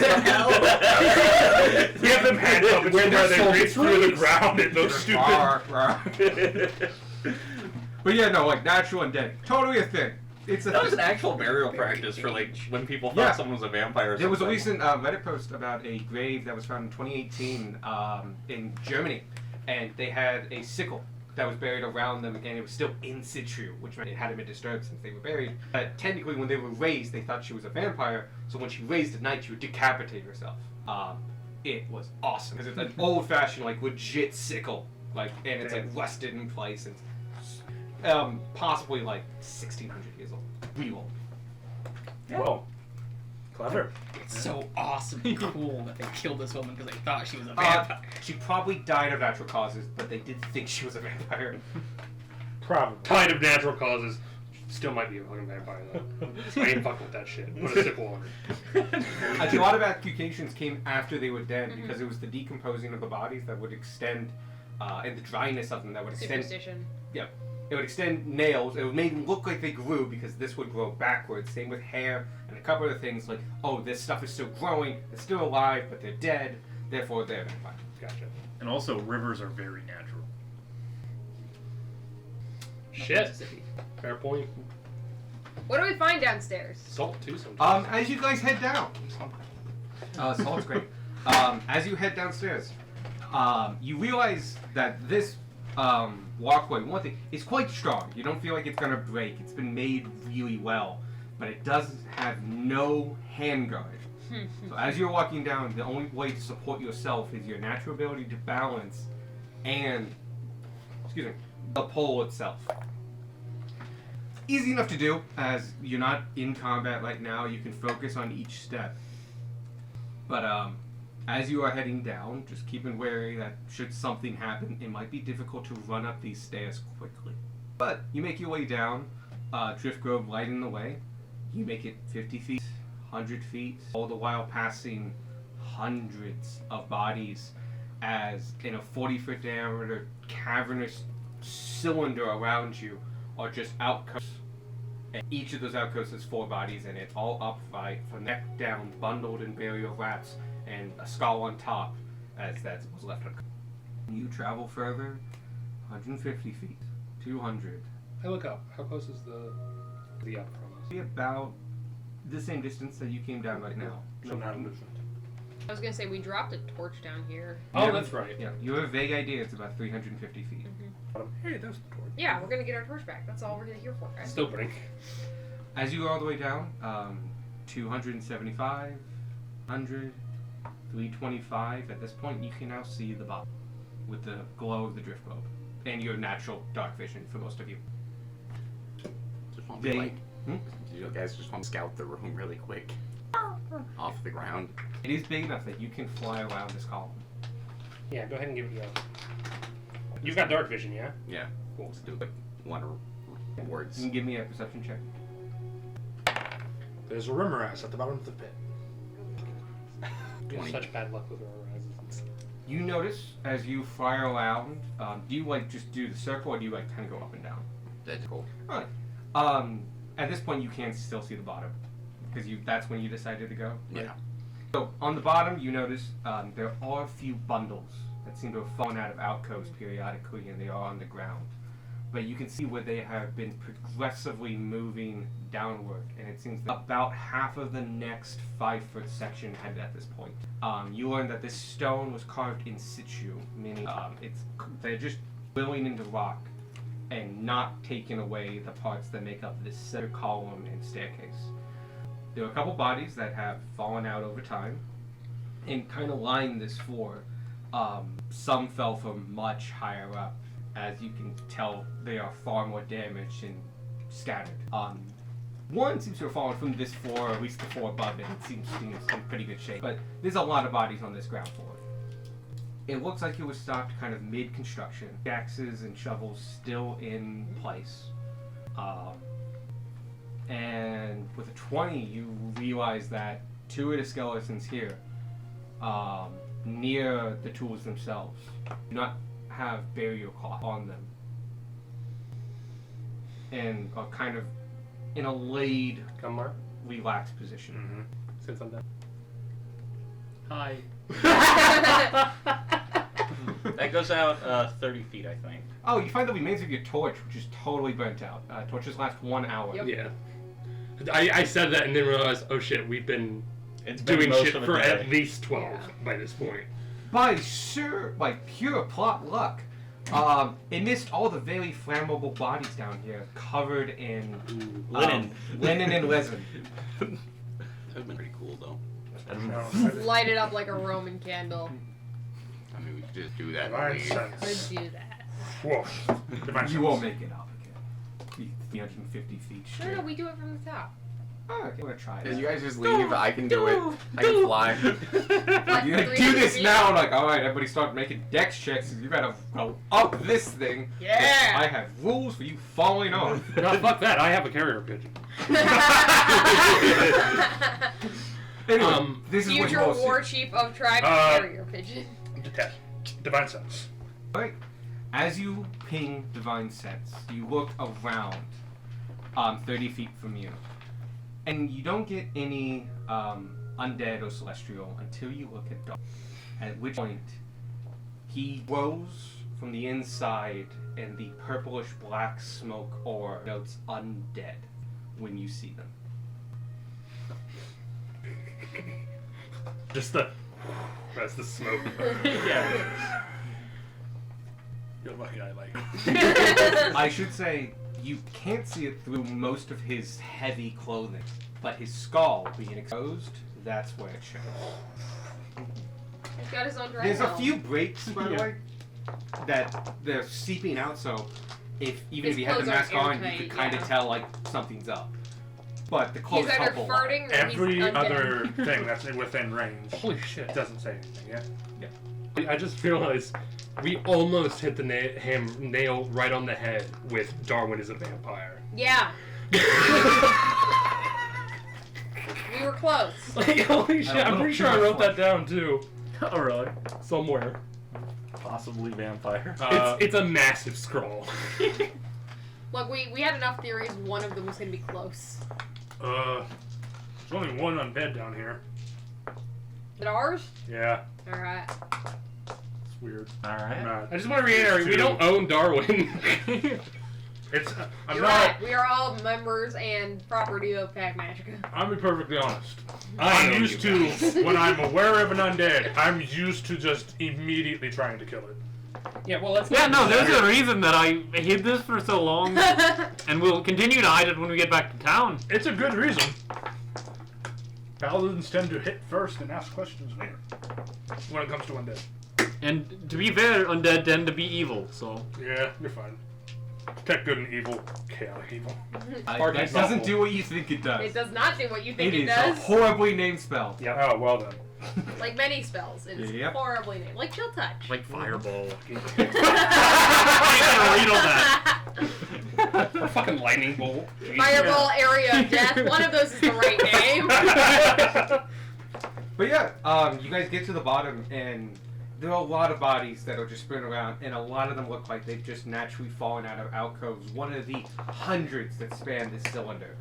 Give them hand puppets Where where their they soul reach through the ground and those stupid. rawr, rawr. But yeah, no, like, natural and dead. Totally a thing. It's a That was thing. an actual burial practice for like when people thought Yeah. someone was a vampire. Or There was a something. recent Reddit post about a grave that was found in 2018 in Germany, and they had a sickle that was buried around them, and it was still in situ, which meant it hadn't been disturbed since they were buried. But technically, when they were raised, they thought she was a vampire, so when she raised at night, she would decapitate herself. It was awesome because it's an old-fashioned, like, legit sickle, like, and it's like rusted in place, and possibly like 1600 years old, real old. Whoa. Clever. It's so awesome and cool that they killed this woman because they thought she was a vampire. She probably died of natural causes, but they did think she was a vampire. Probably. Kind of natural causes. Still might be a fucking vampire though. I ain't fucking with that shit. Put a sickle on her. Actually, a lot of accusations came after they were dead because it was the decomposing of the bodies that would extend, and the dryness of them that would extend. Superstition. Yeah, it would extend nails. It would make them look like they grew because this would grow backwards. Same with hair and a couple of things like, oh, this stuff is still growing. It's still alive, but they're dead. Therefore, they're vampire. Gotcha. And also, rivers are very natural. Shit. Mississippi. Fair point. What do we find downstairs? Salt too sometimes. As you guys head down, salt's great. As you head downstairs, you realize that this walkway, one thing, is quite strong. You don't feel like it's gonna break. It's been made really well, but it does have no handguard. So as you're walking down, the only way to support yourself is your natural ability to balance and, the pole itself. Easy enough to do, as you're not in combat right now. You can focus on each step. But as you are heading down, just keeping wary that should something happen, it might be difficult to run up these stairs quickly. But you make your way down, Drift Grove lighting the way. You make it 50 feet, 100 feet, all the while passing hundreds of bodies as in a 40-foot diameter cavernous cylinder around you, are just outposts. And each of those outposts has 4 bodies in it, all upright, from neck down, bundled in burial wraps, and a skull on top, as that was left uncovered. You travel further, 150 feet, 200. I look up. How close is the up from us? Be about the same distance that you came down right now. So not in different. I was gonna say we dropped a torch down here. Oh, Yeah. that's right. Yeah, you have a vague idea. It's about 350 feet. Hey, there's the torch. Yeah, we're gonna get our torch back. That's all we're here for, guys. Still burning. As you go all the way down, 275, 100, 325. At this point, you can now see the bottom with the glow of the drift globe and your natural dark vision for most of you. Just want to you guys just want to scout the room really quick. Off the ground. It is big enough that you can fly around this column. Yeah, go ahead and give it a go. You've got dark vision, yeah? Yeah. Cool. Let's do like one words. You can give me a perception check. There's a Rimmeraz at the bottom of the pit. You have 20. such bad luck with horizons. You notice as you fly around, do you like just do the circle or do you like kind of go up and down? That's cool. Alright. At this point, you can still see the bottom because that's when you decided to go. Right? Yeah. So on the bottom, you notice there are a few bundles that seem to have fallen out of outposts periodically, and they are on the ground. But you can see where they have been progressively moving downward, and it seems that about half of the next 5-foot section had at this point. You learn that this stone was carved in situ, meaning they're just drilling into rock and not taking away the parts that make up this center column and staircase. There are a couple bodies that have fallen out over time and kind of line this floor. Some fell from much higher up. As you can tell, they are far more damaged and scattered. One seems to have fallen from this floor, or at least the floor above it. It seems to be in some pretty good shape. But there's a lot of bodies on this ground floor. It looks like it was stopped kind of mid-construction. Axes and shovels still in place. And with a 20, you realize that 2 of the skeletons here, near the tools themselves, do not have burial cloth on them. And are kind of in a laid, Come, Mark. relaxed position. Mm-hmm. Since I'm done. Hi. That goes out 30 feet, I think. Oh, you find the remains of your torch, which is totally burnt out. Torches last 1 hour. Yep. Yeah. I said that and then realized, oh shit, we've been It's been doing most shit of a for day. at least 12 Yeah. by this point. By pure plot luck, it missed all the very flammable bodies down here, covered in Linen. linen and resin. That would have been pretty cool though. Light it up like a Roman candle. I mean, we could just do that. Divine and leave. sense. Could do that. Whoa. Divine You sense. won't make it up again. 350 feet No, straight. no, we do it from the top. Oh, okay, I'm gonna try If it. you guys just leave, I can do it. I can fly. Like You like, 300 do this feet. now, I'm like, alright, everybody start making dex checks. You gotta go up this thing. Yeah. I have rules for you falling off. No, fuck that. I have a carrier pigeon. Anyway, this is what you Future all war see. chief of tribe Uh, carrier pigeon. Detect. Divine sense. Right. As you ping Divine Sense, you look around 30 feet from you. And you don't get any undead or celestial until you look at Dark. At which point, he rose from the inside and the purplish black smoke aura notes undead when you see them. Just the. That's the smoke. Yeah. You're lucky I like it. I should say, you can't see it through most of his heavy clothing, but his skull being exposed, that's where it shows. He's got his own dry There's a helm. few breaks, by the way, that they're seeping out, so even His if you had the clothes mask aren't on, you airtight, could kind of yeah. tell, like, something's up. But the clothes He's either help a lot. farting or Every he's undead. other thing that's within range Holy shit. doesn't say anything, yeah? I just realized we almost hit the nail right on the head with Darwin is a vampire. Yeah. We were close. Like, holy shit, I'm pretty sure I wrote that down too. Oh, really? Somewhere. Possibly vampire. It's a massive scroll. Look, we had enough theories. One of them was gonna be close. There's only one undead down here. Is it ours? Yeah, All right. it's weird. Alright. Not. I just want to reiterate, we don't own Darwin. It's. I'm You're not. right. We are all members and property of Pac Magica. I'll be perfectly honest. I I'm own used you to when I'm aware of an undead. I'm used to just immediately trying to kill it. Yeah, well, that's Yeah, no, there's a reason that I hid this for so long, and we'll continue to hide it when we get back to town. It's a good reason. Paladins tend to hit first and ask questions later when it comes to undead. And to be fair, undead tend to be evil, so. Yeah, you're fine. Detect good and evil, chaotic evil. Hard That to doesn't solve. do what you think it does. It does not do what you think It it is a does. horribly named spell. Yeah. Oh, well done. Like many spells, it is Yep. horribly named. Like Chill Touch. Like Fireball. Or fucking lightning bolt. Fireball, Area of Death. One of those is the right name. But yeah, you guys get to the bottom, and there are a lot of bodies that are just spinning around, and a lot of them look like they've just naturally fallen out of alcoves, one of the hundreds that span this cylinder.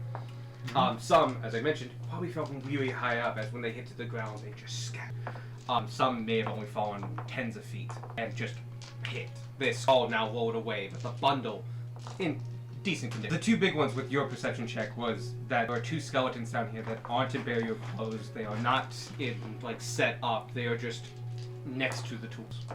Some, as I mentioned, probably fell from really high up, as when they hit to the ground, they just scattered. Some may have only fallen tens of feet and just hit. This skull now rolled away, but the bundle in decent condition. The two big ones with your perception check was that there are two skeletons down here that aren't in burial clothes. They are not in like set up. They are just next to the tools.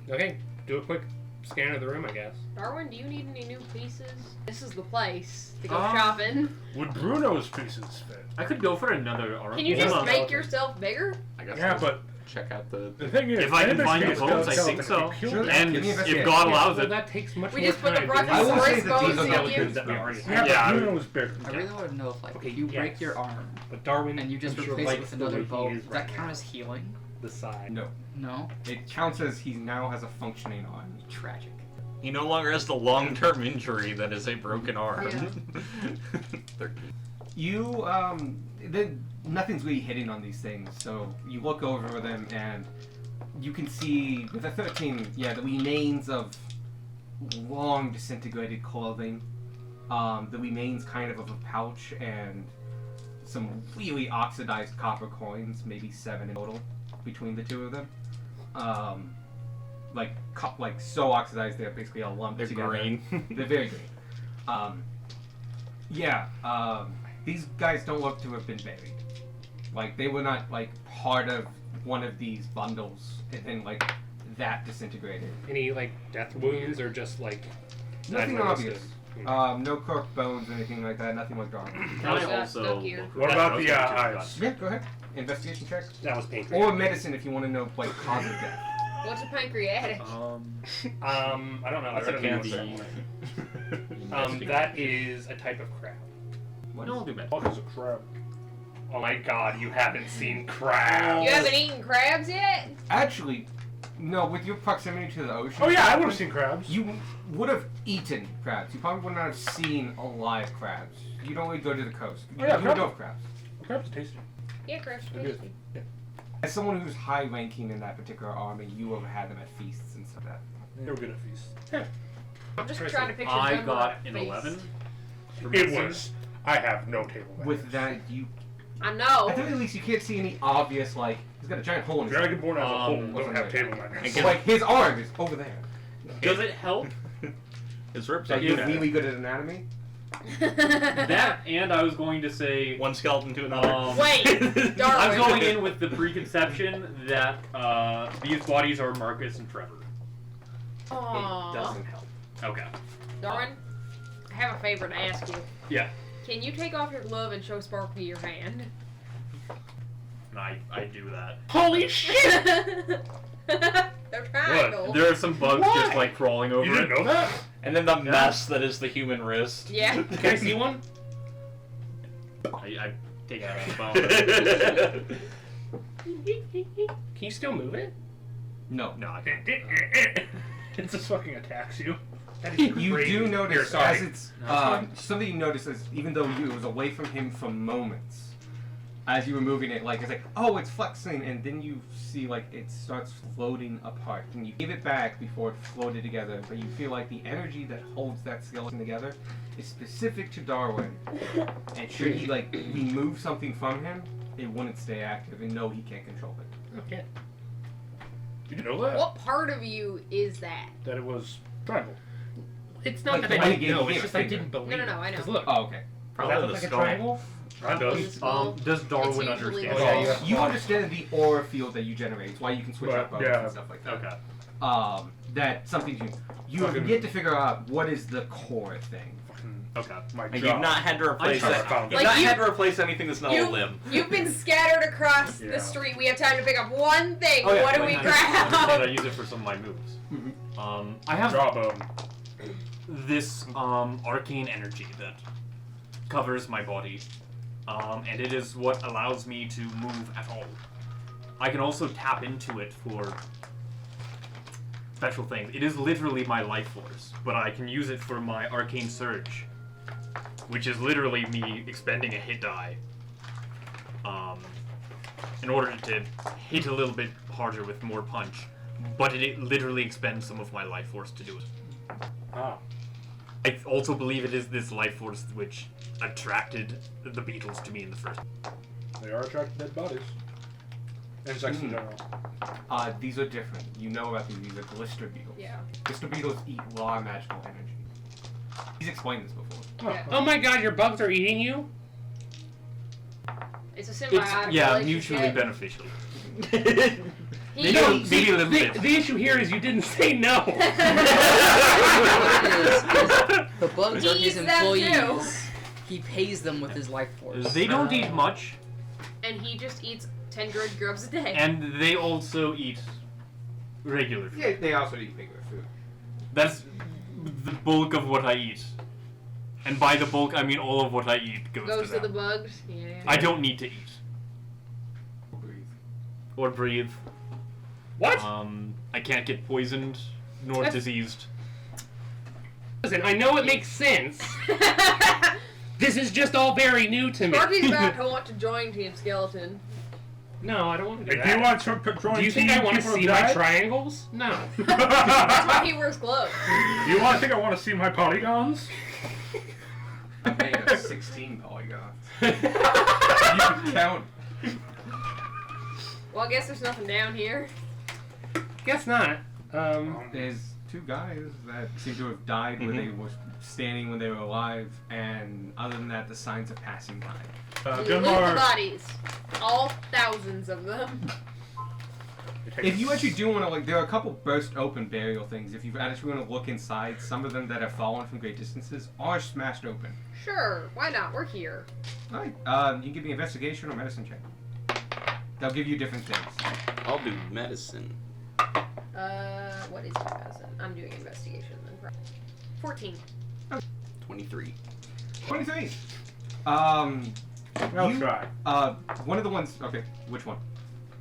Okay, do a quick scan of the room, I guess. Darwin, do you need any new pieces? This is the place to go Um, shopping. Would Bruno's pieces fit? I could go for another arm. Can you Hold just on. make yourself bigger? I guess Yeah, we'll but check out the. the thing is, If I can anybody find can the get a bones, I skeleton think so. and kill Sure. them. And Give me if investigation. God Yeah, allows well, it. that takes much We more just put the time. broken I will sword say that bows these are in skeletons you. that we already Yeah, have. Yeah. but Bruno's bigger. I really want to know if, like, Okay, if you break yes. your arm But Darwin, and you just I'm sure replace it likes with the another way he bow, is does that right count now. as healing? The side. No, No? it counts as he now has a functioning arm. Tragic. He no longer has the long-term injury that is a broken arm. You nothing's really hitting on these things, so you look over them and you can see with a 13, the remains of long disintegrated clothing, the remains kind of a pouch, and some really oxidized copper coins, maybe 7 in total between the two of them. Like so oxidized they're basically a lump They're together. green. They're very green. These guys don't look to have been buried. Like, they were not, like, part of one of these bundles and then, like, that disintegrated. Any, like, death wounds or just, like... Nothing I've noticed obvious. it? No crooked bones or anything like that. Nothing like dark. Can Yeah, I also stuck here. look for What that? about I was the gonna check eyes? Yeah, go ahead. Investigation check. That was painful. Or medicine if you want to know, like, cause of death. What's a pancreatic? I don't know. That's I a don't know cancer. what that is a type of crab. No, I'll do better. Fuck is a crab. Oh my god, you haven't seen crab. You haven't eaten crabs yet? Actually, no, with your proximity to the ocean. Oh yeah, I would have seen crabs. You would have eaten crabs. You probably would not have seen alive crabs. You don't really go to the coast. You Oh, yeah, you crabs. know of crabs. Crabs are tasty. Yeah, crabs. They're good. tasty. Yeah. As someone who's high ranking in that particular army, you have had them at feasts and stuff like that. They were good at feasts. Yeah. I'm just trying to picture I them got on a an face. 11. It was. I have no table manners. With that, you I know. at the very least you can't see any obvious like he's got a giant hole in his arm. Dragonborn as a whole don't wasn't have like table that. manners. So, like his arm is over there. Does it help? His ribs Are are you good. really good at anatomy? That, and I was going to say... One skeleton to another. Wait, I was Darwin. going in with the preconception that these bodies are Marcus and Trevor. Aw. It doesn't help. Okay. Darwin, I have a favor to ask you. Yeah. Can you take off your glove and show Sparky your hand? I do that. Holy shit! They're triangles. There are some bugs just like crawling over You didn't it. know that? And then the mess that is the human wrist. Yeah. Can I see one? I take it out of the phone. Can you still move it? No. No, I It can't. just fucking attacks you. That is You crazy. do Here, notice sorry. as it's No, it's fine. something you notice is even though it was away from him for moments, as you were moving it, like it's like, oh, it's flexing, and then you see like it starts floating apart, and you give it back before it floated together, but you feel like the energy that holds that skeleton together is specific to Darwin, and should he like remove something from him, it wouldn't stay active, and no, he can't control it. Okay. You know that? What part of you is that? That it was triangle. It's not Like that the I way didn't he know. gave It's a just I finger. didn't believe. No, I know. 'Cause look, Oh, okay. does that look the like a skull. triangle? That does. Does Darwin usually understand? the Oh, yeah, skull. You understand the aura field that you generate. It's why you can switch But, up bows yeah. and stuff like that. Okay. That something you have Fucking- yet to figure out what is the core thing. Okay. My And job. you've not had to replace I that. found You've it. not Like, had to replace anything that's not a limb. You've been scattered across Yeah. the street. We have time to pick up one thing. Oh, yeah, What do wait, we I understand I grab? use it for some of my moves. Mhm. I have Jawbone. this arcane energy that covers my body, and it is what allows me to move at all. I can also tap into it for special things. It is literally my life force, but I can use it for my arcane surge, which is literally me expending a hit die in order to hit a little bit harder with more punch, but it literally expends some of my life force to do it. Ah. I also believe it is this life force which attracted the beetles to me in the first. They are attracted to dead bodies. Insects in general. These are different. You know about these. These are glister beetles. Yeah. Glister beetles eat raw magical energy. He's explained this before. Yeah. Oh my God, your bugs are eating you. It's a symbiotic It's yeah, relationship. mutually beneficial. He- No, maybe a little bit. the issue here is you didn't say no. What it is the bugs are He his eats them too. employees. He pays them with his life force. They don't eat much, And he just eats 10 good grubs a day. and they also eat regular food. Yeah, they also eat regular food. That's the bulk of what I eat. And by the bulk, I mean all of what I eat goes, Goes to to them. the bugs. Yeah. I don't need to eat Breathe. or breathe. What? I can't get poisoned nor That's- diseased. Listen, I know it makes sense. This is just all very new to me. Sparky's about to want to join Team Skeleton. No, I don't want to do Hey, that. do you want to join Do you think team I want to people see who my died? triangles? No. That's why he wears gloves. Do you want to think I want to see my polygons? I made a 16 polygons. You can count. Well, I guess there's nothing down here. Guess not. There's two guys that seem to have died where they were standing when they were alive, and other than that, the signs of passing by. Loot the Gunmar. bodies. All thousands of them. If you actually do want to, like, there are a couple burst open burial things. If you actually want to look inside, some of them that have fallen from great distances are smashed open. Sure, why not? We're here. Alright, you can give me investigation or medicine check. They'll give you different things. I'll do medicine. What is my medicine? I'm doing investigation then. 14. 23. 23. I'll You- try. One of the ones. Okay, which one?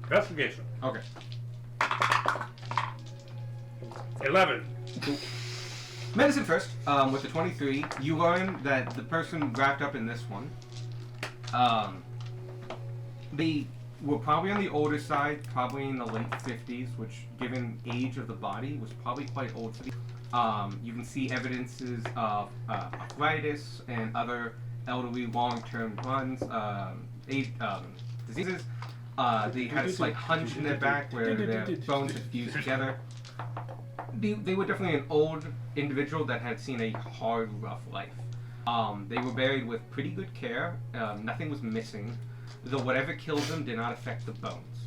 Investigation. Okay. 11. Medicine first. With the 23, you learn that the person wrapped up in this one, they were probably on the older side, probably in the late 50s, which, given age of the body, was probably quite old for the. You can see evidences of arthritis and other elderly long-term runs, diseases. They had a slight hunch in their back where their bones had fused together. They were definitely an old individual that had seen a hard, rough life. They were buried with pretty good care. Nothing was missing, though whatever killed them did not affect the bones.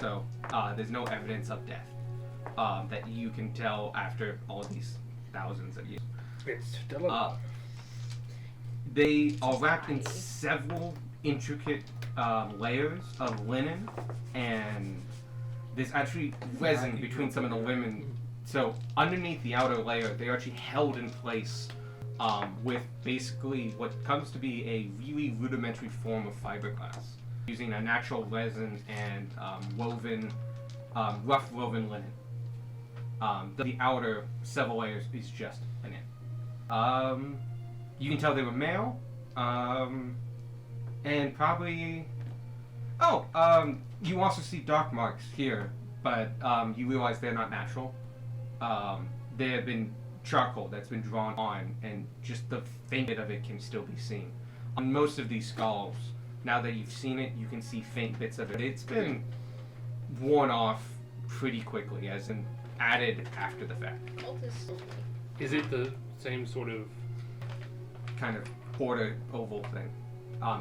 So there's no evidence of death that you can tell after all these thousands of years. It's still They are wrapped in several intricate layers of linen, and there's actually resin between some of the linen. So underneath the outer layer, they're actually held in place with basically what comes to be a really rudimentary form of fiberglass, using a natural resin and rough woven linen. The outer several layers is just linen. You can tell they were male, and probably Oh, you also see dark marks here, but you realize they're not natural. They have been charcoal that's been drawn on, and just the faint bit of it can still be seen. On most of these skulls, now that you've seen it, you can see faint bits of it. It's been worn off pretty quickly, as in added after the fact. Is it the same sort of? Kind of quarter oval thing.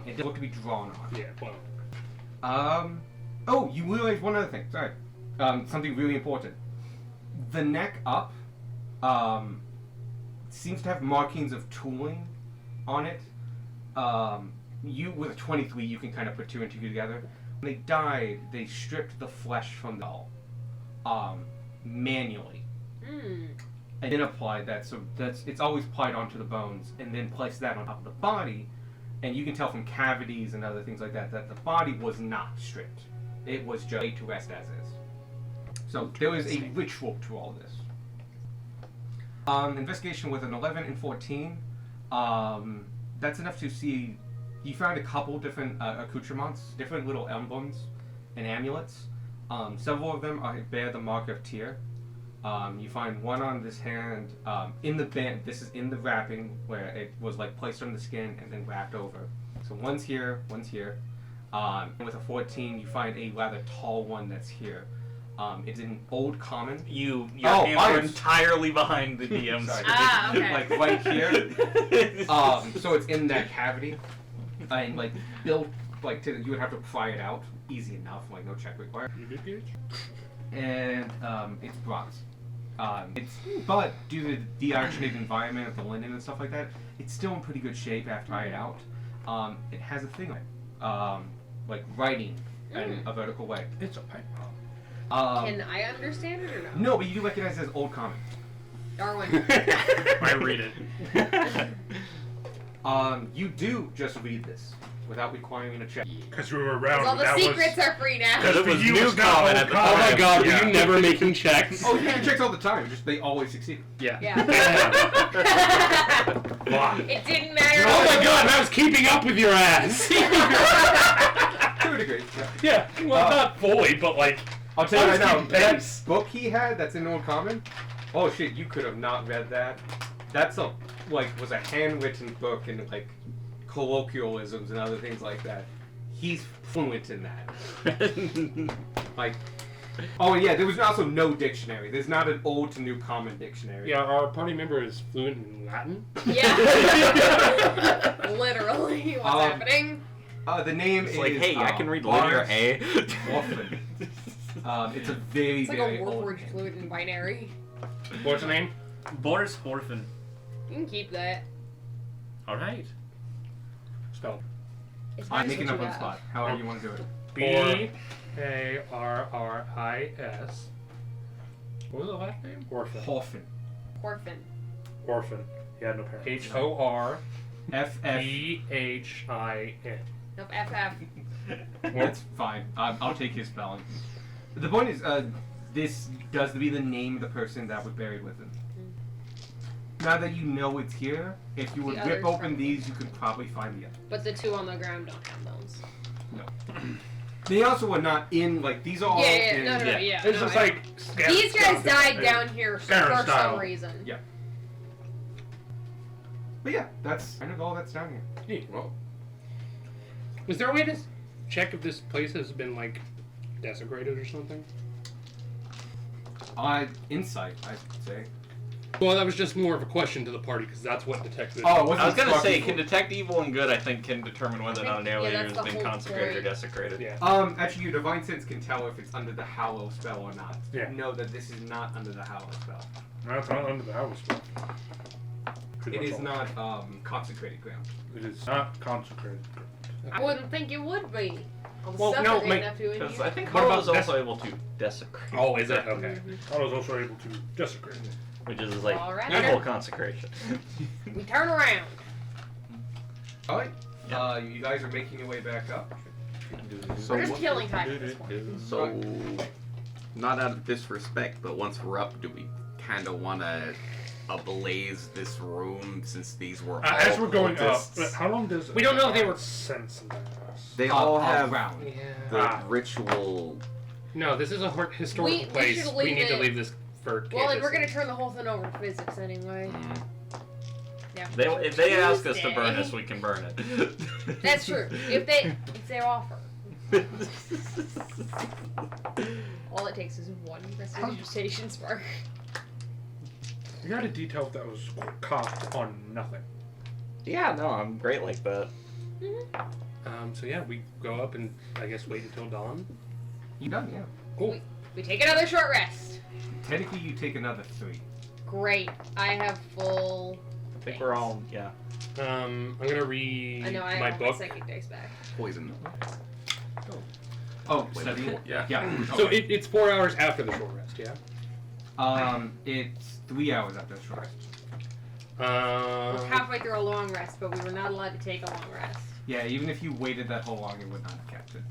It does look to be drawn on. Yeah. Well. Oh, you realize one other thing. Sorry. Something really important. The neck up, seems to have markings of tooling on it. You, with a 23, you can kind of put two and two together. When they died, they stripped the flesh from the skull, manually. And then applied that, so it's always applied onto the bones, and then placed that on top of the body. And you can tell from cavities and other things like that that the body was not stripped. It was just laid to rest as is. So there was a ritual to all this. Investigation with an 11 and 14. That's enough to see. You found a couple different accoutrements, different little emblems and amulets. Several of them bear the mark of Tyr. You find one on this hand in the band. This is in the wrapping where it was like placed on the skin and then wrapped over. So one's here, one's here. And with a 14, you find a rather tall one that's here. It's in Old Common. Your hands are entirely behind the DM's. Sorry. Okay. Like right here. So it's in that cavity, and like built like you would have to pry it out. Easy enough, like no check required. You good, Gage? And it's bronze. But due to the deoxygenated environment of the linen and stuff like that, it's still in pretty good shape after I out. It has a thing on it, like writing in a vertical way. It's okay. Can I understand it or no? No, but you do recognize it as Old Common. Darwin. I read it. You do just read this without requiring a check. Because we were around. All the that secrets was, are free now. Because It was you new was not comment old at the comment. Oh my God! Yeah. Were you never making checks? Oh, you make checks all the time. Just they always succeed. Yeah. Yeah. Wow. It didn't matter. Oh my God! I was keeping up with your ass. To a degree. Yeah. Yeah. Well, not fully, but like. I'll tell you I right was now, keeping that pace. book he had that's in Old Common, oh shit, you could have not read that. That's was a handwritten book and like colloquialisms and other things like that. He's fluent in that. Like, oh yeah, there was also no dictionary. There's not an Old to New Common dictionary. Yeah, our party member is fluent in Latin. Yeah. Literally, what's happening? The name It's is like, hey, I can read linear Lars A. Orphan. It's a very, It's like very a old Warforged name. fluid in binary. What's the name? Boris Horfin. You can keep that. All right. Spell. It's I'm nice making what up you on the have. spot. However you want to do it. B-A-R-R-I-S. What was the last name? Orphan. Orphan. Orphan. Orphan. He had no parents. H-O-R-P-H-I-N. Nope, FF. That's fine. I'll take his spelling. The point is, this does be the name of the person that was buried with him. Now that you know it's here, if you would The rip others open from- these, you could probably find the other. But the two on the ground don't have bones. They also are not in, like, these are all Yeah, in... no, yeah. It's no, just I- like These guys died down here Scarab for style. some reason. Yeah. But yeah, that's kind of all that's down here. Well, is there a way to check if this place has been like desecrated or something? Insight, I'd say. Well, that was just more of a question to the party because that's what detective. Oh, it wasn't I was gonna say, Sparky can detect evil and good, I think, can determine whether or not an Yeah, alien that's has the been whole consecrated or point. desecrated. Yeah. Actually, your divine sense can tell if it's under the Hallow spell or not. Yeah. Know that this is not under the Hallow spell. No, it's not under the house. It is not consecrated ground. It is not consecrated. I wouldn't think it would be. All the Well, stuff no, that they like- have to in Because here. I think What Hollow about is also able to desecrate. Oh, is it? Okay. I was also able to desecrate. Which is like Alright. evil consecration. We turn around. Alright. You guys are making your way back up. We're just killing time at this point. So, not out of disrespect, but once we're up, do we kind of want to ablaze this room since these were all As we're going up, cultists? how long does We don't know if they were- sense mass? They all have round. Yeah. the ritual. No, this is a historical We place. should We leave need to it- leave this for Well, and Candace. we're gonna turn the whole thing over to physics anyway. Yeah. If they ask us to burn Tuesday. us, we can burn it. That's true. If they offer. All it takes is one prestidigitation spark. You got a detail that was cocked on nothing. Yeah, no, I'm great like that. So yeah, we go up and I guess wait until dawn. You done? Yeah. Cool. We take another short rest. Technically, you take another 3. Great. I have full. I think we're all, yeah. I'm gonna read I know I my have book. my psychic dice back. Poison. Oh, Wait, study it? yeah. Yeah. So okay. it's 4 hours after the short rest, yeah. It's 3 hours after the short rest. We're halfway through a long rest, but we were not allowed to take a long rest. Yeah, even if you waited that whole long, it would not have kept it.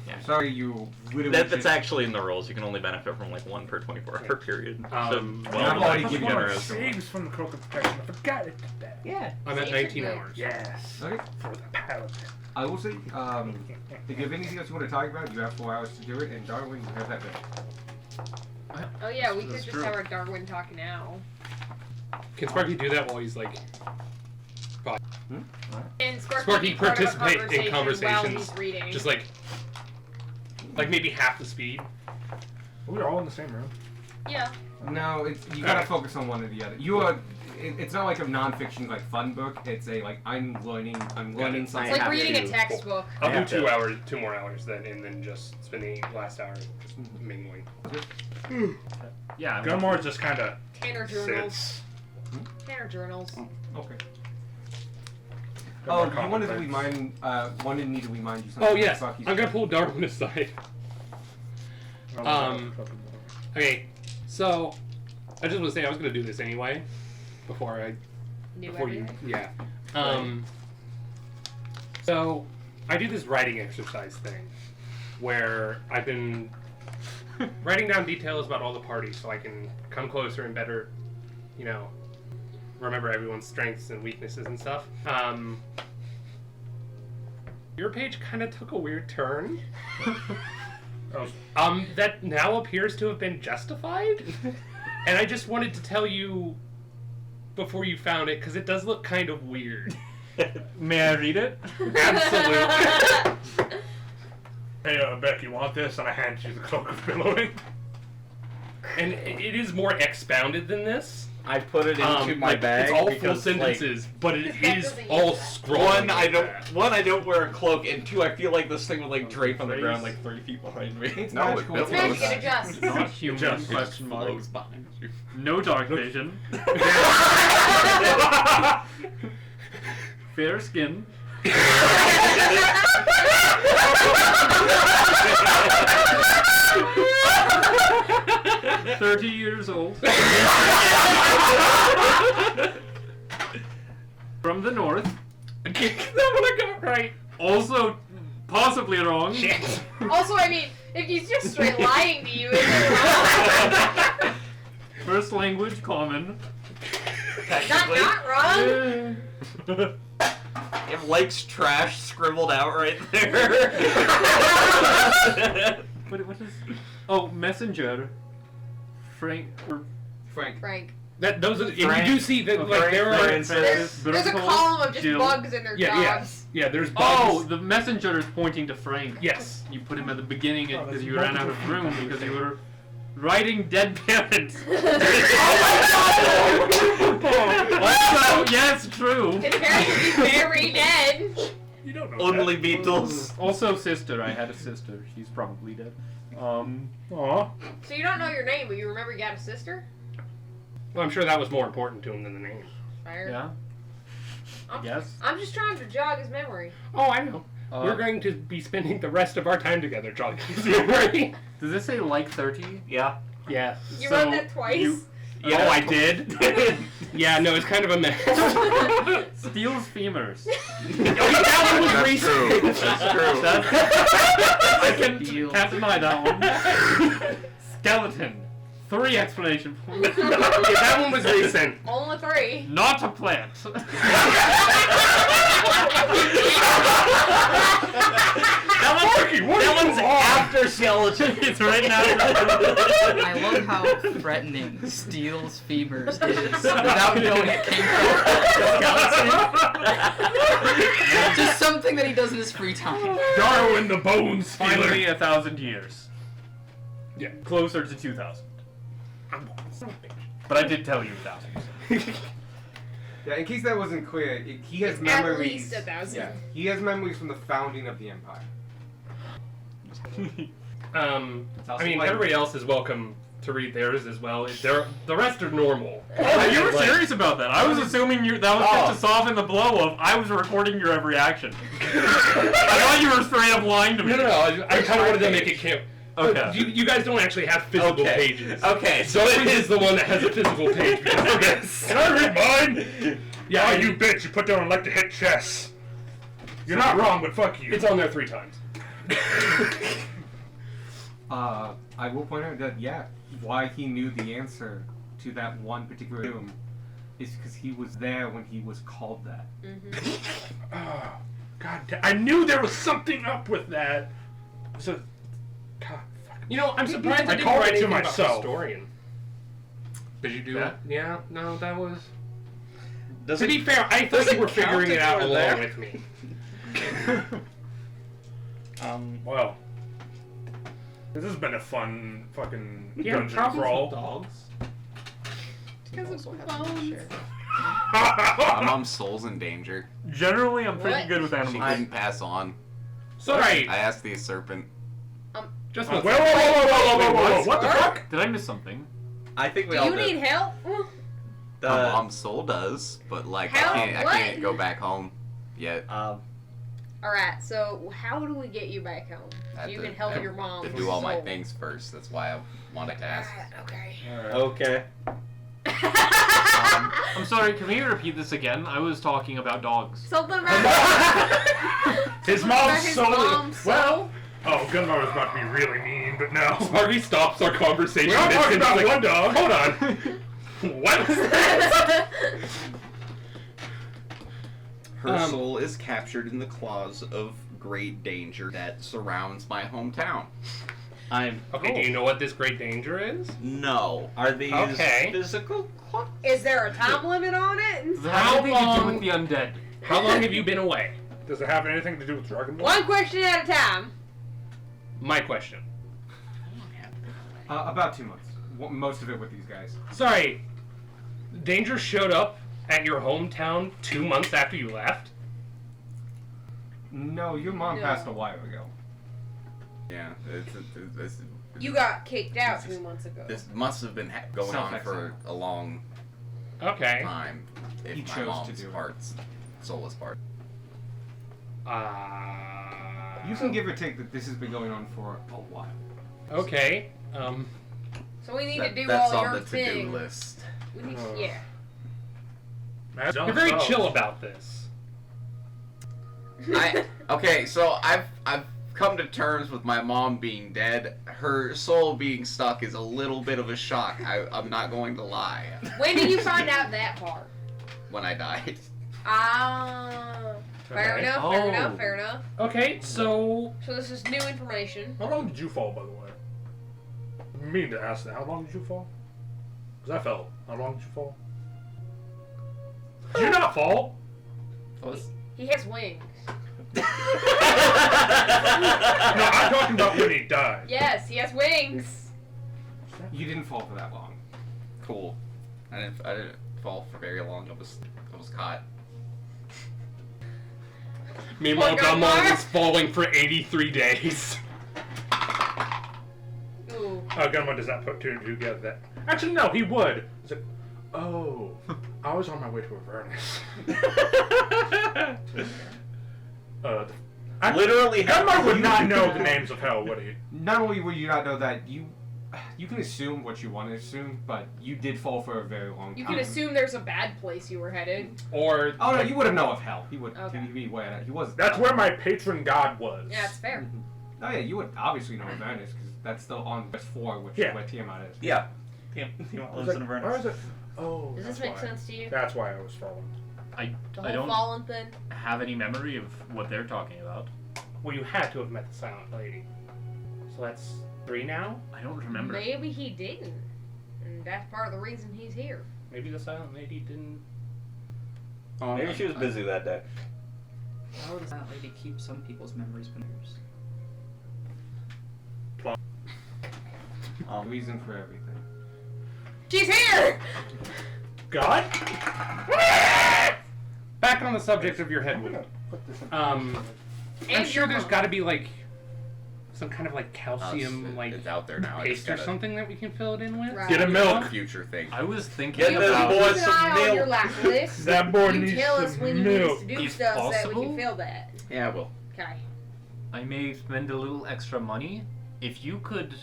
Yeah. Sorry, you literally. That's just- actually in the rules. You can only benefit from like 1 per 24-hour period. Um, so, well, I've already that's given you generous. Saves from the cloak of protection. I forgot it did that. Yeah. I'm at Saves 19 are good. hours. Yes. Okay. For the paladin. I will say, if you have anything else you want to talk about, you have 4 hours to do it, and Darwin, you have that ready. Oh yeah, we could That's just true. have our Darwin talk now. Can Sparky do that while he's like? And Sparky, Sparky be part of a participate in conversation while conversations, he's reading. Just like maybe half the speed. We're all in the same room. Yeah. No, it's you gotta focus on one or the other. You are. It's not like a non-fiction like fun book. It's a like I'm learning It's something. like have reading a to. textbook. I'll Yeah. do 2 more hours then, and then just spending the last hour just mingling. Yeah. Gunmore just kind of Tanner journals. sits. Tanner journals. Okay. Gunmore Oh, you wanted to contemplates. wanted me to remind you something. Oh yes, Sparky's- I'm gonna pull Darwin aside. Okay, so I just want to say I was gonna do this anyway, before I Knew before you, everything. yeah. So I do this writing exercise thing, where I've been writing down details about all the parties so I can come closer and better, remember everyone's strengths and weaknesses and stuff. Your page kind of took a weird turn. That now appears to have been justified. And I just wanted to tell you before you found it, because it does look kind of weird. May I read it? Absolutely. Hey, Beck, you want this? And I hand you the cloak of billowing. And it is more expounded than this. I put it into my like, bag It's all full because, sentences, but it That is doesn't all use it. scroll. One, I don't wear a cloak, and 2, I feel like this thing would like drape on the ground like 3 feet behind me. It's No, magical. it It's magic, it Just- adjusts. Not human? Just- Question mark. Flows behind you. No dark vision. Fair skin. 30 years old. From the north. That's what I got right. Also, possibly wrong. Also, I mean, if he's just straight lying to you, it's wrong. First language common. Not wrong. If Lake's trash scribbled out right there. What is? Oh, messenger. Frank. Frank. Frank. Those are, and Frank- you do see that like Frank there are Francis, There's a Berthold, column of just Jill. bugs in their jobs. yeah. There's bugs. Oh, the messenger is pointing to Frank. Yes. You put him at the beginning Oh, because that's you ran out of multiple room people. because you were writing dead parents. Also, yes, true. His parents would be very dead. You don't know Only that. Beatles. Also, sister. I had a sister. She's probably dead. Aw. So you don't know your name, but you remember you got a sister? Well, I'm sure that was more important to him than the name. Fire. Yeah. I'm, Yes. I'm just trying to jog his memory. Oh, I know. We're going to be spending the rest of our time together, John. Right? Does this say like 30? Yeah. Yeah. You So wrote that twice. you- Oh, I did. Yeah, no, it's kind of a mess. Steals femurs. That one was That's recent. true. That's true. I can't deny that one. Skeleton. 3 explanation points. Okay, that one was recent. Only 3. Not a plant. That one's after skeleton. It's right now. I love how threatening Steel's femurs is without knowing it came from skeleton. Just something that he does in his free time. Darwin the Bone Stealer. Finally, 1,000 years. Yeah. Closer to 2,000. But I did tell you 1,000. Yeah, in case that wasn't clear, he has It's memories. at least 1,000. Yeah, he has memories from the founding of the empire. I mean, everybody else is welcome to read theirs as well. The rest are normal. Oh, you were Like- serious about that. I was assuming that was just to soften the blow of I was recording your every action. I thought you were straight up lying to me. No. I kind of wanted to make it camp. Okay. You guys don't actually have physical pages. Okay, so Zoe is the one that has a physical page because of this. Can I read mine? Yeah, Oh, you bitch! You put down and like to hit chess. You're not wrong, but fuck you. It's on there 3 times. I will point out that why he knew the answer to that one particular doom is because he was there when he was called that. Oh, God damn. I knew there was something up with that. So, God, fuck. You know, I'm surprised I didn't called write it to anything about myself. historian. Did you do Yeah. it? Yeah. No, that was. does To be fair, I does thought it you were count figuring if it you out were along there? with me. Well, this has been a fun fucking Yeah, dungeon problems crawl. with dogs. Because Also of have to bones. share. My mom's soul's in danger. Generally, I'm pretty What? good with She animals. couldn't pass on. Sorry. I asked the serpent. Just Whoa, one whoa, whoa, second. whoa, whoa, whoa, whoa, whoa, what the fuck? Did I miss something? I think we Do all you need help? My mom's soul does, but like How- I what? can't go back home yet. Alright, so how do we get you back home? I have You to- can help I have your mom. to with do all my soul. things first. That's why I wanted to ask. Okay. Okay. I'm sorry, can we repeat this again? I was talking about dogs. Something about His Something about mom's his soul. mom's Well, soul? oh, Gunnar was about to be really mean, but no. Smarty stops our conversation. We're not talking It's about like, one dog. Hold on. What? Her soul is captured in the claws of great danger that surrounds my hometown. Okay, do you know what this great danger is? No. Are these Okay. physical clocks? Is there a time limit on it? Does it How have anything to do long- with the undead? How long have you been away? Does it have anything to do with Dragon Ball? One question at a time. My question. About 2 months. Most of it with these guys. Sorry, danger showed up at your hometown 2 months after you left? No, your mom No. passed a while ago. Yeah, You got kicked out 2 months ago. this must have been going on for Self-exile. a long Okay. time. If He my chose to mom's do it. parts, soulless part. You can give or take that this has been going on for a while. Okay. So we need to do That's all on your the to-do things. list. We need yeah. That's You're very dumb. chill about this. Okay, so I've come to terms with my mom being dead. Her soul being stuck is a little bit of a shock. I'm not going to lie. When did you find out that part? When I died. Ah, fair Okay. enough, fair enough, fair enough. Okay, so So this is new information. How long did you fall, by the way? I mean to ask that. How long did you fall? Because I fell. How long did you fall? Did you not fall? He has wings. No, I'm talking about when he died. Yes, he has wings. You didn't fall for that long. Cool. I didn't fall for very long. I was caught. meanwhile, Poor Gunmar. Gunmar was falling for 83 days. Ooh. Oh, Gunman does not put two and two together. That actually, no, he would. It's like, oh, I was on my way to Avernus. Literally, Gunmar would not know the names of hell, would he? Not only would you not know that, you can assume what you want to assume, but you did fall for a very long time. You can assume there's a bad place you were headed. Or Oh no, you wouldn't know of hell. He would. Okay. He'd be aware. He was. That's where my patron god was. Yeah, it's fair. Oh yeah, you would obviously know Avernus because that's still on Quest 4, which Yeah. is where Tiamat is. Yeah. Tiamat I was lives like, in why Avernus. is it? Oh, Does that's this make why. sense to you? That's why I was falling. I The I whole don't fallen thing? have any memory of what they're talking about. Well, you had to have met the Silent Lady. So that's 3 now? I don't remember. Maybe he didn't. And that's part of the reason he's here. Maybe the Silent Lady didn't. Maybe she was busy that day. How does that lady keep some people's memories but hers? Reason for everything. She's here! God? Back on the subject of your head wound. I'm And sure your there's mom. got to be like some kind of like calcium It's out there now. I paste just or gotta something that we can fill it in with. Right. Get a milk. future thing. I was thinking Get this about. boy Keep an eye on your lap list. That boy You needs tell us some when he needs milk. to do If stuff so that we possible. can fill that. Yeah, well, Okay. I may spend a little extra money. If you could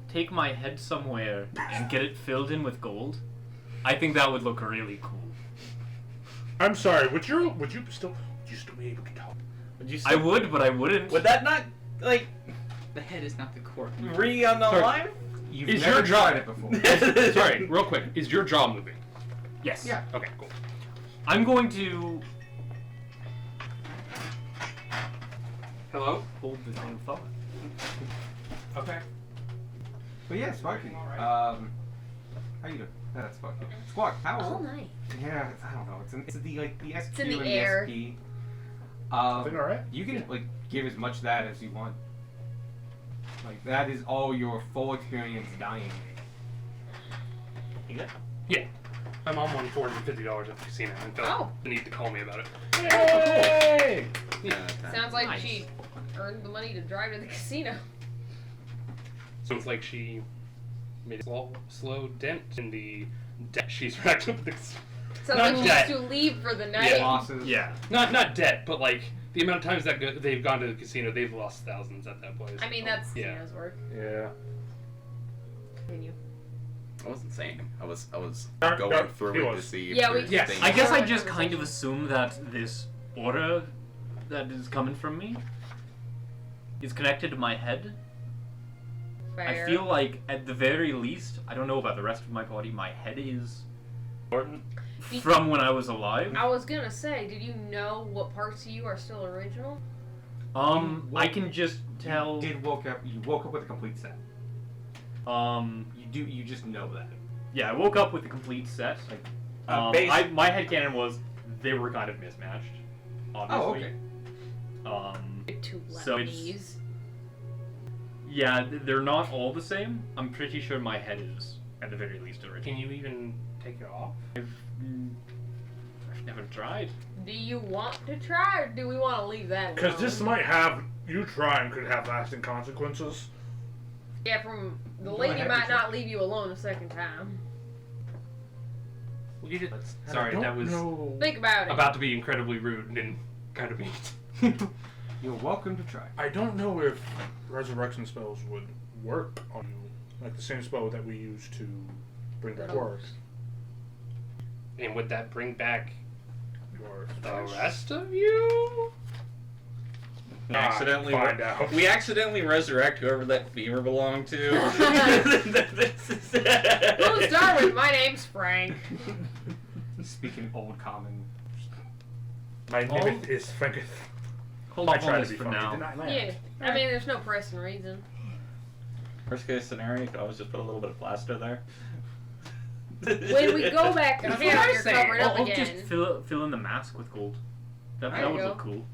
take my head somewhere and get it filled in with gold, I think that would look really cool. I'm sorry. Would you still be able to talk? Would you I still, would, but I wouldn't. Would that not, like, The head is not the core. re-unalive? You've Is never your jaw- tried it before. Sorry, real quick. Is your jaw moving? Yes. Yeah. Okay, cool. I'm going to Hello? hold this in thought. Okay. But yeah, Sparky. Alright. How you doing? That's Sparky. Squawk, how is All it? night. Yeah, I don't know. It's the like the SQ in the and air. the SP. Everything all right? You can like give as much of that as you want. Like that is all your full experience dying. You good? Yeah. My mom won $450 at the casino and felt Oh. the need to call me about it. Hey! Sounds like Nice. she earned the money to drive to the casino. So it's like she made a slow dent in the debt she's racked up with the casino. Sounds Not like she debt. has to leave for the night. Losses. Yeah. Not debt, but like the amount of times that they've gone to the casino, they've lost thousands at that place. I mean, that's Yeah. casino's work. Yeah. Continue. I wasn't saying. I was Dark- going dark- through he it was. to see if Yeah, we- there's Yes, things. I guess I Sure. just kind of assume that this aura that is coming from me is connected to my head. Fair. I feel like, at the very least, I don't know about the rest of my body, my head is Important. from when I was alive. I was gonna say, did you know what parts of you are still original? I can just tell. You woke up with a complete set. You just know that. Yeah, I woke up with a complete set. Base- My headcanon was they were kind of mismatched, obviously. Oh, okay. Two left So it's- knees. Yeah, they're not all the same. I'm pretty sure my head is, at the very least, original. Can you even take it off? I've never tried. Do you want to try, or do we want to leave that? Because alone? this might have you trying could have lasting consequences. Yeah, from the Go lady ahead, might Richard. not leave you alone a second time. Well, you just, I sorry, don't that was know. Think about it. about to be incredibly rude and kind of mean. You're welcome to try. I don't know if resurrection spells would work on you, like the same spell that we use to bring back work. And would that bring back Your the rest of you? We accidentally find out. We accidentally resurrect whoever that femur belonged to. We'll start with, my name's Frank. Speaking old common. My name is Franketh. Hold I off tried on to this be for funny, now. didn't I? Yeah, I mean, there's no pressing reason. Worst case scenario, you could always just put a little bit of plaster there. When we go back to That's town, what I you're say. covered up I'll just again. fill in the mask with gold. That There that you would go. look cool.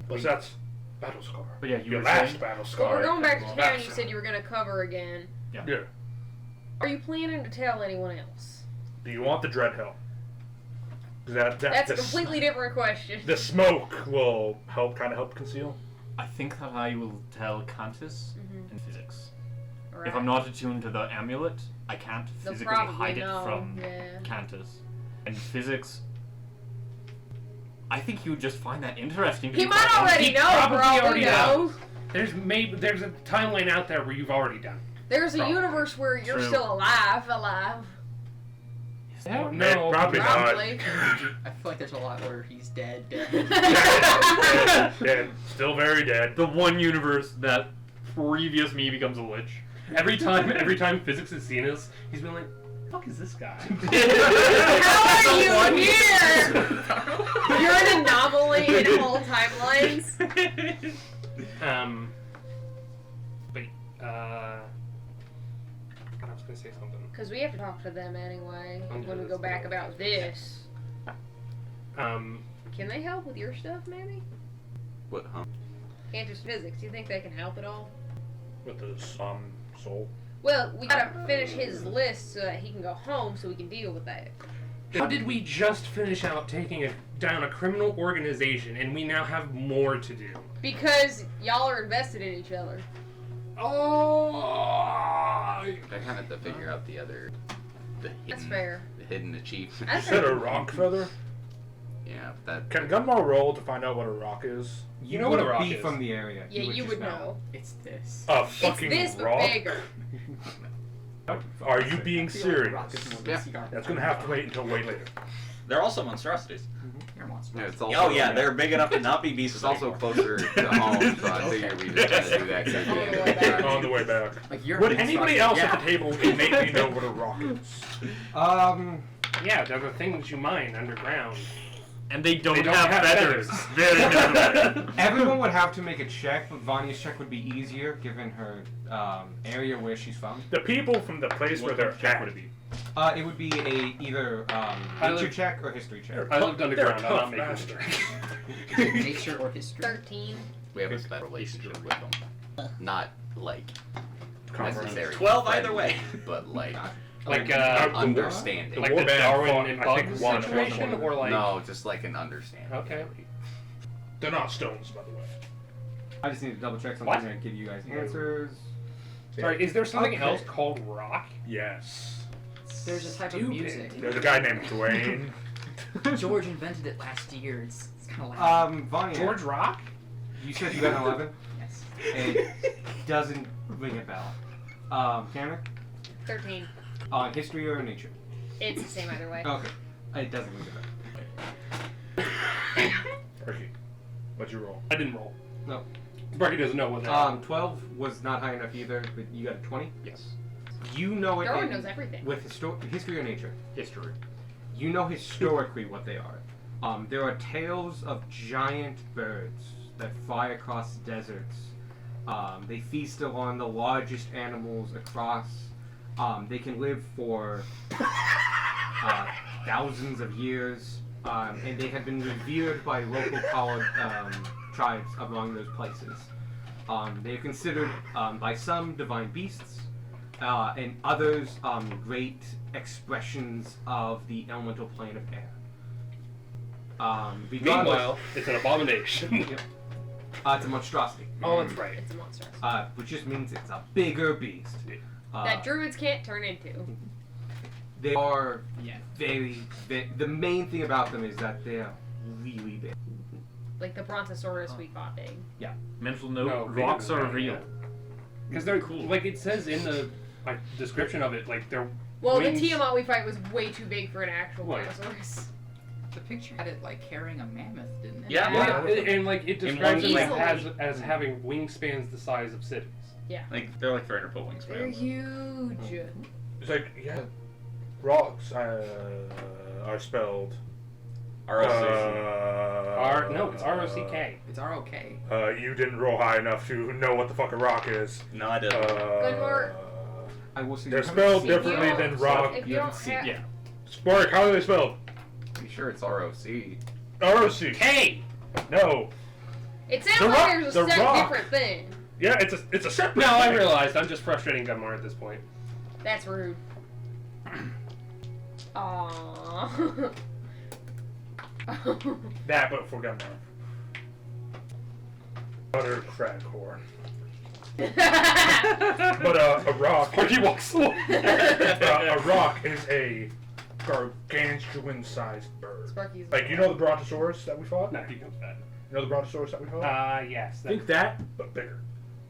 But that's battle scar. But yeah, you Your were last saying? battle But scar. we're going back to Well, town. that's- You said you were gonna cover again. Yeah. Are you planning to tell anyone else? Do you want the dread hell? 'Cause That's a the completely different question. The smoke will help conceal. I think that I will tell Cantus Mhm. and physics. Right. If I'm not attuned to the amulet, I can't They'll physically probably hide know, it from yeah. Cantus. And physics, I think he would just find that interesting. to He be might quite honest. already He know, probably for all we already know. knows. There's a timeline out there where you've already done. There's a Probably. universe where you're True. still alive. Is there? No, Probably Probably. I feel like there's a lot where he's dead. not. Dead. Still very dead. The one universe that previous me becomes a lich. every time Physics has seen us, he's been like, "Fuck is this guy?" How are you here? You're an anomaly in all timelines. But I was gonna say something. Because we have to talk to them anyway Under when we this go back umbrella. about this. Can they help with your stuff, maybe? What? Huh? Cantor's physics. Do you think they can help at all? With the soul. Well, we gotta finish his list so that he can go home so we can deal with that. How did we just finish out taking down a criminal organization, and we now have more to do? Because y'all are invested in each other. Oh, I kind of have to figure out the That's fair. the hidden achievement. You That's said fair. a rock feather? Yeah, that. Can Gunmar roll to find out what a rock is? You know what a wouldn't rock be is. from the area. Yeah, you just would know. It's this. A It's fucking this, but rock? bigger. Are you being serious? Rock is more Yeah. cigar. That's gonna have to wait until way later. They're also monstrosities. You're a monster. Yeah, it's also, Oh yeah, they're big enough to not be beasts. It's also closer to home, so I figured we just had to do that. On the way back. On the way back. Like you're. Would a anybody monster. else at the table innately know what a rock is? Yeah, they're the things you mine underground. And they don't, They don't have, have feathers. feathers. Very good. Everyone would have to make a check, but Vanya's check would be easier given her area where she's from. The people from the place where they're check at. would it be? It would be either I nature live- check or history check. I lived They're underground. I'm tough not making bastards. mistakes. Nature or history. 13. We have a better relationship with them. Not like necessary. 12 friend, either way. But like Like understanding. like the Warband Darwin fought, and I Buck think, one. situation, or like no, just like an understanding. Okay. really. They're not stones, by the way. I just need to double check something What? and give you guys answers. Sorry, is there something Okay. else called rock? Yes. There's a type of music. There's a guy named Dwayne. George invented it last year. It's kind of like. Vanya, George Rock? you said you got an 11? Yes. It doesn't ring a bell. Cameron? 13. History or nature? It's the same either way. Okay. It doesn't ring a bell. Ricky, what'd you roll? I didn't roll. No. Sparky doesn't know what that 12 was not high enough either, but you got a 20? Yes. You know it Darwin in- knows everything. with history or nature. History. You know historically what they are. There are tales of giant birds that fly across deserts. They feast on the largest animals across. They can live for thousands of years, and they have been revered by local tribes among those places. They are considered by some divine beasts, and others great expressions of the elemental plane of air. Regardless- Meanwhile, it's an abomination. Yep. It's a monstrosity, Oh, that's right. It's a monster. which just means it's a bigger beast. That druids can't turn into. They are Yeah. very, the main thing about them is that they're really big. Like the Brontosaurus we fought big. Mental note: No, rocks Vegas, are yeah, real. Because they're cool. Like it says in the description of it, like they're Well, wings. the Tiamat we fight was way too big for an actual What? Brontosaurus. The picture had it like carrying a mammoth, didn't it? Yeah. Yeah, and like it In describes one them like, Easily. as having wingspans the size of cities. Like they're like 300 foot They're wingspans. huge. It's like, yeah, rocks are spelled. ROC. No, it's ROCK. It's ROK. You didn't roll high enough to know what the fuck a rock is. No, I didn't. Gunmar. I will say They're you haven't spelled seen- differently If you than don't- rock. If You you haven't don't seen- have, Yeah. Spark, how are they spelled? Pretty sure it's ROC. ROC. K. No. it sounds The like rock- there's the a set rock. different thing. Yeah, it's a separate. No, I thing. realized. I'm just frustrating Gunmar at this point. That's rude. Aww. That, but for Gunmar. Butter crag horn. But a rock. Sparky walks slow. A rock is a gargantuan-sized bird. Sparky's Like, you know the Brontosaurus that we fought? No, he comes back. You know the Brontosaurus that we fought? Yes. Think that, but bigger.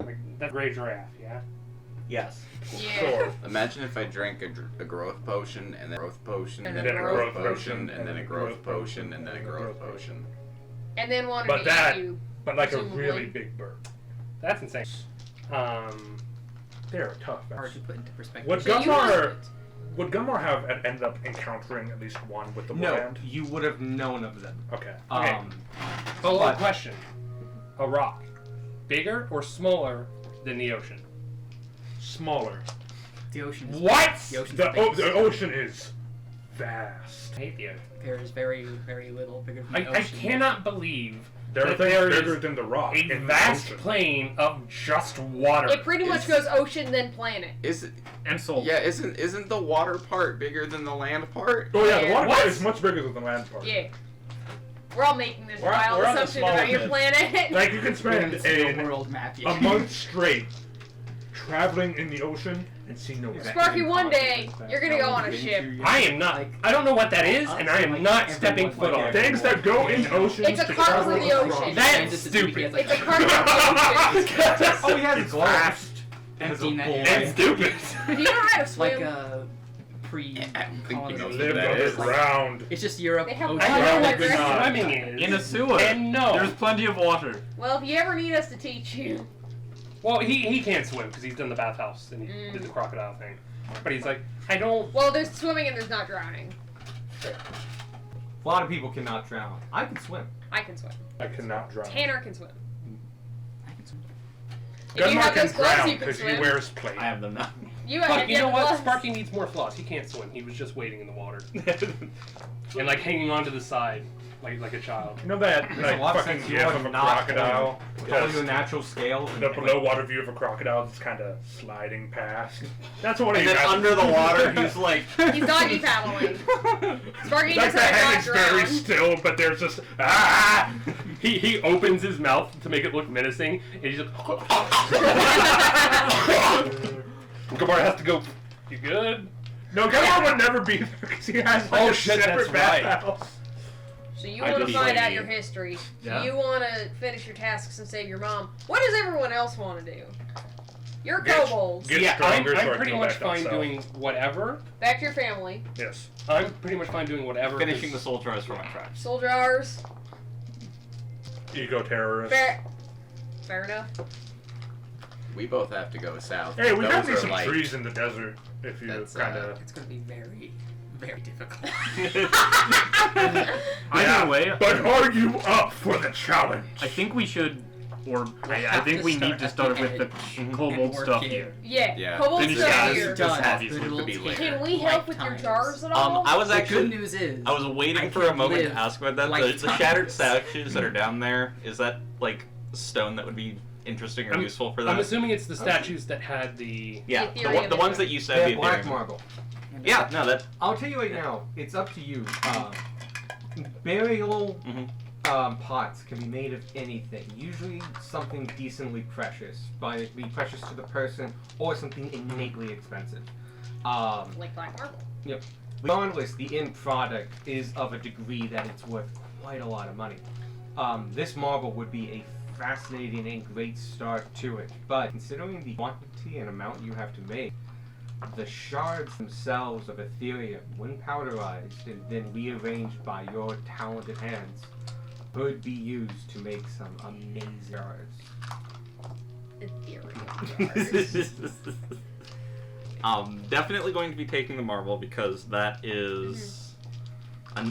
Like that gray giraffe. Yeah. Yes. Yeah. Sure. Imagine if I drank a growth potion, and then a growth potion, and And then then a a growth growth potion, potion, and then a growth potion, and then a growth potion. And then wanted But to that- eat you. But like a Presumably. really big bird. That's insane. They're tough. hard to put into perspective. Would So you Gunmar have ended up encountering at least one with the No, land? you would have known of them. Okay. Follow-up question. A rock. Bigger or smaller than the ocean? Smaller. The ocean is What? The ocean's The big. ocean is vast. I hate the ocean. There is very, very little bigger than the I ocean. cannot believe There are that things there bigger is than the rock. a in the vast ocean. plain of just water. It pretty much goes ocean then planet. Is it? And soul. Yeah, isn't the water part bigger than the land part? Oh yeah, the Yeah. water What? part is much bigger than the land part. Yeah. We're all making this We're on- wild we're on the assumption small about your bit. planet. Like you can spend It's the a world map yet. month straight traveling in the ocean and see no land. Sparky, one day, you're gonna go on a ship. I am not. I don't know what that is, and I am not stepping foot on it. Things that go in oceans It's a to cart travel for the across. ocean. That's stupid. It's a cart for the ocean. Oh, he has a glow. Fast. I've As a seen that. boy. Yeah. And stupid. Do you know how to It's like swim? a pre-colonization. Live That is. underground. It's just Europe. They have ocean. I don't know what Yeah. swimming is. In a sewer. And no. There's plenty of water. Well, if you ever need us to teach you, Well, he can't swim because he's done the bathhouse and he did the crocodile thing. But he's like, I don't. well, there's swimming and there's not drowning. A lot of people cannot drown. I can swim. I can swim. I cannot drown. Tanner can swim. I can swim. If you Gunmar have can those gloves, drown you can because he swim. wears plate. I have them now. Fuck, you know what? gloves. Sparky needs more flaws. He can't swim. He was just waiting in the water. And like hanging onto the side like a child. You know that Makes a like lot of fucking sense. gif You of are a not crocodile? With all your natural scales. The below water view of a crocodile that's kind of sliding past. That's what And he then has. under the water, he's like, He's doggy paddling. Sparky like just the had head not is very drown. still, but there's just ah. He opens his mouth to make it look menacing, and he's just. Gamora has to go. You good? No, Gunmar would never be there because he has like Oh, a shit, separate that's right. bathhouse. So you I want to just find like- out your history. Yeah. You want to finish your tasks and save your mom. What does everyone else want to do? You're Get- kobolds. get- Yeah, stronger so I I'm can pretty go much back down fine south. doing whatever. Back to your family. Yes. I'm pretty much fine doing whatever. finishing the 'cause- soul jars for my tribes. Soul jars. Eco terrorist. Fair enough. We both have to go south. Hey, we Those got me are some like, trees in the desert. If you That's, kind of. It's gonna be very, very difficult. Either way, But are you up for the challenge? I think we should, or I have think to we start need to at start the with the end kobold and work stuff in. here. Yeah. Yeah. Kobolds Finish stuff guys. here. Just Done. obviously But to it'll be take later. Can we help with your lifetimes. jars at all? I was The actually. good news is, I was waiting I for a can moment live to ask about that. The lifetimes. shattered statues that are down there, is that like stone that would be interesting or I'm- useful for I'm that? assuming it's the statues that had the. Yeah, The the, Ethereum the ones is- that you They said. have the black Ethereum. marble. Yeah, no, that. I'll tell you right now, it's up to you. Burial pots can be made of anything. Usually something decently precious, but it be precious to the person, or something innately expensive. Like black marble. Regardless, the end product is of a degree that it's worth quite a lot of money. This marble would be a fascinating and great start to it, but considering the quantity and amount you have to make, the shards themselves of Ethereum, when powderized and then rearranged by your talented hands, could be used to make some amazing shards. Ethereum. Definitely going to be taking the marble because that is,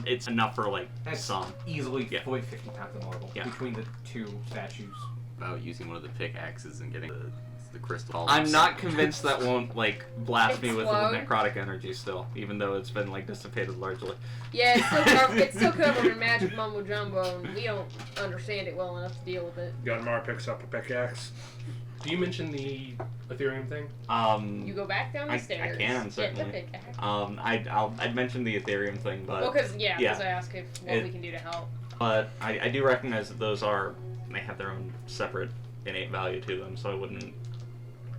it's enough for like That's some. easily Yeah. 40, 50 pounds of marble Yeah. between the two statues. About using one of the pickaxes and getting the crystal. I'm not convinced that won't like blast me with Explode? necrotic energy still, even though it's been like dissipated largely. Yeah, it's still covered in magic mumbo jumbo, and we don't understand it well enough to deal with it. Gunmar picks up a pickaxe. Do you mention the Ethereum thing? You go back down the I stairs. can, Get certainly. the pickaxe. I'd mentioned the Ethereum thing, but Well, because yeah. I asked if what It- we can do to help. but I do recognize that those they have their own separate innate value to them, so I wouldn't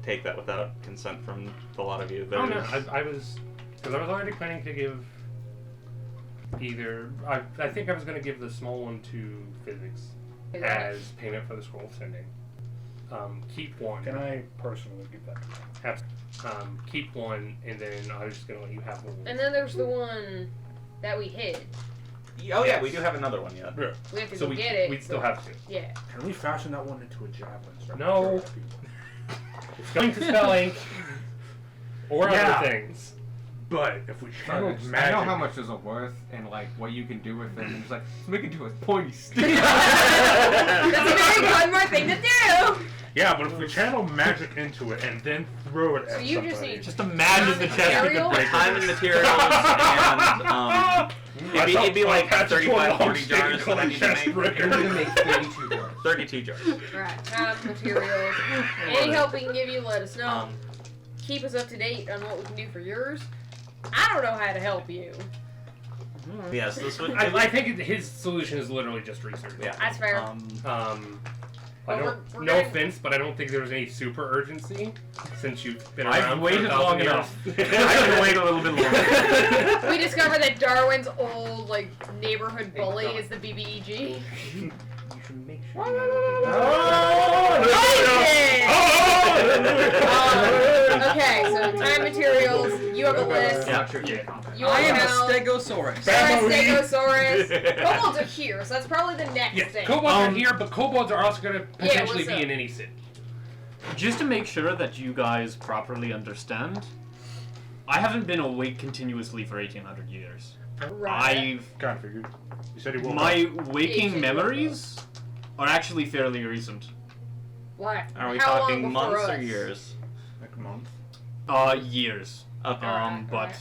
take that without consent from a lot of you. Oh no, There's- I was because I was already planning to give either. I think I was going to give the small one to physics as payment for the scroll of sending. Keep one. Can I personally give that? Keep one, and then I was just going to let you have one. And then there's the one that we hid. Oh yeah, we do have another one yet. Yeah. We have to So go get it. we'd still but- have to. Yeah. Can we fashion that one into a javelin? Start No. throwing at people? It's going to spell ink or Yeah. other things. But if we channel I magic, know how much those are worth and like what you can do with them. And it's like, so we can do a pointy stick. That's a very Glenmore thing to do. yeah, but if we channel magic into it and then throw it So at you somebody, just need Just imagine the chest we Material? could break. Time and materials and it'd be like 35, 40 jars that I need to make. We're gonna make 32 jars. 32 jars. Right, time, materials. Any help we can give you, let us know. Um, Keep us up to date on what we can do for yours. I don't know how to help you. yes, this would. I think his solution is literally just research. Yeah. That's fair. I Well, don't. we're No getting- offense, but I don't think there's any super urgency since you've been I've around. for waited 1,000 long years. enough. I can wait a little bit longer. We discovered that Darwin's old neighborhood bully is the BBEG. Okay, so time, materials. You have a list. You I am a have Stegosaurus. Stegosaurus. Kobolds are here, so that's probably the next Yeah, thing. kobolds are here, but kobolds are also going to potentially what's be up? in any city. Just to make sure that you guys properly understand, I haven't been awake continuously for 1800 years. Right. I've kind of figured. You said he woke my up. waking Ancient memories are actually fairly recent. Why? Are we How long talking before months or us? years? Like a month. Years. Okay. But alright.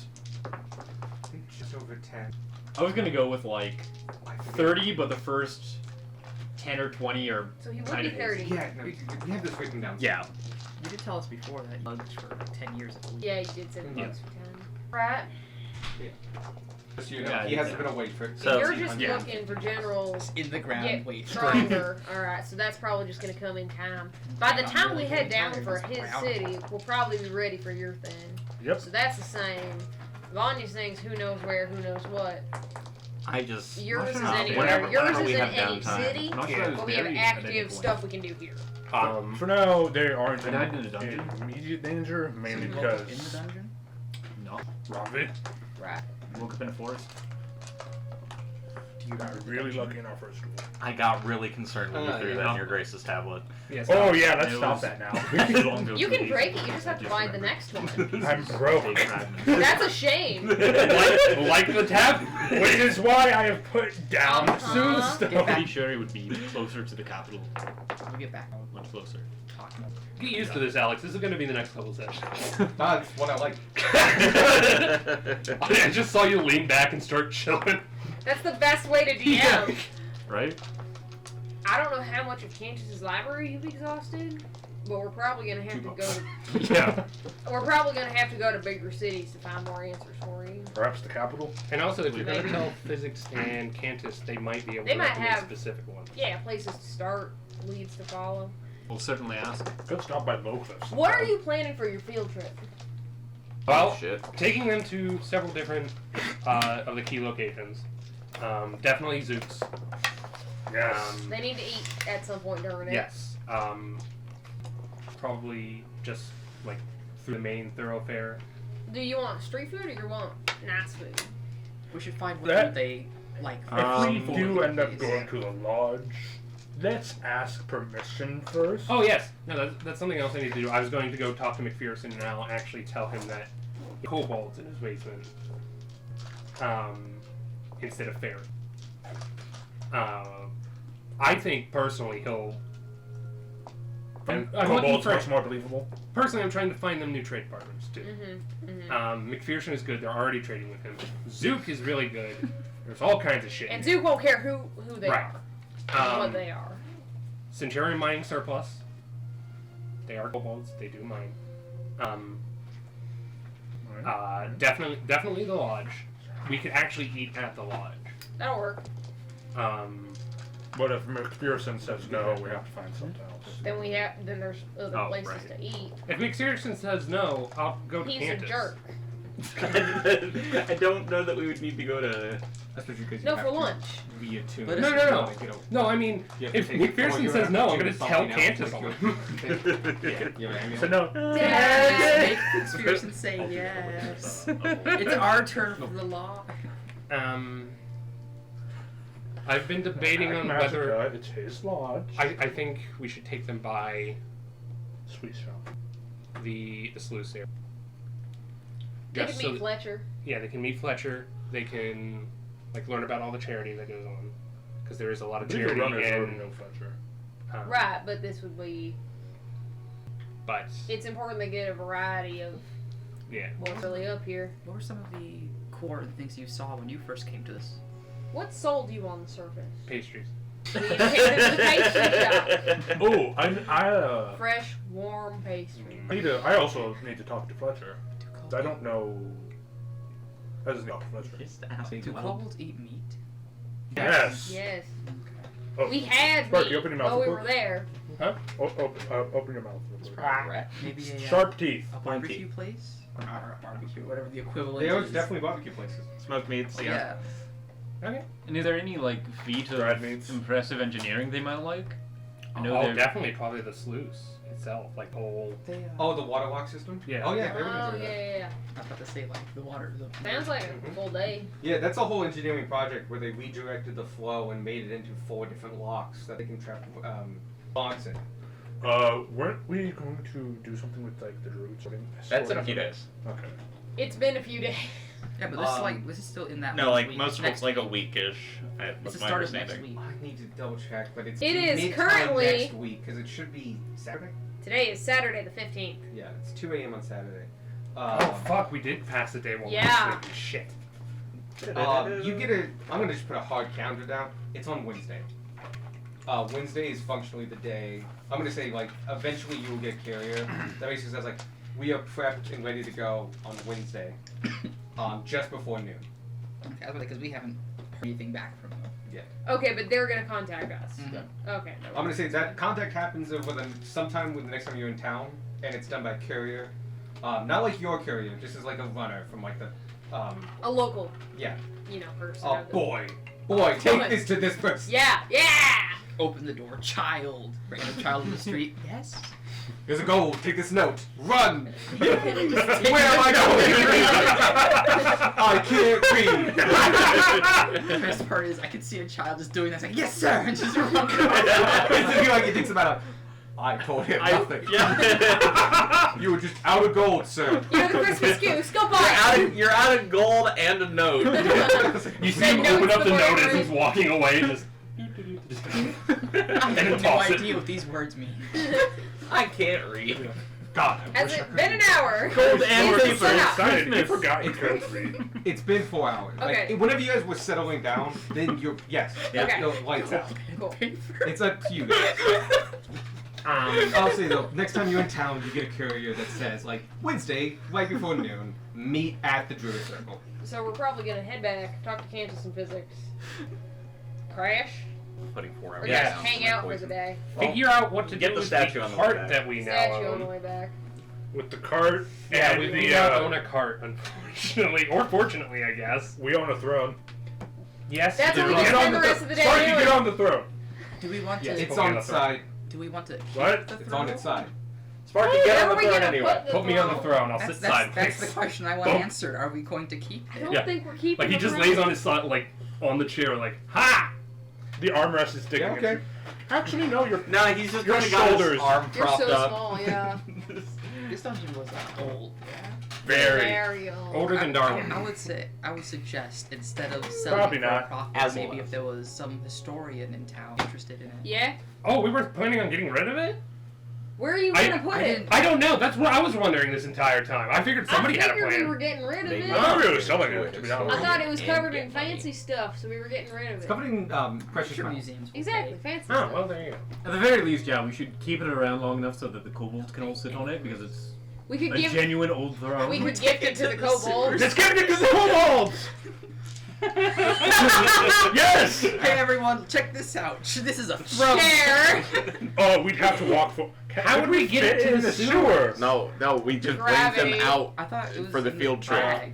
Just over 10. I was gonna go with like 30, but the first 10 or 20 are So he would kind be of 30. Yeah, no, we have this written down. Yeah. You did tell us before that bugs for 10 years at least. Yeah, you did say the Yeah. bugs for 10. Right. Just so you know, Yeah, he yeah. hasn't been awake for. So- You're just Yeah. looking for general In the ground, get wait. stronger. Alright, so that's probably just gonna come in time. By the time we head down for his city, we'll probably be ready for your thing. Yep. So that's the same. Vanya's thing's who knows where, who knows what. I just. Yours is Not sure. anywhere. Whenever- Yours whenever is we in have any downtime. city, I'm not sure I was but we have buried at any active point. stuff we can do here. For now, they aren't I died in a dungeon. in immediate danger, mainly You woke up because in the dungeon? No. Robin, Right. Woke up in a forest. you got really lucky in our first duel. I got really concerned when you threw that yeah. in your Grace's tablet. Yes. Oh yeah, let's It stop was- that now. Too long ago You for can me. break it, you just have to I buy the remember. next one. I'm broke. Big fragments. That's a shame. like the tab. Which is why I have put down Uh-huh. Sue's Get stuff. back. Pretty sure it would be closer to the capital. We'll get back on Much closer. talking. Get used to this, Alex. This is going to be the next couple sessions. That's what I like. I just saw you lean back and start chilling. That's the best way to DM. Yeah. Right? I don't know how much of Cantus's library you've exhausted, but we're probably gonna have to go to Yeah. we're probably gonna have to go to bigger cities to find more answers for you. Perhaps the capital. And also, if you're going to Maybe. tell Physics and Cantus, they might be able They to might recommend have- specific ones. Yeah, places to start, leads to follow. We'll certainly ask. Could stop by Low Cliffs. What are you planning for your field trip? Well, Shit. taking them to several different of the key locations. Definitely Zook's. Yes. They need to eat at some point during it. Yes. Probably just like through the main thoroughfare. Do you want street food or you want nice food? We should find what That- they like. If we for do the end up place. going to the lodge, let's ask permission first. Oh yes, no, that's something else I need to do. I was going to go talk to McPherson and I'll actually tell him that kobolds in his basement, instead of ferret. I think personally he'll. I'm looking Kobold's for. much more believable. Personally, I'm trying to find them new trade partners too. Mm-hmm. Mm-hmm. McPherson is good. They're already trading with him. Zook is really good. There's all kinds of shit. And Zook won't care who they Right. are, and what Um, they are. Centurion mining surplus. They are kobolds. They do mine. Definitely the lodge. We could actually eat at the lodge. That'll work. But if McPherson says no, we have to find something else. Then there's other Oh, places right. to eat. If McPherson says no, I'll go to He's a Cantus. jerk. I don't know that we would need to go to. Especially because No, for lunch. Via tune. Let No, us- no, no. Like, you know, No, I mean, you have to if take it- or McPherson you're says gonna no, have I'm to going do to tell something else, Cantus like, on you him. know what I mean? So no. Yes! Make McPherson I'll say do yes. it. It's our turn for the law. I've been debating on whether It's his lodge. I think we should take them by Sweet shop. The sluice area. They Just could so meet that- Fletcher. Yeah, they can meet Fletcher. They can like learn about all the charity that goes on, because there is a lot I of believe the charity runners already and know Fletcher. Right, but this would be. But It's important they get a variety of yeah, what's really up here. What were some of the core things you saw when you first came to this? What sold you on the surface? pastries. We came to the pastry shop. Oh, I Fresh, warm pastry. I also need to talk to Fletcher. I don't know. I just need to talk to Fletcher. Just asking. Do kobolds eat meat? Yes. Yes. Oh, We had Sparky, meat open your mouth while we real were quick. there. Open your mouth. real quick. Maybe a Sharp teeth. a barbecue place or a barbecue, whatever the equivalent They are is. definitely barbecue places. Smoked meats. Yeah. Okay. And is there any like feat Dried of meats. impressive engineering they might like? I know Oh, they're- definitely, probably the sluice itself, like the whole. They, Oh, the water walk system? Yeah. Oh, yeah. Oh, everybody's yeah, in there. yeah, I was about to say like the water. Sounds like a full day. Yeah, that's a whole engineering project where they redirected the flow and made it into 4 different locks that they can trap bonds in. Weren't we going to do something with like the druids? That's in a few days. Okay. It's been a few days. Yeah, but this is still in that. No, like week. most of Next it's like a week. weekish. It's That's the my start of next understanding. week. I need to double check, but it's It is mid-time currently- next week because it should be Saturday. Today is Saturday the 15th. Yeah, it's 2 a.m. on Saturday. Oh fuck, we did pass the day while Yeah. we were sleeping. Shit. You get a. I'm gonna just put a hard counter down. It's on Wednesday. Wednesday is functionally the day. I'm gonna say like eventually you will get a carrier. That basically says like we are prepped and ready to go on Wednesday, just before noon. Okay, because we haven't heard anything back from them. Okay, but they're gonna contact us. Mhm. Okay. I'm gonna say that contact happens sometime with the next time you're in town, and it's done by courier. Not like your courier, just as like a runner from like the. A local, Yeah. person. Oh boy, take this to this person. Yeah, yeah. Open the door, child. Random child in the street. Yes. Here's a gold. Take this note. Run. Where Where am I going? I can't read. The best part is I can see a child just doing that, like, yes, sir, and just running. It's like he thinks about it. I told him nothing. You were just out of gold, sir. You're the Christmas goose. Go buy it. You're out of gold and a note. You see That him note's open up the the note word. as he's walking away, just. I And have no toss it. idea what these words mean. I can't read. God, I Has wish I it could. been an hour? Gold and Since paper. it's set up. Excited. You Christmas. forgot you couldn't read. It's been 4 hours. Okay. Like, whenever you guys were settling down, then you're yes. Okay. No, lights out. Cool. It's up to you guys. I'll say though, next time you're in town, you get a courier that says like Wednesday, right before noon, meet at the Druid Circle. So we're probably gonna head back, talk to Cantus and physics, crash, Putting 4 or hours Yeah. just down hang for out for poison. the day. Figure out what to Get do the with statue the on the cart way back. that we now Statue on own. the way back. With the cart Yeah, and we the now own a cart, unfortunately, or fortunately, I guess. we own a throne. Yes, That's you what do. we Get can on spend the rest of the day Sparky, doing. get on the throne. Do we want to? Yes. It's Put me on on the the throne. side. Do we want to? keep What? the It's on throne? its side. Sparky, Where get on are the we throne gonna anyway. put the Put me on the throne? throne. I'll That's, sit that's the sideways. question I want Boom. answered. Are we going to keep I it? don't Yeah. think we're keeping. Like he the just throne. lays on his side, like on the chair, like ha. The armrest is sticking. Yeah, okay. at you. Actually, no. You're. No, he's just Your kind of got his shoulders. arm You're propped so up. small, yeah. This dungeon was old. Yeah. Very old. older than Darwin. I would suggest instead of selling Probably it for a not. profit, As maybe was. if there was some historian in town interested in it. Yeah. Oh, we were planning on getting rid of it? Where are you I- gonna put I it? didn't- I don't know. That's what I was wondering this entire time. I figured somebody I had a figured we plan. were getting rid of Maybe. it. I'm not really selling it, to be I honest. thought it was And covered get in money. fancy stuff, so we were getting rid of It's it. covered in precious Sure, metals. museums. will Exactly, pay. fancy Oh, stuff. well, there you go. At the very least, yeah, we should keep it around long enough so that the kobolds can all sit on it because it's We could a give genuine old throne. we could gift it to the kobolds. Let's give it to the kobolds! Yes! Hey everyone, check this out. This is a throne. Share. Oh, we'd have to walk for. How would we get it to in the sewer? No, we just bring Gravity. them out. I thought it was For the in field trip. bag.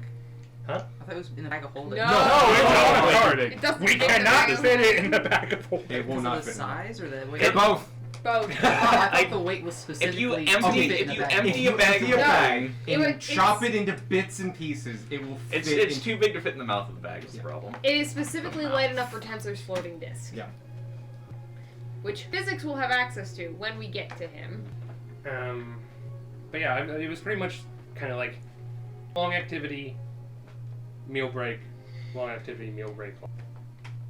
Huh? I thought it was in the bag of holding. No. Oh, No, it's on the cart. It doesn't We fit in the cannot bag. fit it in the back of holding. It will Because not of the fit. size or the weight? They're both. Both. I thought the weight was specifically. If you to empty, fit if in a you bag. empty a bag, Empty a No. bag It and would- chop it's- it into bits and pieces, it will fit. it's in- too big to fit in the mouth of the bag. Is the problem. It is specifically light enough for Tensor's floating disc. Yeah. Which physics will have access to when we get to him. But yeah, it was pretty much kind of like long activity, meal break, long activity, meal break,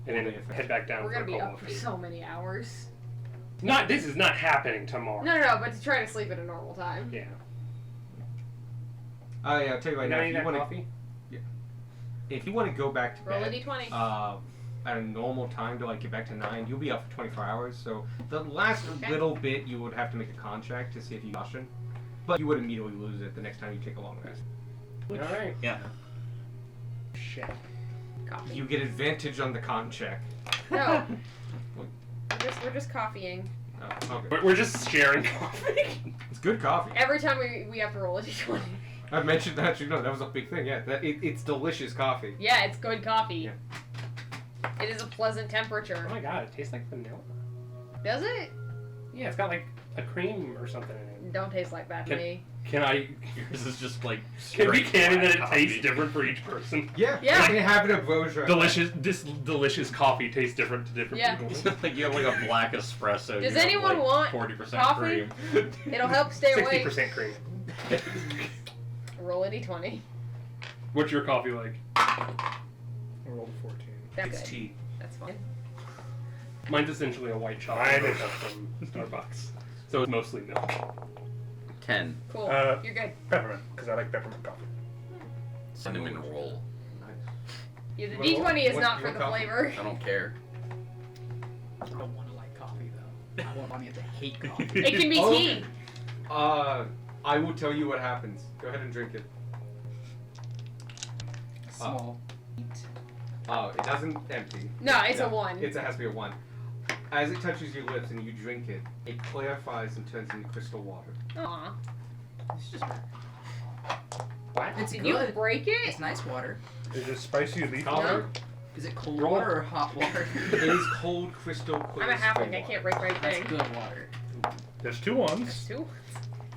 and then head back down. We're for gonna a be couple up of for days. so many hours. This is not happening tomorrow. No, but to try to sleep at a normal time. Yeah. Oh yeah, I'll tell you right now. Now If you you got want coffee? to, if you want to go back to Roll a bed, d20. at a normal time to like get back to 9, you'll be up for 24 hours. So the last Okay. little bit, you would have to make a contract to see if you caution, but you would immediately lose it the next time you take a long rest. All right. Yeah. Shit. Coffee. You get advantage on the con check. No. We're just coffeeing. Oh, okay. But we're just sharing coffee. It's good coffee. Every time we have to roll a d20. I've mentioned that. You know, that was a big thing. Yeah, it's delicious coffee. Yeah, it's good coffee. Yeah. It is a pleasant Oh temperature. my god, it tastes like vanilla. Does it? Yeah, it's got like a cream or something in it. Don't taste like that to Can- me. Can I? This is just like Can we straight canon that it black tastes coffee. different for each person? Yeah. Yeah. I can have it ambrosia. Delicious. This delicious coffee tastes different to different Yeah. people. Like you have like a black espresso. Does you have, anyone like, want 40% coffee? cream? It'll help stay awake. 60% cream. Roll a d20. What's your coffee like? I rolled a 14. That's It's good. tea. That's fine. Mine's essentially a white chocolate milk from Starbucks, so it's mostly milk. 10. Cool. You're good. Peppermint, because I like peppermint coffee. Cinnamon roll. Yeah, the What- d20 is what- not for what the coffee? flavor. I don't care. I don't want to like coffee though. I want mommy to hate coffee. It can be Oh. tea. I will tell you what happens. Go ahead and drink it. Small. It doesn't empty. No, it's Yeah, a 1. It has to be a 1. As it touches your lips and you drink it, it clarifies and turns into crystal water. Aw. It's just What? it's Did good. you break it? It's nice water. Is it spicy or leafy? Coffee. Is it cold Roll. water or hot water? It is cold, crystal clear. I'm a halfling. spring I water. can't break right That's thing. good water. There's 2 ones. That's 2.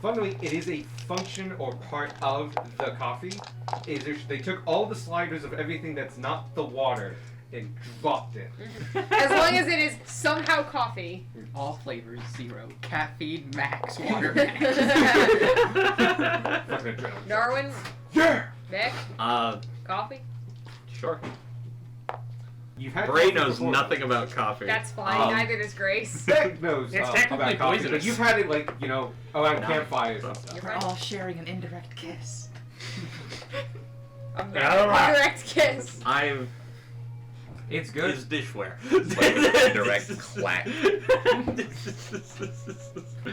Funnily, it is a function or part of the coffee. They took all the sliders of everything that's not the water and dropped it. As long as it is somehow coffee. All flavors 0. Caffeine max. Water max. Fucking adrenaline. Darwin, Yeah! Nick, Uh, coffee? sure. You've had Bray coffee knows before, nothing about coffee. That's fine. Um, Neither does Grace. Beck knows It's about technically coffee, but poisonous. you've had it like, you know, around No. campfires and stuff. You're We're fine. all sharing an indirect kiss. A Alright. direct kiss. I've It's good. It's dishware. Direct clack.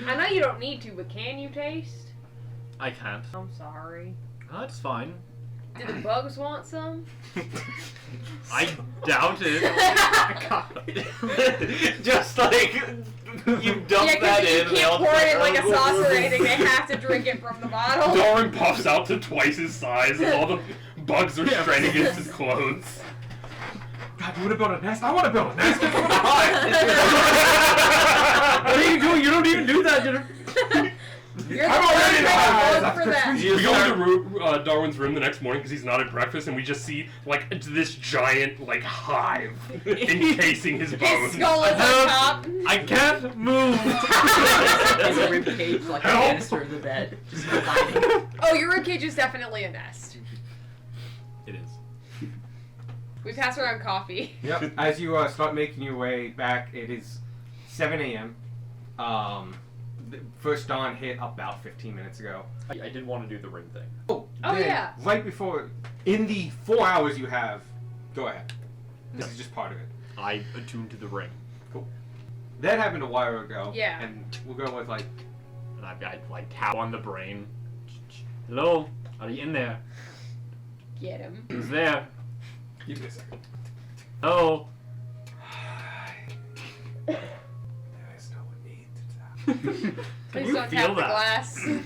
I know you don't need to, but can you taste? I can't. I'm sorry. That's fine. Do the bugs want some? I doubt it. Just like you dump Yeah, that because you in. they can't all pour it in start- like a sauce or anything. They have to drink it from the bottle. Darwin puffs out to twice his size, and all the bugs are straining against his clothes. God, you want to build a nest? I want to build a nest. What are you doing? You don't even do that. You're the I'm already perfect alive. bug for that. We go into Darwin's room the next morning because he's not at breakfast, and we just see like this giant like hive encasing his His bones. skull is on top. I can't move. His ribcage like a Help! banister in the bed. Just reclining. Oh, your ribcage is definitely a nest. It is. We pass around coffee. Yep. As you start making your way back, it is 7 a.m. The first dawn hit about 15 minutes ago. I did want to do the ring thing. Oh, Then, yeah. Right before, in the 4 hours you have, go ahead. This is just part of it. I attuned to the ring, That happened a while ago. Yeah. And we'll go with like, and I like tap on the brain. Hello, are you in there? Get him. Who's there? give me a second. Hello. There is no need to tap. Please you don't feel tap the that? glass. Hear you,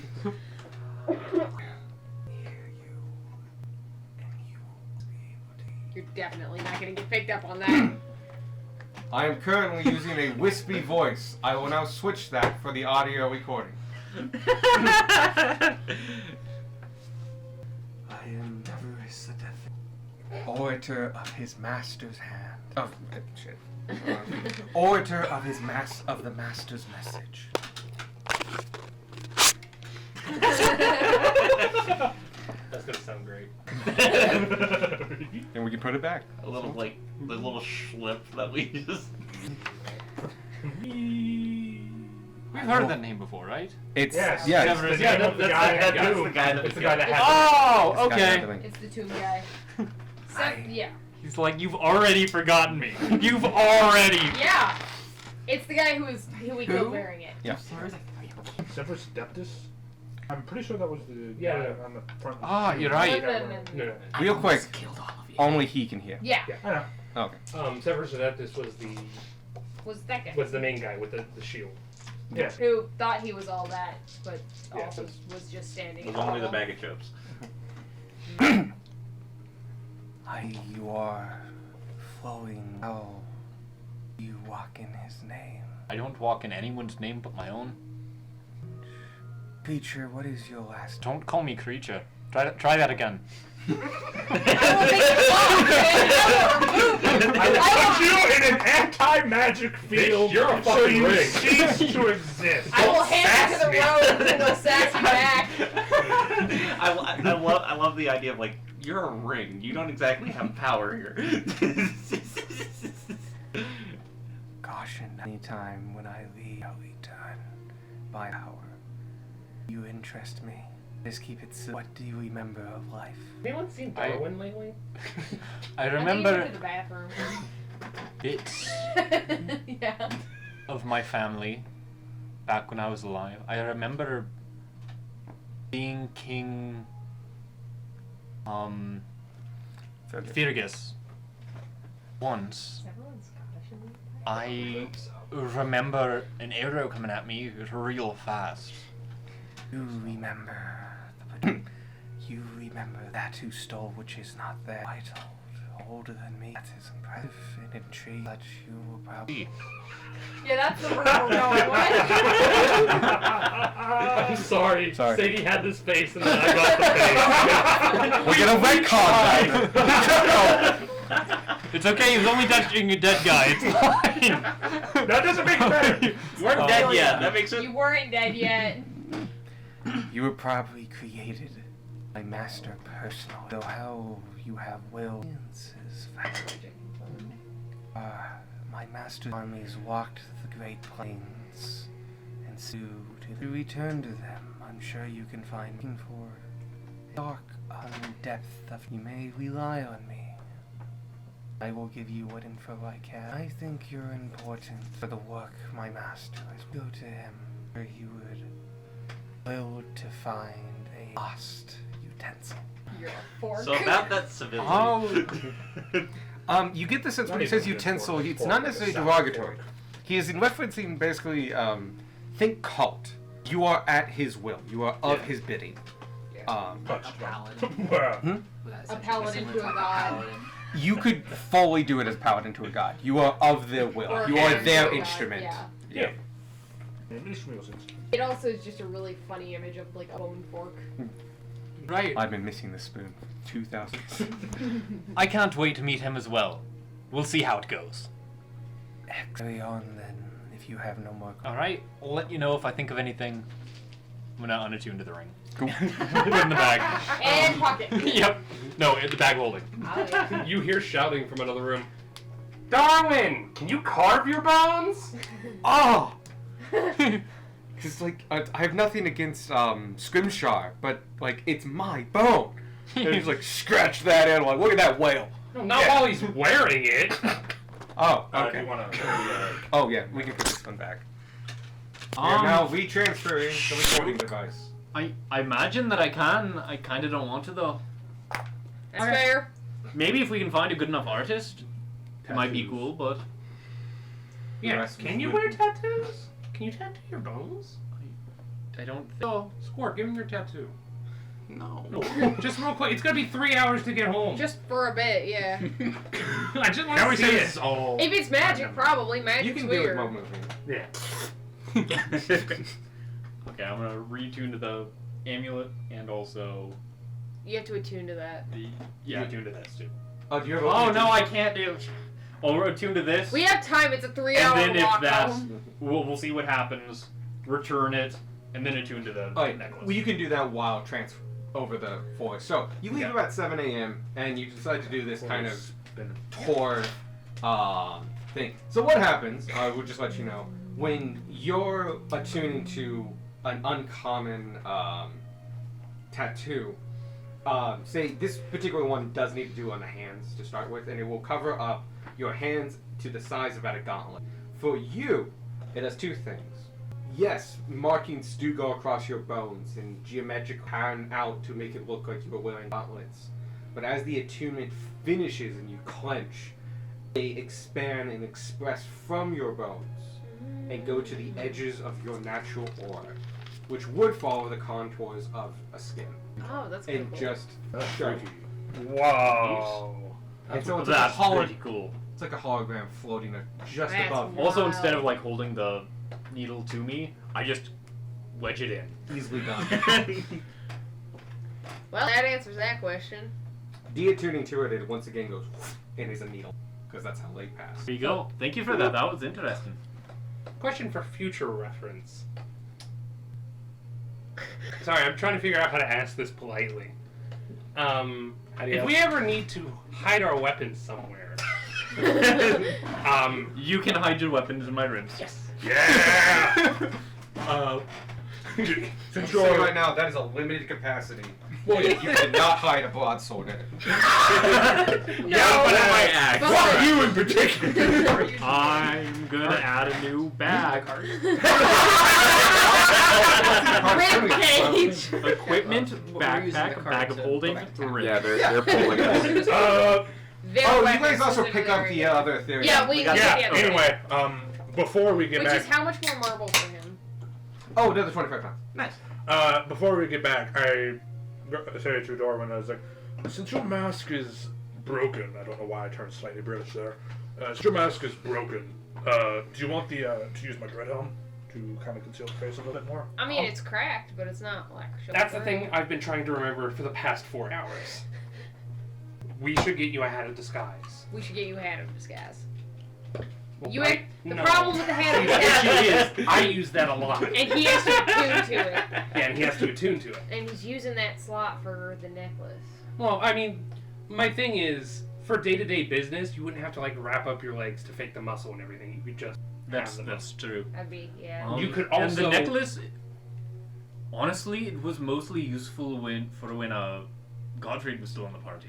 and you won't be able to hear. You're definitely not gonna get picked up on that. I am currently using a wispy voice. I will now switch that for the audio recording. I am Neverus the Death, orator of his master's hand. Of shit. Orator of the master's message. That's gonna sound great. And we can put it back. A little like the little schlip that we just. We've heard that name before, right? It's Yes. yeah. It's the It's, name of the guy. that's the Doom. guy that It's the guy that has Oh, it's got okay. nothing. It's the tomb guy. Yeah. He's like, you've already forgotten me. You've already. Yeah. It's the guy who we killed wearing it. Yeah. Severus Deptus? I'm pretty sure that was the Yeah. guy on the front. Ah, you're right. No. Real quick, Killed all of you. only he can hear. Yeah. Yeah, I know. Okay. Severus Adeptus was That guy. the main guy with the shield. Yeah. Who thought he was all that, but Yeah, also so- was just standing. It was in only the front bag of chips. You are flowing. How you walk in his name. I don't walk in anyone's name but my own. Creature, what is your last? Don't call me creature. Try that again. I want you in an anti-magic field. You're a so fucking you ring. cease to exist. I will hand it to the road and he'll sass you back. I love the idea of like you're a ring. You don't exactly have power here. Caution. Anytime when I leave, I'll return by power. You interest me. Just keep it simple. What do you remember of life? Anyone seen Darwin lately? I I think he remember went to the bathroom. bits Yeah. of my family back when I was alive. I remember being King Fergus once. Is everyone Scottish in the I remember an arrow coming at me real fast. You remember you remember that who stole which is not there. I told older than me. That is impressive and intrigued that you will probably Yeah, that's the room we're going with. I'm sorry. Sorry. Sadie had this face and then I got the face. We're gonna retcon It's okay, he was only touching a dead guy. It's fine. That doesn't make it better. You weren't dead yet. That makes it. You weren't dead yet. You were probably created by master personal. Though how you have will is fascinating. My master's armies walked the great plains and to return to them. I'm sure you can find me for dark depth of you may rely on me. I will give you what info I can. I think you're important for the work my master is. Go to him where he would will to find a lost utensil. You're a fork. So about that civility. You get the sense when Not he says even just utensil, fork, it's fork, not like a necessarily salad derogatory. fork. He is in referencing basically, think cult. You are at his will. You are of his bidding. Touched. Paladin. Well, A paladin to a god. You could fully do it as paladin to a god. You are of their will. Or You are hand their to a god, instrument. yeah. Yeah. it makes real sense. It also is just a really funny image of like a bone fork. Right. I've been missing this spoon for 2,000. I can't wait to meet him as well. We'll see how it goes. Carry on then, if you have no more. Alright, I'll let you know if I think of anything. I'm gonna unattune to the ring. Cool. Put it in the bag. And pocket. Yep. No, in the bag holding. Oh, yeah. You hear shouting from another room. Darwin, can you carve your bones? Oh! Because, like, I have nothing against Scrimshire, but, like, it's my bone. And he's like, scratch that in. Like, look at that whale. No, not while he's wearing it. Oh, Do okay. you wanna? Oh, yeah, we can put this one back. We're now retransferring the recording device. I imagine that I can. I kind of don't want to though. That's fair. Maybe if we can find a good enough artist, it might be Tattoos. cool. But Yeah. rest Can is you good. wear tattoos? Can you tattoo your bones? I don't think. Oh, Squirt, give him your tattoo. No. Just real quick. It's gonna be 3 hours to get home. Just for a bit, yeah. I just want Now to we see say it. this is all. If it's magic, probably. Magic's You can do weird. it while moving. Yeah. Okay, I'm gonna retune to the amulet and also You have to attune to that. the attune to this too. Oh, do you have Oh no, I can't do. I'll attune to this. We have time. It's a 3 and hour then if walk that's, home. we'll see what happens. Return it, And then attune to the Alright, necklace. well, you can do that while over the forest. So you leave about 7 a.m. and you decide to do this kind of tour thing. So what happens? I will just let you know when you're attuning to an uncommon tattoo. Say this particular one does need to do on the hands to start with, and it will cover up your hands to the size of about a gauntlet. For you, it does two things. Yes, markings do go across your bones and geometric pan out to make it look like you are wearing gauntlets. But as the attunement finishes and you clench, they expand and express from your bones and go to the edges of your natural aura, which would follow the contours of a skin. Oh, that's And cool. just That's show. freaky. Wow. And so it's like, That's a pretty cool. it's like a hologram floating just That's above you. Also, Wow. instead of like holding the needle to me, I just wedge it in. Easily done. Well, that answers that question. De-attuning to it once again goes and is a needle, because that's how light pass. There you go. Thank you for that. That was interesting. Question for future reference. Sorry, I'm trying to figure out how to ask this politely. If we ever need to hide our weapons somewhere, You can hide your weapons in my ribs. yes. Yeah. Since Since you're you're right now, that is a limited capacity. Well, You cannot hide a broadsword in it. Yeah, but I might act. Fuck you in particular. I'm gonna add a new bag. Ribcage. Equipment, We're using backpack, the bag of card to holding, protect ribs. Yeah, they're pulling us. Their Oh, you weapons guys also specifically pick up are- the other theory. Yeah, we got yeah, that. yeah, Anyway, before we get Which back, is how much more marble for him? Oh, another 25 pounds. Nice. before we get back, I said to Darwin, I was like, since your mask is broken, I don't know why I turned slightly British there. Since your mask is broken, do you want the to use my dread helm to kind of conceal the face a little bit more? I mean, it's cracked, but it's not like. That's the thing I've been trying to remember for the past 4 hours. We should get you a hat of disguise. We should get you a hat of disguise. Well, You I- ain't the no. problem with the hat of The disguise. issue is, I use that a lot. And he has to attune to it. Yeah, and he has to attune to it. And he's using that slot for the necklace. Well, I mean, my thing is, for day-to-day business, you wouldn't have to like wrap up your legs to fake the muscle and everything. You could just That's have the that's true. That'd be, yeah. You could And also- the necklace. Honestly, it was mostly useful when Godfrey was still in the party.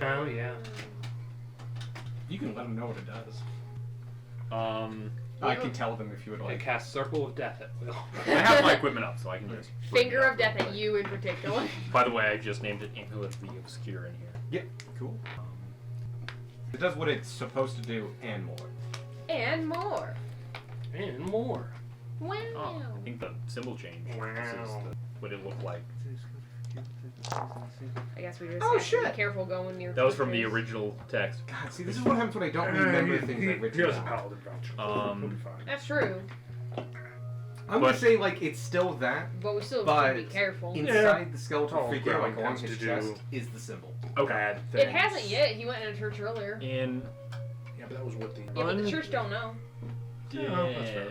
Oh yeah. You can let them know what it does. I can tell them if you would It like. casts Circle of Death at will. I have my equipment up, so I can just. Finger of death at you in particular. By the way, I just named it Amulet of the Obscure in here. Yeah, cool. It does what it's supposed to do and more. And more. And more. Wow. Oh, I think the symbol changed. Wow. This is what it looked like. I guess we just Oh, have to shit. be careful going near. That was from the creatures. original text. God, see, this is what happens when I don't remember things I've He written has a down. paladin voucher. Um, He'll be fine. That's true, I'm But- gonna say, like, it's still that. but we still But should be careful. Inside the skeletal Oh, figure, like Growling on wants his to chest, do is the symbol. Okay. Bad It things. hasn't yet. He went into church earlier. In Yeah, but that was with the. Yeah, but the church don't know. that's fair.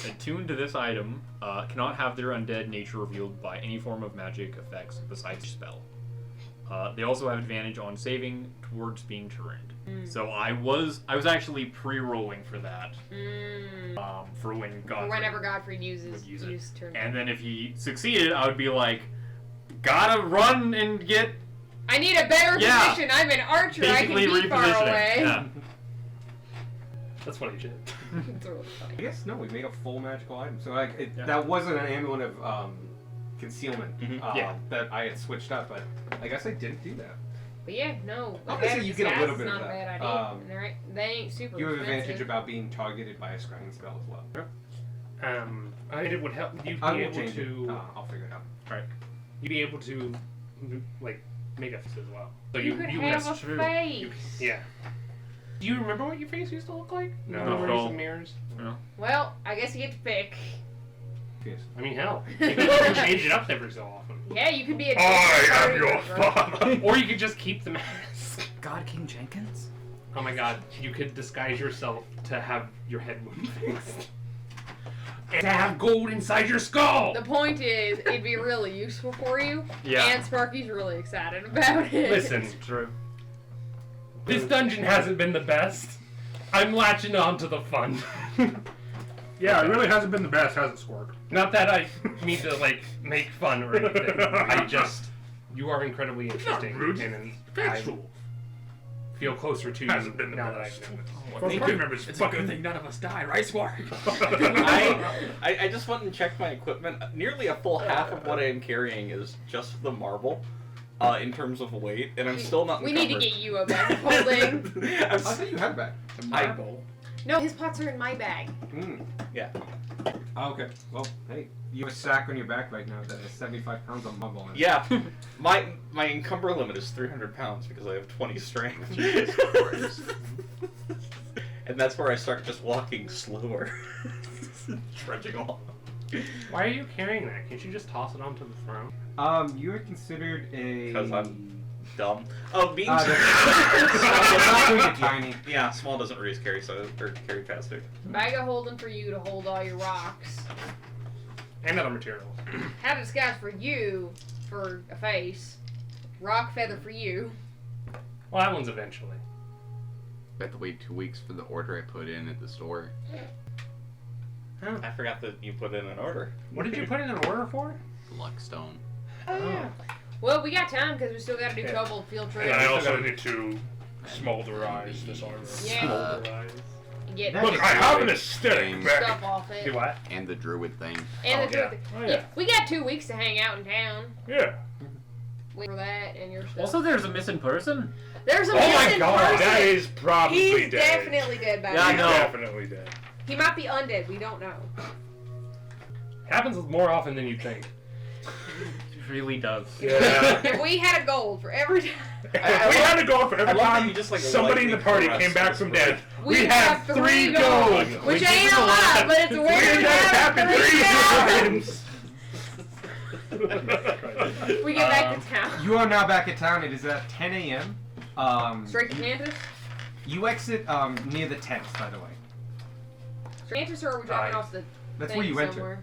attuned to this item cannot have their undead nature revealed by any form of magic effects besides spell. They also have advantage on saving towards being turned. So I was actually pre-rolling for that for when Or Godfrey whenever Godfrey uses would use it. use turn. And then if he succeeded, I would be like, gotta run and get I need a better Yeah. position. I'm an archer. I can basically be far repositioning. away. Yeah. That's funny shit. It's really funny. I guess no, we made a full magical item. So like, Yeah. that wasn't an amulet of concealment Yeah. that I had switched up, but I guess I didn't do that. But yeah, no. I'm the gonna say hat you get a disguise little is bit of not a that. bad idea. And they ain't super You have expensive. advantage about being targeted by a scrying spell as well. It would help you I be will able change to. it. I'll figure it out. You'd be able to, like, make a face as well. So You could have that's a true. face. Yeah. Do you remember what your face used to look like? No. When Not you at were all. using mirrors. Well, I guess you get to pick. Yes. I mean, hell, you can change it up every so often. Yeah, you could be a. I am party your member. father. Or you could just keep the mask. God King Jenkins? Oh my god, you could disguise yourself to have your head move fixed. and to have gold inside your skull. The point is, it'd be really useful for you. Yeah. And Sparky's really excited about it. Listen, True. this dungeon hasn't been the best. I'm latching on to the fun. Yeah, it really hasn't been the best, has it, Squark? Not that I mean to like make fun or anything. I just, you are incredibly interesting, rude. and I Factual. feel closer to you Hasn't been the now that best. I've known it. Well, Spark remembers It's fucking... a good thing none of us die, right, Squark? I just went and checked my equipment. Nearly a full half of what I am carrying is just the marble, in terms of weight, and I'm still not. We need to encumbered. get you a bag holding. I thought you had a bag. No, his pots are in my bag. Yeah. Oh, okay. Well, hey, you have a sack on your back right now that has 75 pounds of marble in it. Yeah. My encumber limit is 300 pounds because I have 20 strength. And that's where I start just walking slower, trudging along. Why are you carrying that? Can't you just toss it onto the throne? You're considered a... Because I'm dumb. Oh, being Not really tiny. yeah, small doesn't reduce carry, so or carry faster. Bag of holding for you to hold all your rocks. And other materials. Hat of disguise for you for a face. Rock feather for you. Well, that one's eventually. I have to wait 2 weeks for the order I put in at the store. I forgot that you put in an order. What did you put in an order for? Luckstone. Oh yeah. Well, we got time because we still got to do Yeah. Cobalt field trip. And I also need to smolderize this armor. Yeah. And get Look, I have an aesthetic Thing. back. stuff off it. Do what? And the druid thing. And Oh, the yeah. truth. Oh, Yeah. yeah. We got 2 weeks to hang out in town. Yeah. Wait for that and your stuff. Also, there's a missing person. There's a Oh my missing god, person. that is probably He's dead. definitely dead back Yeah, I He's there. know. definitely dead. He might be undead. We don't know. Happens more often than you think. It really does. Yeah. If we had a gold for every time, we had to go for every I love that time you just, like, somebody in the lightning party caress came back this from person. dead. We have 3 gold, gold. which We ain't did a a lot, lot. but it's We weird to have have happened 3 3 gold. times. We get back to town. You are now back at town. It is at 10 a.m. Straight to Cantus? You exit near the tents, by the way. Straight to Cantus, or are we dropping Right. off the That's thing where you enter.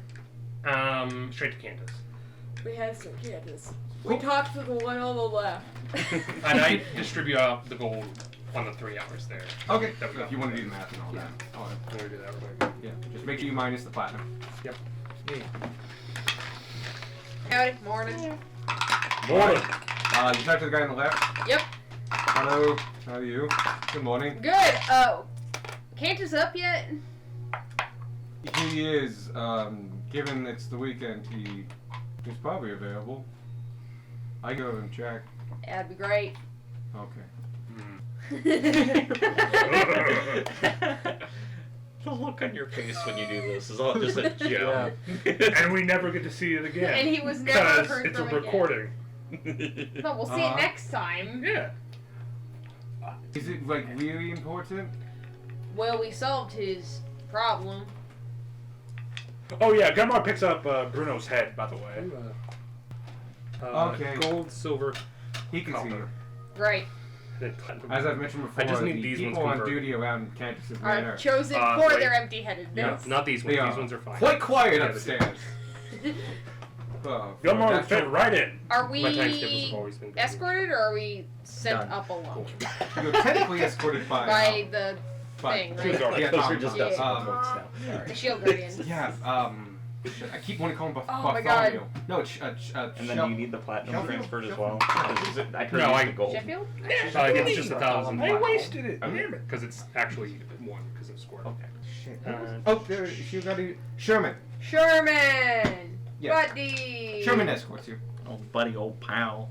somewhere? Straight to Cantus. We had some Cantus. We talked to the one on the left. And I distribute out the gold on the 3 hours there. Okay. That we got. If you want to do the math and all that. All right. I'm gonna do that real quick. Yeah. Just make sure you minus the platinum. Yep. Howdy, morning. Morning. You talk to the guy on the left. Yep. Hello. How are you? Good morning. Good. Cantus up yet? He is. Given it's the weekend, he's probably available. I go and check. That'd be great. Okay. The look on your face when you do this is all just a joke. And we never get to see it again. And he was never because heard it's a from again. recording. But we'll see it next time. Yeah. Is it like really important? Well, we solved his problem. Oh yeah, Gunmar picks up Bruno's head, by the way. Okay. Gold, silver, He can see you. copper. Great. Then platinum. As I've mentioned before, I just need the these ones people on converted. duty around Cantus's Are manor chosen Uh, for wait. their empty-headedness. No, not these ones. They These are ones are fine. quite quiet Yeah, upstairs. Gunmar That's fit true. right in. Are My time tables have we always been escorted or are we sent Done. up alone? You're technically escorted by. By the by- thing, She was right? already- Yeah, Those are just Yeah. us. The shield guardian. Yeah. I keep wanting to call him Oh my God. Bartholomew. No, it's And then Shel- do you need the platinum Sheffield? transferred as Sheffield? well? Is it, I heard No, you I- used the gold. Sheffield? It's just 1,000. I wasted it. Okay. Damn it. Because it's actually 1 because of square. Okay. Shit. Uh, Oh, there. You got to Sherman. Sherman! Yeah. Buddy! Sherman escorts you. Oh, buddy, old pal.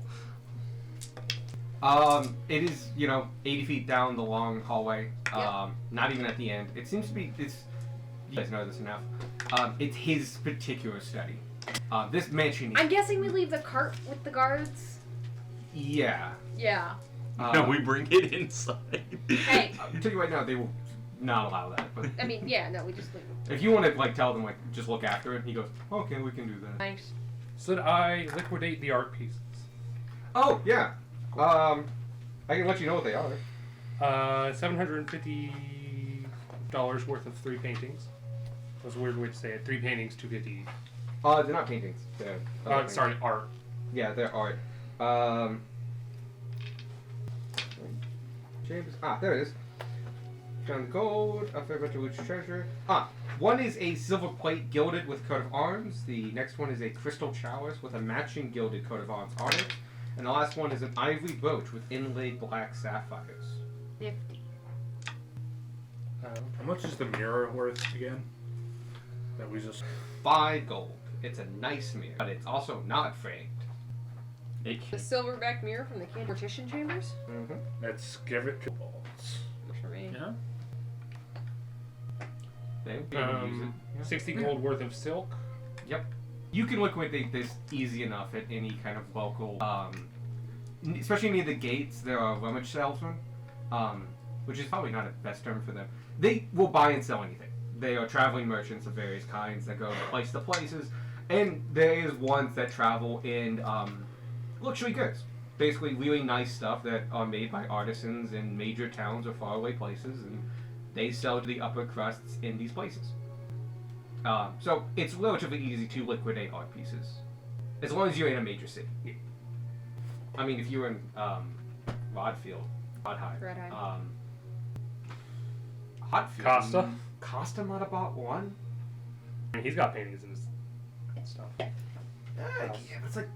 It is, 80 feet down the long hallway. Yep. Not even at the end. It seems to be, you guys know this enough. It's his particular study. This mansion, I'm guessing we leave the cart with the guards? yeah. Yeah. No, we bring it inside. Hey, I'll tell you right now, they will not allow that. But I mean, yeah, no, we just leave them. if you want to, tell them, just look after it, he goes, okay, we can do that. Thanks. So that I liquidate the art pieces. Oh, yeah. I can let you know what they are. $750 worth of 3 paintings. That's a weird way to say it. 3 paintings, 250 each. They're not paintings. They're other things. Sorry, art. Yeah, they're art. James. There it is. Found gold. A fair bunch of loot treasure. One is a silver plate gilded with coat of arms. The next one is a crystal chalice with a matching gilded coat of arms on it. And the last one is an ivory brooch with inlaid black sapphires. 50. How much is the mirror worth again? That we just. 5 gold. It's a nice mirror, but it's also not framed. The silverback mirror from the mortician chambers? Mm-hmm. Let's give it to balls. Works for me. Yeah. Use it. 60 gold worth of silk. Yep. You can liquidate this easy enough at any kind of local, especially near the gates. There are rummage salesmen, which is probably not a best term for them. They will buy and sell anything. They are traveling merchants of various kinds that go from place to places, and there is ones that travel in luxury goods. Basically, really nice stuff that are made by artisans in major towns or faraway places, and they sell to the upper crusts in these places. So it's relatively easy to liquidate art pieces, as long as you're in a major city. I mean, if you're in Rodheim, Hotfield, Costa might have bought one. I mean, he's got paintings in his stuff. Yeah, that's like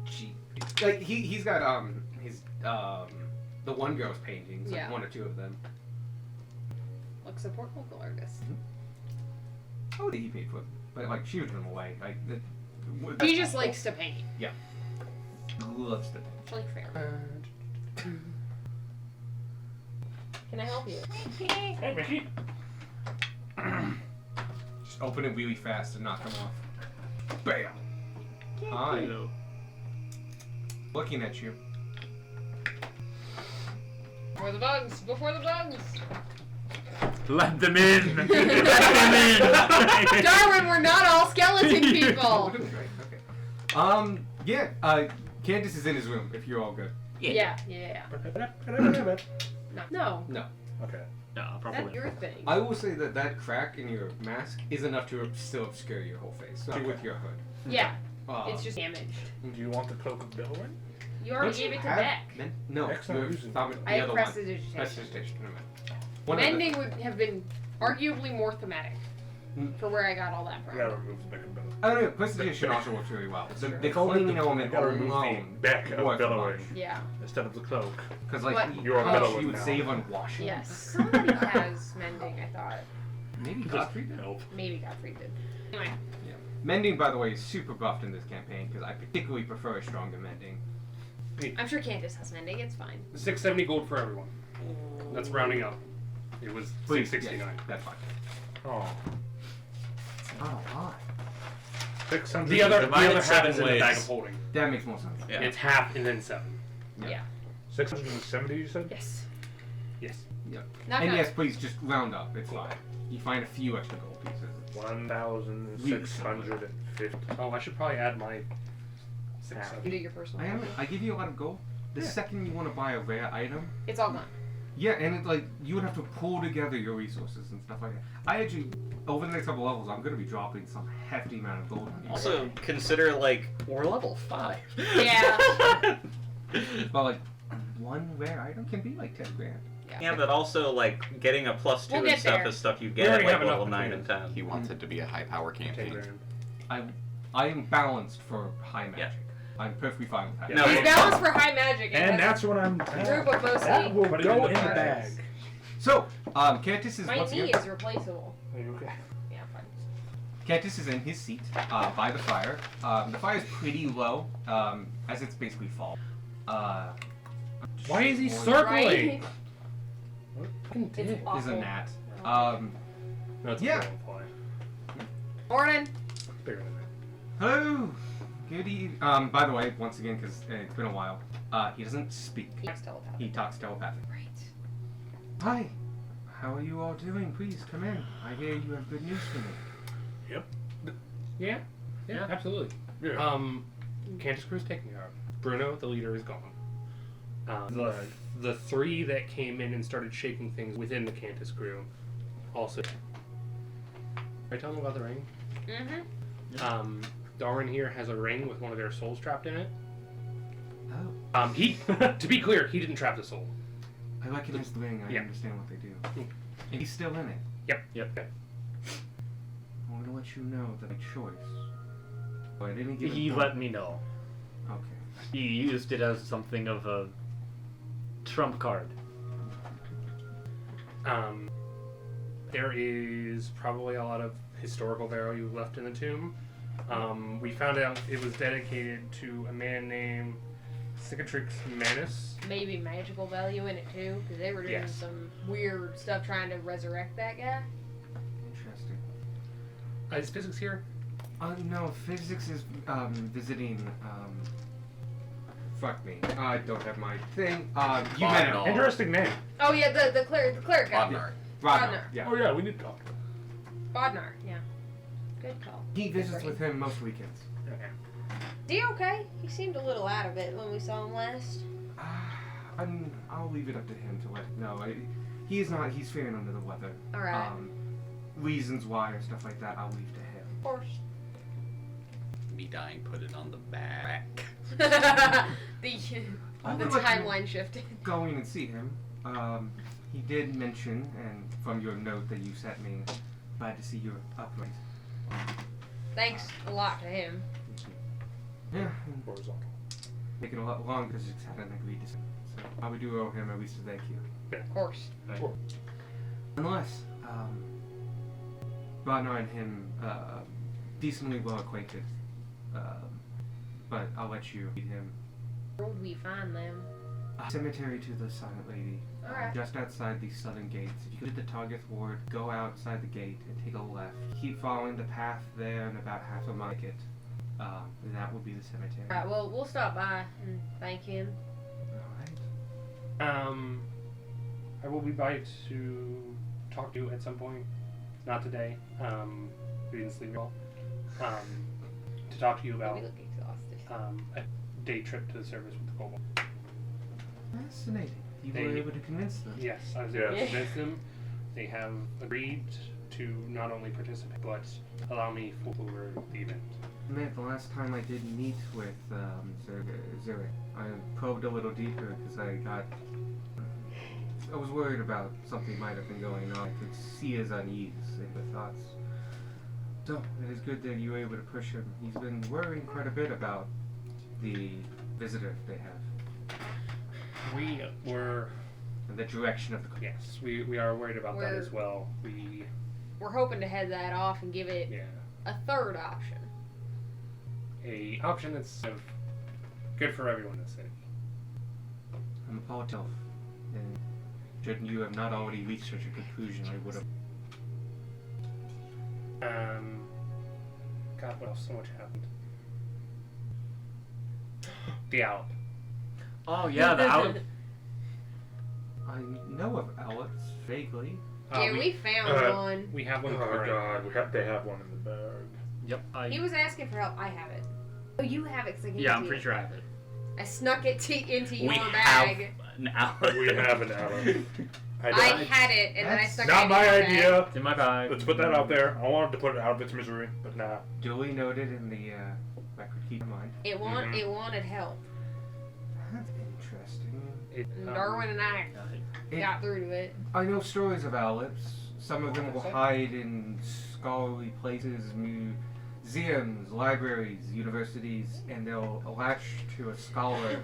cheap. Like he's got his the one girl's paintings, like Yeah. 1 or 2 of them. Look, support local artists. Oh, he paid for it, but like she would give them away. Like He just likes to paint. loves to paint. It's really fair. Can I help you? Hey, Mickey. Just open it really fast and knock them off. Bam. Hi. Hello. Looking at you. Before the bugs! Before the bugs! Let them in. Let them in. Darwin, we're not all skeleton Oh, people! it was great. Okay. Yeah. Candace is in his room. If you're all good. Yeah. No. Okay. Yeah, That's probably. your thing. I will say that crack in your mask is enough to still obscure your whole face, not with your hood. Yeah, Uh, it's just damaged. Do you want the cloak of billowing? You already don't gave you it to have Beck. No, Beck's not you're using it. found the I have other one. prestidigitation. Prestidigitation. Never mind. One of the- Mending would have been arguably more thematic for where I got all that You from. gotta remove the Beck of billowing. Oh no, prestidigitation also works really well. The It's only cleaning the- element you gotta remove alone the Beck of works a billowing bunch. Yeah. instead of the cloak. Because like What? You're how much billowing you would now. save on washing. Yes. Somebody has mending, I thought. Maybe Just Godfrey did. help. Maybe Godfrey did. Anyway. Mending, by the way, is super buffed in this campaign because I particularly prefer a stronger mending. I'm sure Candace has mending, it's fine. 670 gold for everyone. That's rounding up. It was Please, 669. yes, that's fine. Oh. It's not a lot. 600. The other Divided half 7 is in the bag ways. of holding. That makes more sense. Yeah. It's half and then 7. Yeah. 670, you said? Yes. Yes. Yep. Knock And knock. yes, please just round up. It's fine. You find a few extra gold pieces. 1,650. Oh, I should probably add my 6. You do your personal. I give you a lot of gold. The second you want to buy a rare item, It's all gone. yeah, and it's like you would have to pull together your resources and stuff like that. I actually, over the next couple levels, I'm going to be dropping some hefty amount of gold on you. Also, consider like we're level 5. Yeah. But like, one rare item can be like 10 grand. Yeah, but also like getting a +2 We'll and get stuff there. is stuff you We get at already like have enough level to 9 do and this. 10. He wants it to be a high power 10 campaign. grand. I am balanced for high magic. Yeah. I'm perfectly fine with that. No, He's balanced for high magic. And that's what I'm. Group of mostly. That will Put it go in the in the bag. bags. So, Cantus is My once knee again. is replaceable. Are you okay? Yeah, fine. Cantus is in his seat by the fire. The fire is pretty low, as it's basically fall. Why is he Right. circling? Right? What fucking It's dick? awful. Is a gnat. No, it's Yeah. a dragonfly. Morning. Bigger than that. Hello. Good evening. By the way, once again, because it's been a while, he doesn't speak. He talks telepathic. He talks telepathic. Right. Hi. How are you all doing? Please come in. I hear you have good news for me. Yeah, absolutely. Candace Crew's taking her. Bruno, the leader, is gone. The 3 that came in and started shaking things within the Cantus crew also. I tell them about the ring. Mm-hmm. Darwin here has a ring with one of their souls trapped in it. Oh. He, to be clear, he didn't trap the soul. I recognize the ring. I Yeah. understand what they do. Hmm. And he's still in it. Yep. I want to let you know that my choice. But at any given He time- let me know. Okay. He used it as something of a trump card. There is probably a lot of historical value left in the tomb. We found out it was dedicated to a man named Cicatrix Manus. Maybe magical value in it too, because they were doing Yes. some weird stuff trying to resurrect that guy. Interesting. Is physics here? No, physics is visiting. Fuck me. I don't have my thing. You met him. Bodnar. Interesting name. Oh yeah, the cleric guy. Bodnar. Rodnar. Yeah. Oh yeah, we need to talk. Bodnar, yeah. Good call. He visits with him most weekends. Okay. Is he okay? He seemed a little out of it when we saw him last. I'll leave it up to him to let. No, he's not. He's feeling under the weather. All right. Reasons why and stuff like that, I'll leave to him. Of course. Me dying, put it on the back. the I the would like to- timeline shifted. Going and see him. He did mention, and from your note that you sent me, glad to see you're upright. Thanks a lot to him. Yeah, Horizontal. taking a lot long because it's had an agreed to. So I would do owe him at least a thank you. Of course. Unless, Rodnar and him, decently well acquainted. But I'll let you meet him. Where would we find them? Cemetery to the Silent Lady. Alright. Just outside the southern gates. If you go to the Target Ward, go outside the gate and take a left. Keep following the path there and about half a mile. That would be the cemetery. Alright, well, we'll stop by and thank him. Alright. I will be by to talk to you at some point. Not today. We didn't sleep well. To talk to you about We look exhausted. a day trip to the service with the Kobold. Fascinating. You They- were able to convince them. Yes, I was able to Yes. convince them. They have agreed to not only participate, but allow me for the event. Man, the last time I did meet with Zurich, I probed a little deeper because I was worried about something might have been going on. I could see his unease in the thoughts. So, it is good that you were able to push him. He's been worrying quite a bit about the visitor they have We were, and the direction of the. yes, we are worried about that as well. We're hoping to head that off and give it Yeah, a third option. a option that's kind of good for everyone in the city. I'm a politician, and should you have not already reached such a conclusion, I would have. God, what else? So much happened. The owl. Oh yeah, the out. I know of Alex vaguely. Yeah, we found one. We have one. Oh current. god, they have one in the bag. Yep. He was asking for help. I have it. Oh, you have it. 'Cause I gave it Yeah, to I'm you. pretty sure I have it. I snuck it into your We bag. have an hour. We have an hour. I had it, and then I That's stuck Not it my in your bag. idea. It's in my bag. Let's put that out there. I wanted to put it out of its misery, but nah. Duly noted in the record keep in mind. It wanted help. That's interesting. And Darwin and I got through to it. I know stories of owlets. Some of them will hide in scholarly places, museums, libraries, universities, and they'll latch to a scholar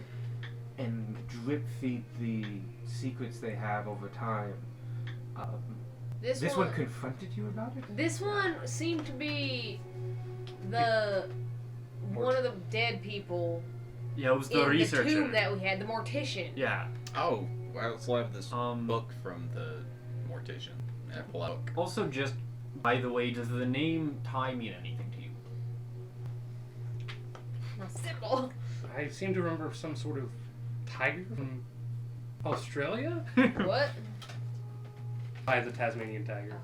and drip feed the secrets they have over time. This one confronted you about it? This one seemed to be the one of the dead people Yeah, it was the in researcher. the tomb that we had, the mortician. Yeah. Oh, I also have this Um, book from the mortician. I pull out a book. Also, just by the way, does the name Ty mean anything to you? My symbol. I seem to remember some sort of tiger from Australia. What? By the Tasmanian tiger.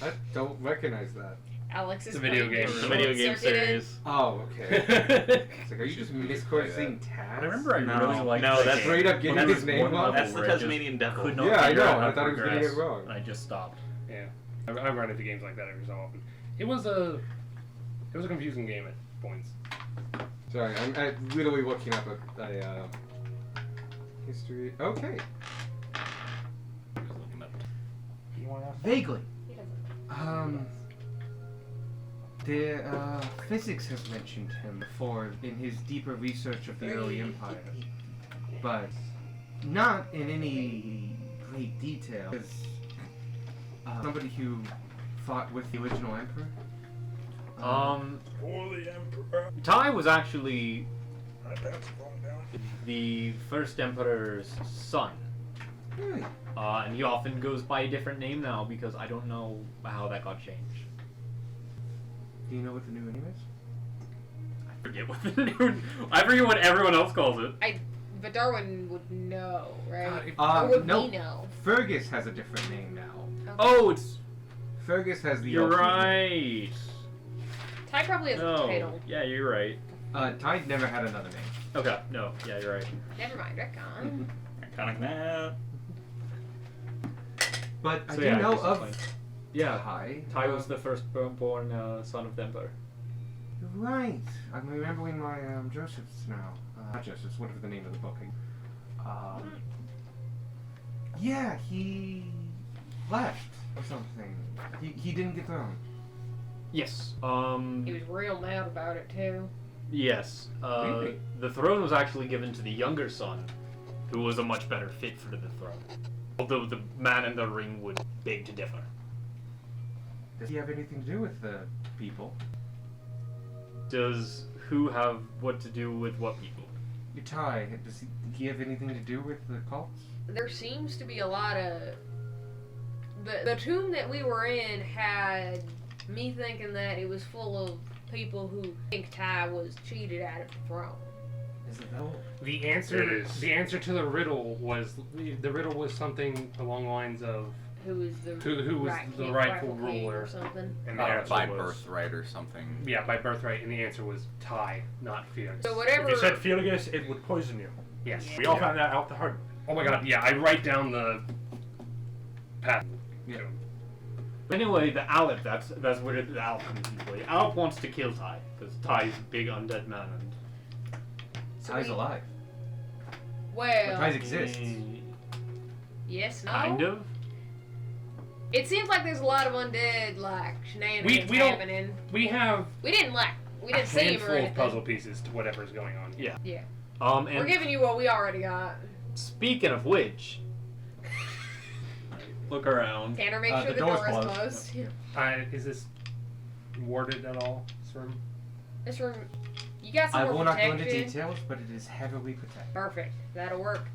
I don't recognize that. Alex is It's a video playing game. It's a video game Circuited. series. Oh, okay. It's like, are you just misquoting Taz? I remember I No. really liked No, the that's game. straight up getting There his was name one wrong? level That's the where I just Tasmanian devil. could not Yeah, I figure know, out how I to thought I was getting it progress, wrong. and I just stopped. Yeah. I run into games like that every so often. It was a confusing game at points. Sorry, I'm literally looking up a history. Okay. Vaguely. He doesn't. The physics has mentioned him before in his deeper research of the early empire, but not in any great detail. As somebody who fought with the original emperor. For the Emperor. Ty was actually My pants are falling down. the first emperor's son. Really? And he often goes by a different name now because I don't know how that got changed. Do you know what the new name is? I forget what the new. I forget what everyone else calls it. But Darwin would know, right? Uh, or would no. we know? Fergus has a different name now. Okay. Oh, it's. Fergus has the. You're ultimate right. Ty probably has a No. title. Yeah, you're right. name. Ty never had another name. Okay. No. Yeah, you're right. Never mind, retcon. Iconic map. But I So do yeah, know just of explain. Yeah. Ty. Ty was the first born son of the emperor. Right. I'm remembering my Joseph's now. Not Joseph's, whatever the name of the book. Yeah, he left or something. He didn't get thrown. Yes. He was real mad about it too. Yes. Really? The throne was actually given to the younger son, who was a much better fit for the throne. Although the man in the ring would beg to differ. Does he have anything to do with the people? Does who have what to do with what people? Ty, does he have anything to do with the cults? There seems to be a lot of the tomb that we were in had me thinking that it was full of people who think Ty was cheated out of the throne. Is it that? The It answer is. to the riddle was something along the lines of Who was the who was the rightful king ruler. or something? And the answer By was, birthright or something. Yeah, by birthright, and the answer was Ty, not Felix. So whatever. If you said Felix, it would poison you. Yes. We all found that out the hard way. Oh my god, yeah, I write down the path. Yeah. Anyway, the Alep, that's where the Alep comes into play. Alep wants to kill Ty, because Ty's a big undead man and So Ty's we- alive. Well, Ty's exists. yes, no. kind of. It seems like there's a lot of undead like shenanigans we don't- happening. We have We didn't a see him or handful of anything. puzzle pieces to whatever's going on. Yeah. Yeah. And We're giving you what we already got. speaking of which, look around. Tanner, make sure the the door's door is closed. closed. Is this warded at all, this room? This room, you got some I more will not go protection. into details, but it is heavily protected. Perfect. That'll work.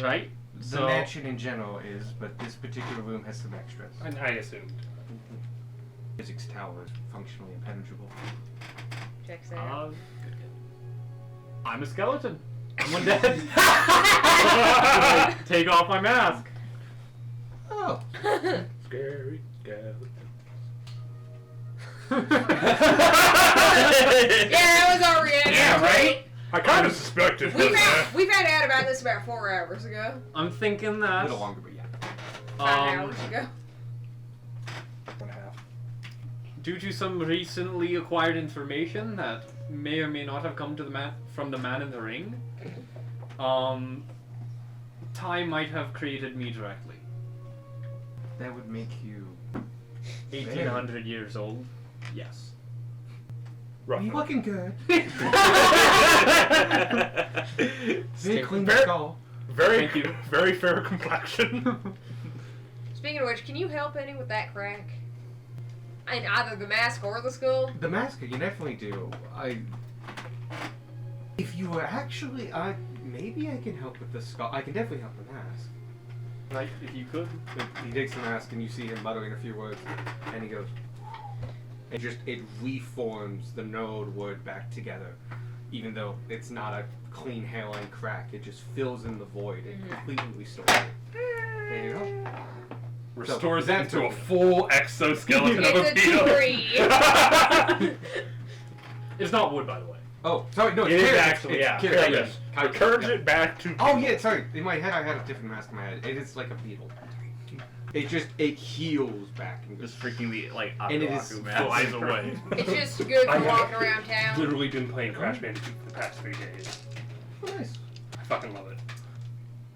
Right? The So- mansion in general is, but this particular room has some extras. I assumed. Physics tower is functionally impenetrable. Checks that out. I'm a skeleton. I'm undead. I take off my mask. Oh. Scary skeleton. Yeah, that was our reaction. Yeah, right? I kind of suspected. We found out about this about 4 hours ago. I'm thinking A that. little longer, but yeah. 5 hours ago. 1.5. Due to some recently acquired information that may or may not have come to from the man in the ring, Ty might have created me directly. That would make you 1800 years old. Yes. Roughly. You looking good. Very Stick- clean very- skull. Very, Thank you. very fair complexion. Speaking of which, can you help any with that crack? In either the mask or the skull? The mask, you definitely do. If you were actually, maybe I can help with the skull. I can definitely help the mask. Like, if you could. He takes the mask and you see him muttering a few words, and he goes, and it reforms the node word back together, even though it's not a clean hairline crack. It just fills in the void. It completely restores it. There you go. Restores So, it into a full exoskeleton of a It's a beetle. tree. It's not wood, by the way. Oh, sorry, no, It it's is Kyrgyz. actually, It's yeah. Kyrgyz. Yes. Kyrgyz, Encourage yeah. it back to. Oh yeah, sorry. In my head, I had a different mask in my head. It is like a beetle. it heals back and Just freaking the like And it is Akaraku man. Flies away. It's just good I for have walking around town. Literally been playing Crash Bandicoot for the past 3 days. Oh, nice. I fucking love it.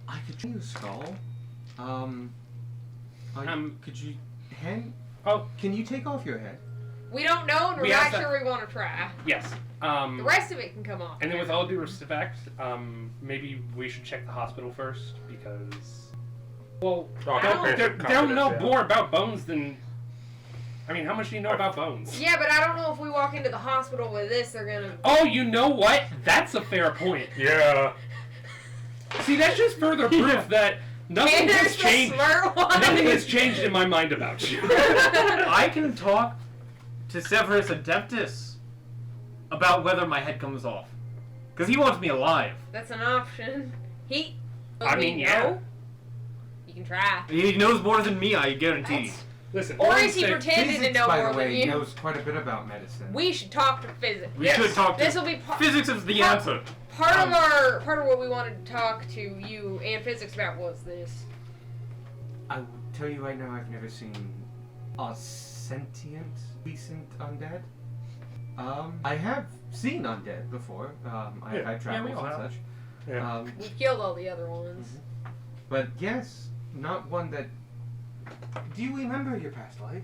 I could show you a skull. Could you hand? Oh. Can you take off your head? We don't know, and we're We not asked that- sure we want to try. Yes. The rest of it can come off. And then with all due respect, maybe we should check the hospital first because, well, Oh, don't- they'll know confidentiality. more about bones than. I mean, how much do you know about bones? Yeah, but I don't know if we walk into the hospital with this, they're gonna. Oh, you know what? That's a fair point. Yeah. See, that's just further proof that nothing And has there's the changed. smart one. Nothing has changed in my mind about you. I can talk to Severus Adeptus about whether my head comes off. Because he wants me alive. That's an option. He. I mean, yeah. no. You can try. He knows more than me, I guarantee. That's- Listen, Or all I'm is he saying- pretending to Physics, know by more the than way, you? knows quite a bit about medicine. We should talk to physics. We should talk to This will be Physics is the part- answer. part of what we wanted to talk to you and physics about was this. I will tell you right now, I've never seen a sentient, decent undead. I have seen undead before. I've Yeah. had travels we all and have. such. Yeah. We've killed all the other ones. But yes, not one that. Do you remember your past life?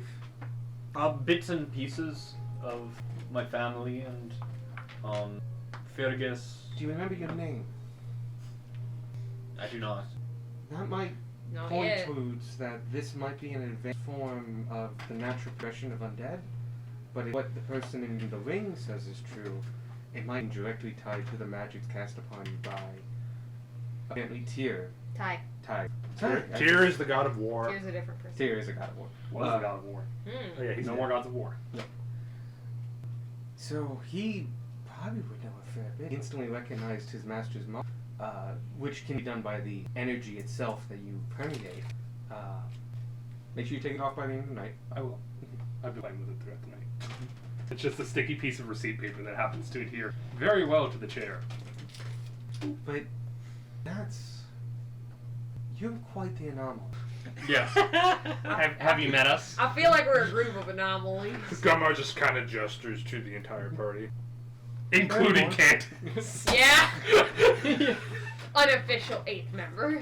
Bits and pieces of my family and Fergus. Do you remember your name? I do not. That might Not point yet. towards that this might be an advanced form of the natural progression of undead. But if what the person in the ring says is true, it might be directly tied to the magics cast upon you by apparently Tyr. Ty. Tyr is the god of war. Here's a different person. Tyr is a god of war. Was the god of war. Hmm. Oh yeah, he's no more gods of war. So he probably would know a fair bit. He instantly recognized his master's mark, which can be done by the energy itself that you permeate. Make sure you take it off by the end of the night. I will. I've been playing with it throughout the night. It's just a sticky piece of receipt paper that happens to adhere very well to the chair. But you're quite the anomaly. Yes. have you met us? I feel like we're a group of anomalies. Gumar just kind of gestures to the entire party. Including Candace. Yeah. Unofficial 8th member.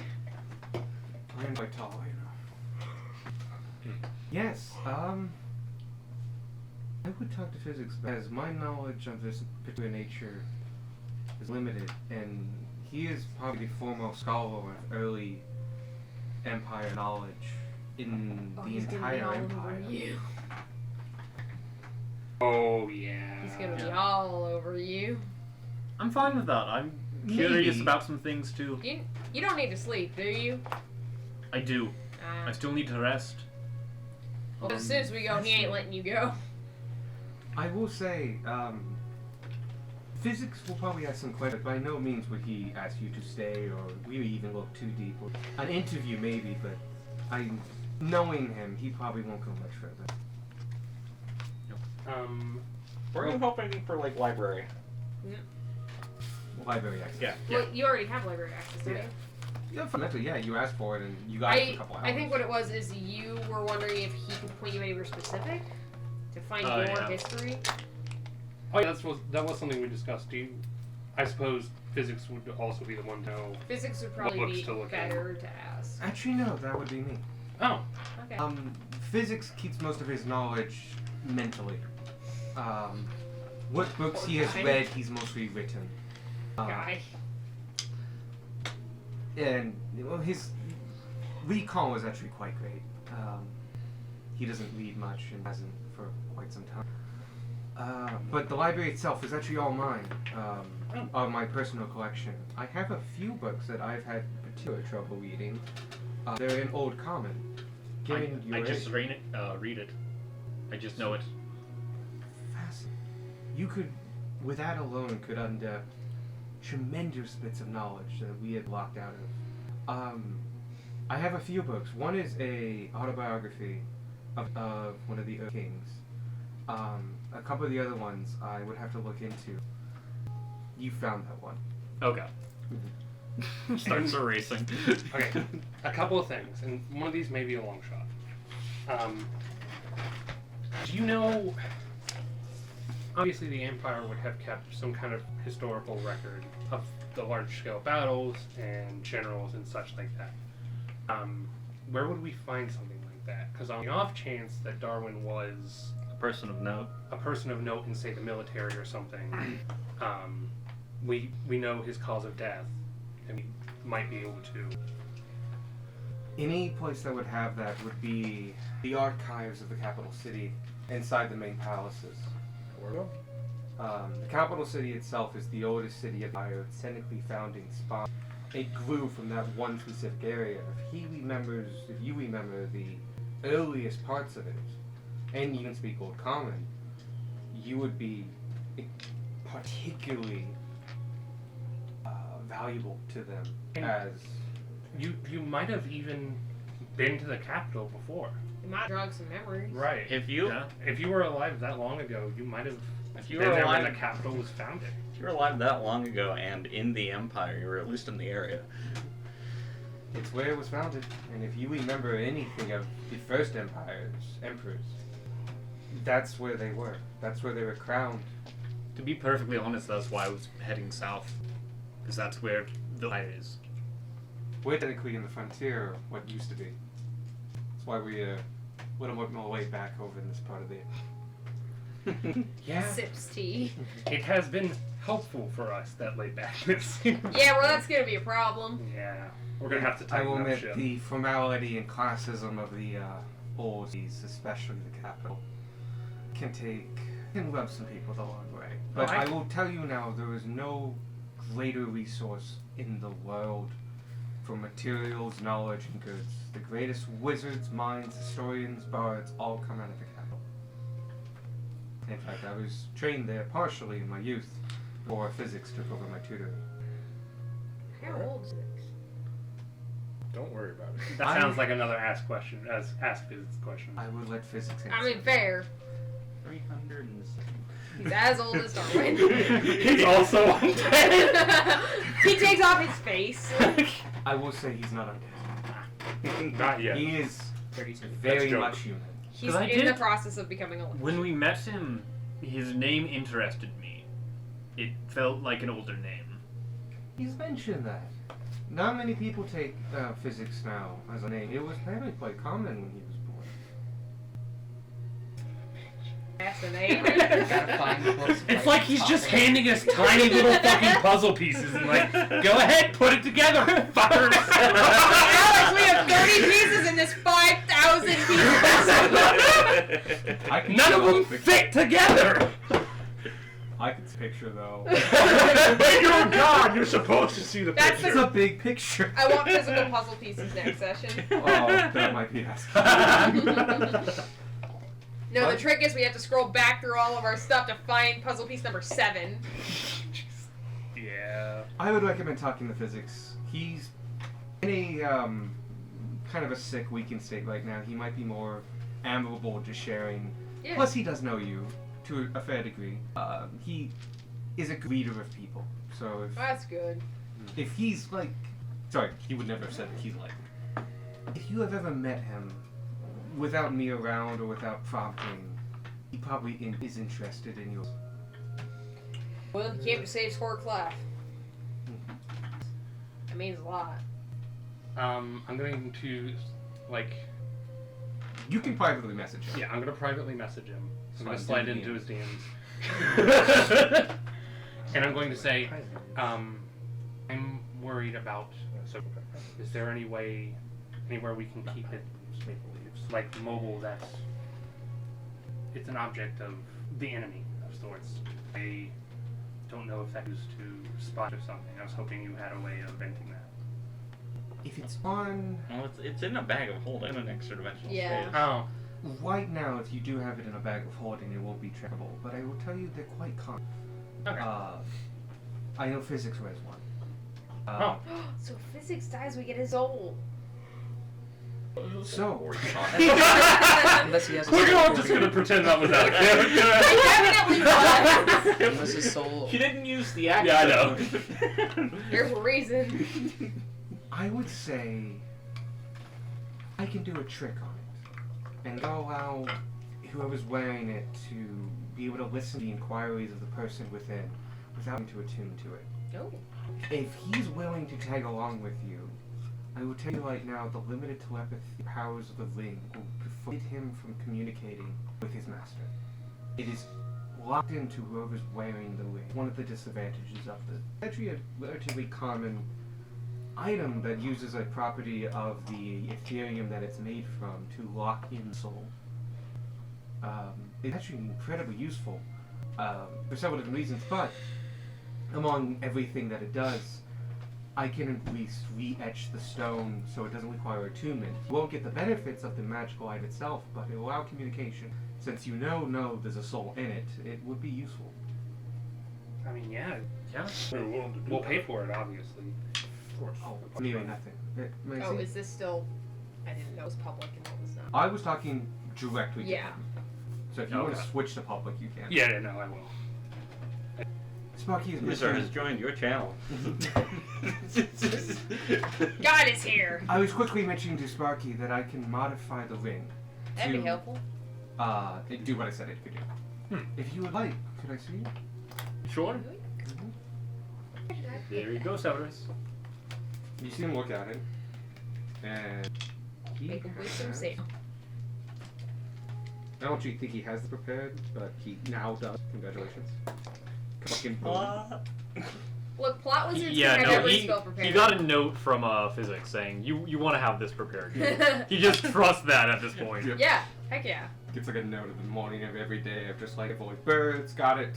I am quite tall, you know. Yes, I would talk to physics, as my knowledge of this particular nature is limited, and he is probably the foremost scholar of early Empire knowledge in the He's gonna be entire all Empire. over you. Oh yeah. He's gonna be all over you. I'm fine with that. I'm curious Maybe. about some things too. You don't need to sleep, do you? I do. I still need to rest. Well, as soon as we go, he ain't letting you go. I will say, physics will probably ask some questions, but by no means would he ask you to stay or really even look too deep. An interview maybe, but knowing him, he probably won't go much further. Were you hoping for like library? Library access. Yeah. Well, you already have library access, don't Yeah. you? Yeah, fundamentally, yeah, you asked for it and you got it in a couple hours. I think what it was is you were wondering if he could point you anywhere specific to find your yeah. history. Oh yeah, that was something we discussed. I suppose physics would also be the one to know. Physics would What probably books be to look at. better to ask. Actually, no, that would be me. Oh. Okay. Physics keeps most of his knowledge mentally. What books he has Poor guy. read, he's mostly written. Guy. And well, his recall is actually quite great. He doesn't read much and hasn't for quite some time. But the library itself is actually all mine, of my personal collection. I have a few books that I've had particular trouble reading. They're in Old Common. Given I your just age- read it. I just know it. Fascinating. You could, with that alone, could undo tremendous bits of knowledge that we had blocked out of. I have a few books. One is a autobiography of one of the Earth Kings. A couple of the other ones I would have to look into. You found that one. Okay. Starts erasing. Okay, a couple of things, and one of these may be a long shot. Do you know? Obviously, the Empire would have kept some kind of historical record of the large-scale battles and generals and such like that. Where would we find something like that? Because on the off chance that Darwin was A person of note. a person of note in, say, the military or something, we know his cause of death, and we might be able to. Any place that would have that would be the archives of the capital city inside the main palaces. The capital city itself is the oldest city of Empire. Its technically founding spot. It grew from that one specific area. If you remember the earliest parts of it, and you can speak Old Common, you would be particularly valuable to them as You might have even been to the capital before. You might drug some memories. Right. If you Yeah. If you were alive that long ago, you might have if you been were there when alive the capital was founded. if you were alive that long ago and in the Empire, you were at least in the area. it's where it was founded. And if you remember anything of the first emperors, that's where they were. That's where they were crowned. To be perfectly honest, that's why I was heading south. Because that's where the fire is. We're technically in the frontier, what used to be. That's why we're a little bit more way back over in this part of the. Yeah. Sips tea. It has been helpful for us, that laid backness. Yeah, well, that's gonna be a problem. Yeah. We're gonna have to I tighten will up admit shit. the formality and classism of the old cities, especially the capital, can rub some people the wrong way. But I- I will tell you now, there is no greater resource in the world for materials, knowledge, and goods. The greatest wizards, minds, historians, bards all come out of the capital. In fact, I was trained there partially in my youth before physics took over my tutoring. How old is it? Don't worry about it. That sounds like another ask physics question. I would let physics answer. I mean, fair. 307. He's as old as Darwin. He's also undead. He takes off his face. I will say he's not undead. Not yet. He is That's very joke. much human. He's 'Cause I in did- the process of becoming a When we met him, his name interested me. It felt like an older name. He's mentioned that. Not many people take physics now as a name. It was apparently quite common when he was born. fascinating. Gotta find the books. It's like he's just handing us tiny little fucking puzzle pieces and like, go ahead, put it together, fuckers. Alex, we have 30 pieces in this 5,000 pieces. None of them fit together. I can picture though. But you're God. You're supposed to see the That's picture. It's a big picture. I want physical puzzle pieces next session. Oh, that might be asking. No, the What? trick is we have to scroll back through all of our stuff to find puzzle piece number 7. Yeah. I would recommend talking to physics. He's in a kind of a sick, weakened state right now. He might be more amiable, just sharing. Yeah. Plus, he does know you to a fair degree. He is a leader of people. So That's good. if he's like, sorry, he would never have said that he's like. If you have ever met him without me around or without prompting, he probably is interested in you. Well, he came to save Score Clef. That means a lot. I'm going to, like, You can privately message him. yeah, I'm going to privately message him. I'm going to Slide slide into into his DMs. And I'm going to say, I'm worried about, so is there anywhere we can keep it, like, mobile that's, it's an object of the enemy of sorts. I don't know if that was to spot or something. I was hoping you had a way of venting that. If it's on Well, it's in a bag of holding in an extra dimensional Yeah. space. Oh, right now, if you do have it in a bag of holding, it won't be trackable. But I will tell you, they're quite common. okay. I know physics wears one. Oh. So if physics dies, we get his soul. So, Unless he has a We're soul all just for gonna you. pretend that was out of character. Unless his soul. He didn't use the accent. Yeah, I know. There's a reason. I would say I can do a trick on it, and allow whoever's wearing it to be able to listen to the inquiries of the person within without having to attune to it. Oh. If he's willing to tag along with you, I will tell you right now the limited telepathy powers of the ring will prevent him from communicating with his master. It is locked into whoever's wearing the ring. One of the disadvantages of this. It's actually a relatively common item that uses a property of the Ethereum that it's made from to lock in soul. It's actually incredibly useful for several different reasons, but among everything that it does, I can at least re-etch the stone so it doesn't require attunement. You won't get the benefits of the magical item itself, but it will allow communication. Since you know there's a soul in it, it would be useful. I mean, yeah. We're willing to do We'll that. pay for it, obviously. Of course. Oh, nearly nothing. May I Oh, see? is this still? I didn't know it was public and it was not. I was talking directly to Yeah. him. So if you want to Okay. switch to public, you can. Yeah, no, I will. Sparky is User missing. has joined your channel. God is here. I was quickly mentioning to Sparky that I can modify the ring That'd be to helpful. do what I said it could do. If you would like, could I see? Sure. There you go, Severus. You see him look at it, and he Make him with some has- sail. I don't actually think he has it prepared, but he now does. Congratulations. Fucking boom. Look, plot wizards Yeah, can have no, every spell prepared. he got a note from physics saying you want to have this prepared. He just trusts that at this point. Yeah, heck yeah. Gets like a note in the morning of every day of just like avoid birds, got it.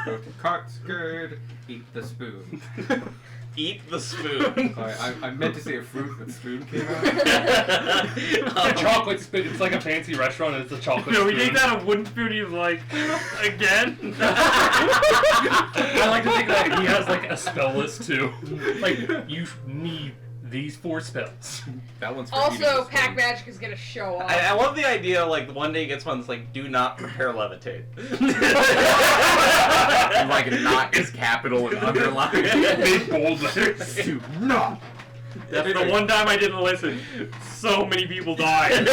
Go to carts, good. Eat the spoon. Eat the spoon. Sorry, I meant to say a fruit, but spoon came out. A chocolate spoon. It's like a fancy restaurant and it's a chocolate No, spoon. he ate that a wooden spoon. He's like, again. I like to think that he has like a spell list too. Like, you need these 4 spells. That one's for eating Also, the Pack spoon. Magic is gonna show off. I love the idea, like, one day he gets one that's like, do not prepare levitate. Like not is capital and underlined. Big bold letters. Do not. That's the one time I didn't listen. So many people died.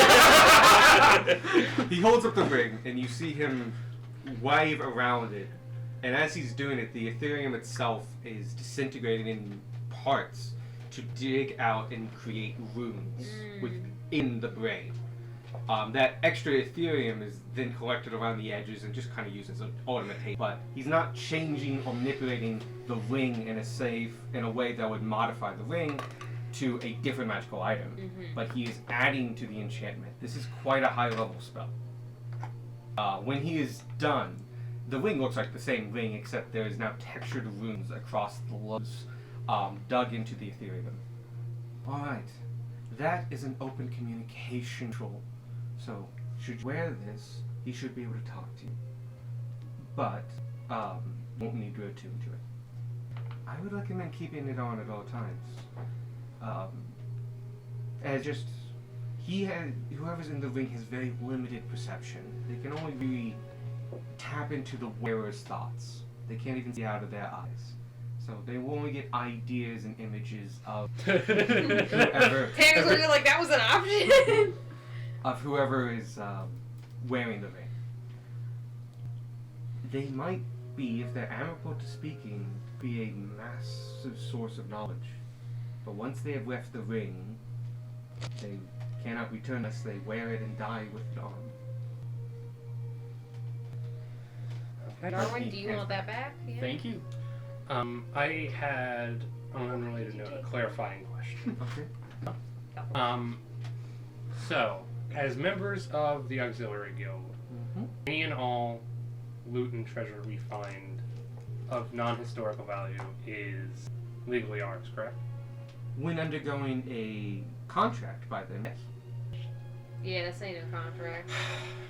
He holds up the ring, and you see him wave around it. And as he's doing it, the Ethereum itself is disintegrating in parts to dig out and create runes within the brain. That extra Ethereum is then collected around the edges and just kind of used as an ornamentation. But he's not changing or manipulating the ring in a way that would modify the ring to a different magical item. But he is adding to the enchantment. This is quite a high level spell. When he is done, the ring looks like the same ring, except there is now textured runes across the lobes dug into the Ethereum. Alright, that is an open communication tool. So, should you wear this, he should be able to talk to you. But, won't need to attune to it. I would recommend keeping it on at all times. As just, whoever's in the ring has very limited perception. They can only really tap into the wearer's thoughts. They can't even see out of their eyes. So they will only get ideas and images of whoever, Tammy's looking like that was an option. of whoever is wearing the ring. They might be, if they're amenable to speaking, be a massive source of knowledge. But once they have left the ring, they cannot return unless they wear it and die with it on. Darwin, do you want that back? Yeah. Thank you. I had an unrelated note, a clarifying question. Okay. So, as members of the Auxiliary Guild, any and all loot and treasure we find of non-historical value is legally ours, correct? When undergoing a contract by them, yes. Yeah, this ain't no contract.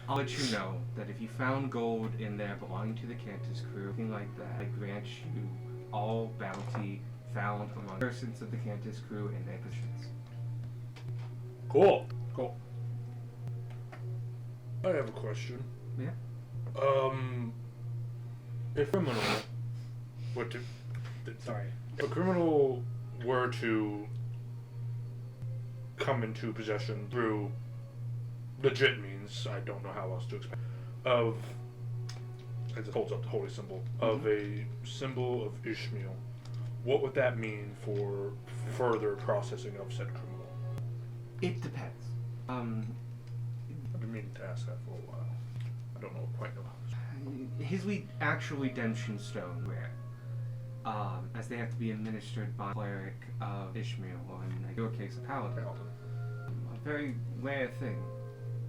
I'll let you know that if you found gold in there belonging to the Cantus crew, anything like that, I grant you all bounty found among persons of the Cantus crew in their positions. Cool. Cool. I have a question. Yeah. If a criminal were to, sorry, if a criminal were to come into possession through legit means, I don't know how else to explain, of, as it holds up the holy symbol, of a symbol of Ishmael, what would that mean for further processing of said criminal? It depends. I've been meaning to ask that for a while. I don't know quite know how. His actual redemption stone rare, as they have to be administered by a cleric of Ishmael, or in your case, a paladin. A very rare thing,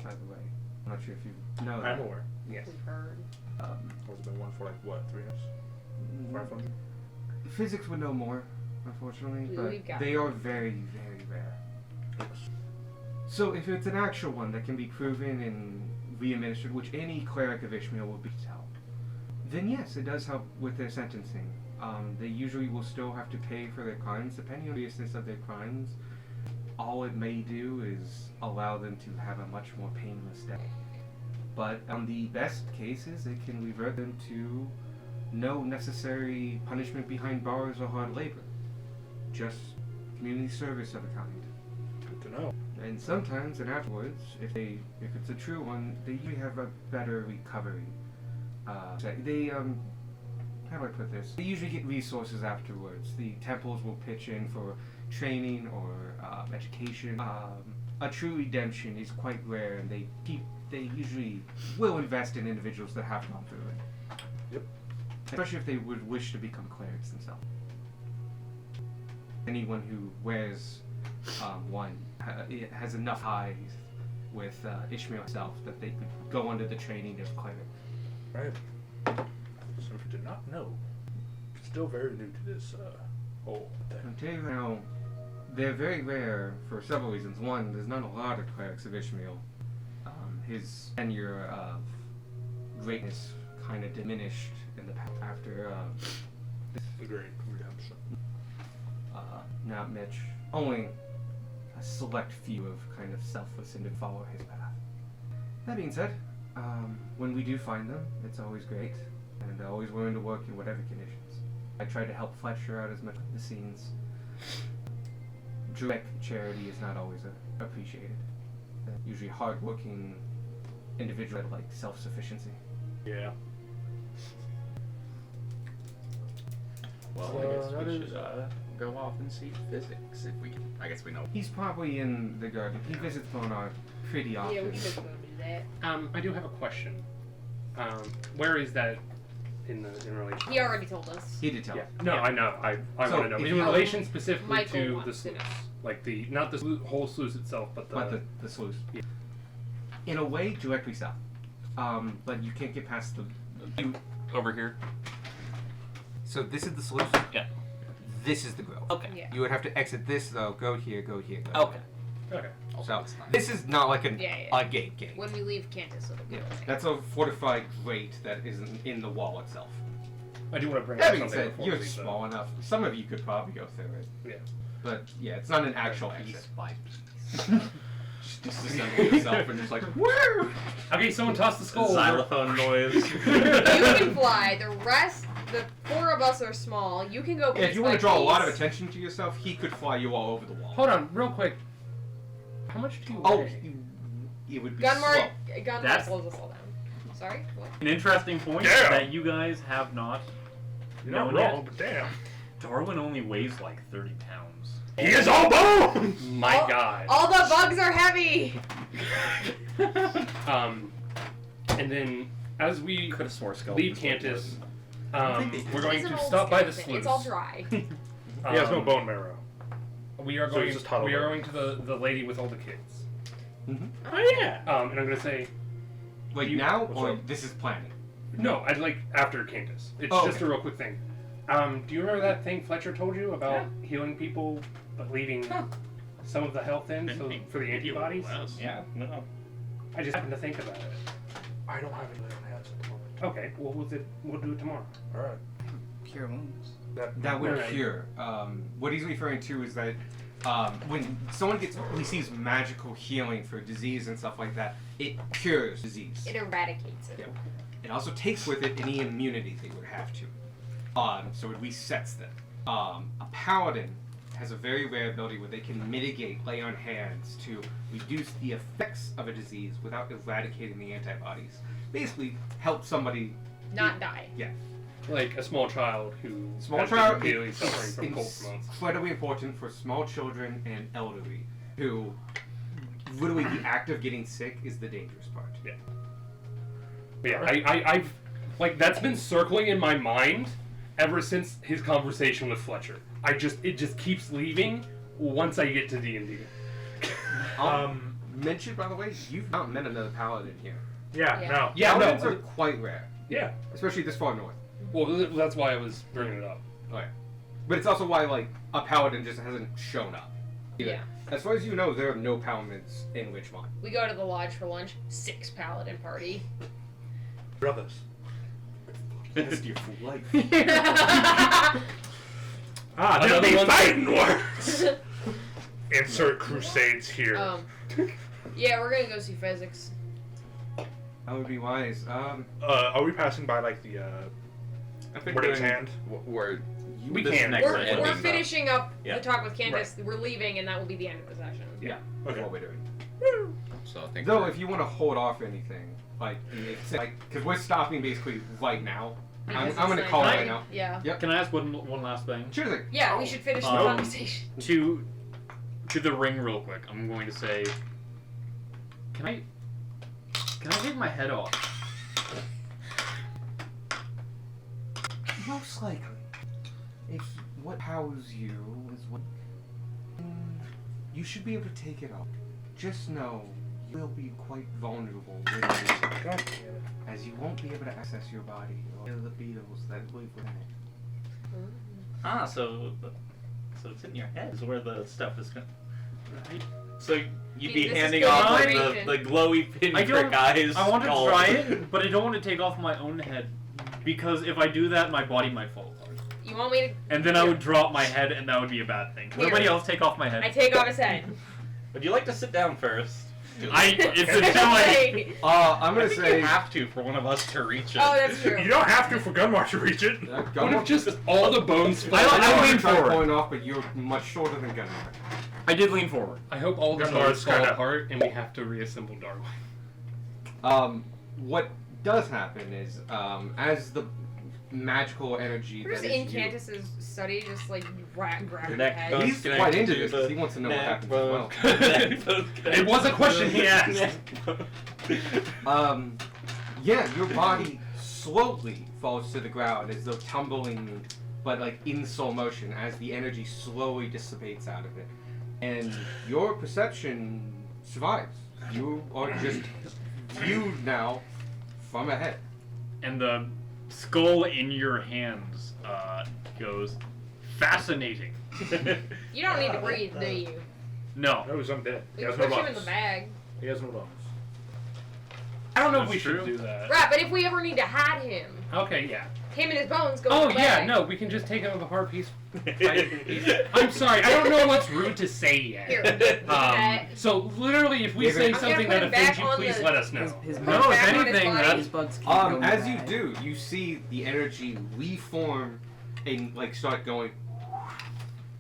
by the way. I'm not sure if you know that. I'm aware. Yes. We've heard. There's been one for like what, 3 years? 500? Physics would know more, unfortunately, We've but got they are very, very rare. So if it's an actual one that can be proven and re-administered, which any cleric of Ishmael will be to help, then yes, it does help with their sentencing. They usually will still have to pay for their crimes, depending on the seriousness of their crimes. All it may do is allow them to have a much more painless death. But on the best cases, it can revert them to no necessary punishment behind bars or hard labor, just community service of a kind. Good to know. And sometimes, and afterwards, if it's a true one, they usually have a better recovery. How do I put this? They usually get resources afterwards. The temples will pitch in for training or education. A true redemption is quite rare, and they usually will invest in individuals that have gone through it. Yep. Especially if they would wish to become clerics themselves. Anyone who wears one has enough ties with Ishmael himself that they could go under the training of cleric. Right. So if you did not know, still very new to this whole thing. I'll tell you now, they're very rare for several reasons. One, there's not a lot of clerics of Ishmael. His tenure of greatness kind of diminished in the past after The Great Redemption. not Mitch. Only a select few of kind of selfless and to follow his path. That being said, when we do find them, it's always great, and always willing to work in whatever conditions. I try to help Fletcher out as much behind the scenes. Direct charity is not always appreciated. Usually hard-working individuals that like self-sufficiency. Yeah. Well, So, I guess that we is- should go off and see physics if we can. I guess we know. He's probably in the garden. He visits Bonar pretty often. Yeah, we could go do that. I do have a question. Where is that in relation? He already told us. He did tell Yeah. us. No, Yeah. I know. I So, want to know. if In you- relation specifically Michael to the wants to know. sluice, like not the whole sluice itself, but the sluice. Yeah. In a way, directly south. But you can't get past the. Over here. So this is the sluice? Yeah. This is the grove. Okay. Yeah. You would have to exit this though, go here, go here, go Okay. Okay. So this is not like Yeah, yeah. a gate. When we leave Candace, it'll go Yeah, away. that's a fortified grate that isn't in the wall itself. I do want to bring That up being something said, before you're we leave, though. small enough. Some of you could probably go through it. Yeah. But yeah, it's not an actual Piece exit. by piece. Just disassemble yourself and just like, woo! Okay, someone toss the skull. Xylophone noise. You can fly. The rest, the 4 of us are small. You can go. If piece you want by to draw a lot of piece. attention to yourself, he could fly you all over the wall. Hold on, real quick. How much do you Oh, weigh? it would be Gunmark, slow. Gunmark That's- slows us all down. Sorry, what? An interesting point Damn. that you guys have not You're not known wrong, yet. but damn. Darwin only weighs like 30 pounds. He is all bone! My All- God. All the bugs are heavy. And then as we Could have swore leave Cantus, we're going It's an to old stop by the skeleton. sluice. It's all dry. He has no bone marrow. We are So going. it's just hollow We are bone. going to the lady with all the kids. Oh, yeah. And I'm gonna say Like You- now, What's or up? this is planning? no. I'd like after Cantus. It's Oh, just okay. a real quick thing. Do you remember that thing Fletcher told you about healing people, but leaving some of the health in for the antibodies? Yeah. No. I just happened to think about it. I don't have any on hands at the moment. Okay, well we'll do it tomorrow. Alright. Cure wounds. That would Right. cure. What he's referring to is that when someone receives magical healing for disease and stuff like that, it cures disease. It eradicates it. Yep. It also takes with it any immunity they would have to. So it resets them. A paladin has a very rare ability where they can mitigate lay on hands to reduce the effects of a disease without eradicating the antibodies. Basically, help somebody Not die. Yeah. Like a small child who Small has child been really is suffering from cold for months. incredibly important for small children and elderly who literally the act of getting sick is the dangerous part. Yeah. But yeah, I've like that's been circling in my mind ever since his conversation with Fletcher. It just keeps leaving once I get to D&D. Mention, by the way, you've not met another paladin here. Yeah, Yeah. no. Yeah, Paladins no. are quite rare, Yeah. especially this far north. Well, that's why I was bringing it up. Okay. But it's also why, like, a paladin just hasn't shown up. either. Yeah. As far as you know, there are no paladins in Richmond. We go to the lodge for lunch. 6 paladin party. Brothers. That's your full life. Ah, Another didn't be one- fighting words! Insert crusades here. Yeah, we're gonna go see physics. That would be wise. Are we passing by, like, the, I think Wording's we're in- hand? Where We this can. next We're ending, though. finishing up Yeah. the talk with Candace. We're leaving, and that will be the end of the session. Yeah. Okay. What we're doing. So I think Though, we're- if you want to hold off anything, like, because we're stopping basically right now. I'm Because going to it's call it like- right now. Yeah. Yep. Can I ask one last thing? Sure thing. Yeah, we should finish the Um, conversation. To the ring real quick. I'm going to say, can I take my head off? Most likely. If what powers you is what. You should be able to take it off. Just know you will be quite vulnerable when you do it, God damn it. as you won't be able to access your body or the beetles that live within it. Ah, so it's in your head is where the stuff is going. Right. So you'd be This is handing good off like information. the glowy I pinprick don't. eyes. I want to skull. try it, but I don't want to take off my own head because if I do that, my body might fall apart. You want me to? And then I would drop my head, and that would be a bad thing. Can Here. anybody else take off my head? I take off his head. Would you like to sit down first? It's a Hey. I'm I gonna think say. you have to for one of us to reach it. Oh, that's true. You don't have to for Gunmar to reach it. What if just all the bones I I lean try forward. pulling off, but you're much shorter than Gunnar. I did lean forward. I hope all the Gunmar's bones fall kinda- apart and we have to reassemble Darwin. What does happen is, as the magical energy Where's that is you, Incantus's study just like grabbing your Neck head? bones he's connected quite into to this the 'cause he wants to know what neck happens as well. bone. Neck bones It was a question he asked. Yeah, your body slowly falls to the ground as though tumbling, but like in slow motion as the energy slowly dissipates out of it. And your perception survives. You are just viewed now from ahead. And the skull in your hands goes, fascinating. You don't need to breathe, do you? No. No, he's undead. He We has can no put you in lungs. the bag. He has no lungs. I don't know if That's we should true. do that. Right, but if we ever need to hide him, Okay, yeah. him and his bones go Oh in the yeah, bag. no, we can just take him apart piece. I'm sorry, I don't know what's rude to say yet. Here. So literally, if we Yeah, say but- I'm something gonna that put him offends back you, on please the- let us know. His No, bugs, if back on his anything, body. his bugs keep going As you bad. do, you see the energy reform and like start going,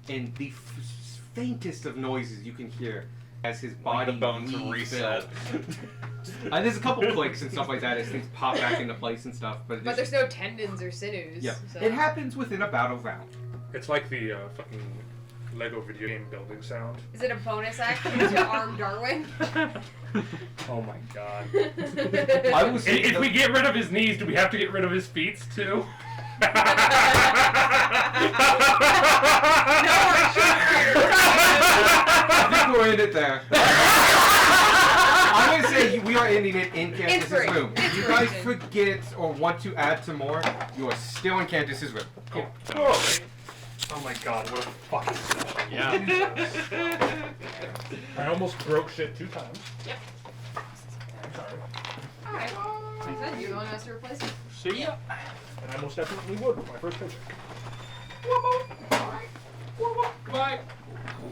and the faintest of noises you can hear as his body the bones refills. reset. There's a couple clicks and stuff like that as things pop back into place and stuff, but, But there's no tendons or sinews. yeah, So. it happens within about a round. It's like the fucking Lego video game building sound. Is it a bonus action to arm Darwin? Oh my god. I will say If we get rid of his knees, do we have to get rid of his feet too? I think we'll end it there. I'm gonna say we are ending it in Candace's Inspiration. room. If you guys Inspiration. forget or want to add to more, you are still in Candace's room. Cool. Oh my god, what a fucking session. Yeah. I almost broke shit 2 times. Yep. I'm sorry. Alright. Like I said, you're the one who has to replace him. See ya. And I most definitely would with my first paycheck. Bye.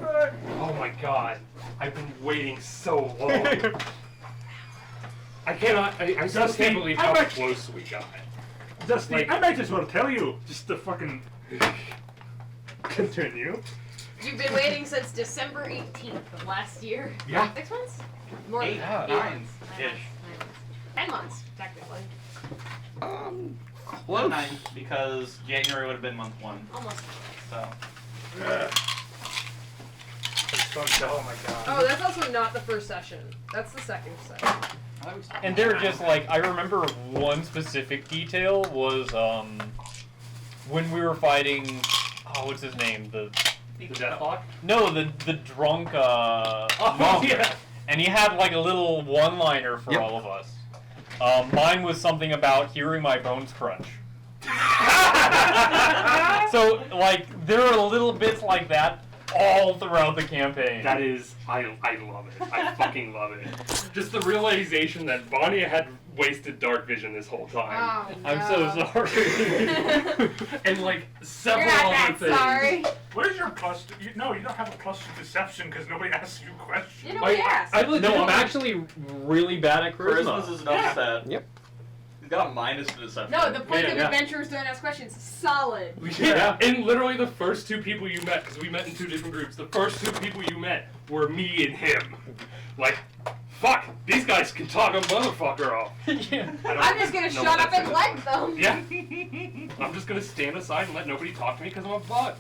Oh my god. I've been waiting so long. I cannot. I still Dusty, can't believe I how might- close we got. Dusty, Like- I might as well tell you. Just to fucking continue. You've been waiting since December 18th of last year. Yeah. 6 months? More Eight, than that. 9 months. ish. 10 months, technically. Well, 9 because January would have been month 1. Almost. So Oh my god. Oh, that's also not the first session. That's the second session. And they're just like, I remember one specific detail was when we were fighting, what's his name? The Deathlock? No, the drunk Oh, monk. yeah. And he had like a little one-liner for Yep. all of us. Mine was something about hearing my bones crunch. So like there are little bits like that all throughout the campaign. That is, I love it. I fucking love it. Just the realization that Bonnie had wasted dark vision this whole time. Oh, I'm so sorry. And like several You're not other that things. sorry. Where's your plus? No, you don't have a plus to deception because nobody asks you questions. You know what he asked. I legit- No, I'm actually really bad at Charisma's charisma. is another stat. Yep. He's got a minus to deception. No, the point Yeah, of yeah. adventurers don't ask questions. Solid. Yeah, and literally the first two people you met, because we met in 2 different groups, the first 2 people you met were me and him. Like, fuck, these guys can talk a motherfucker off. Yeah. I'm just gonna know shut what up that and is. let them. Yeah. I'm just gonna stand aside and let nobody talk to me because I'm a bug.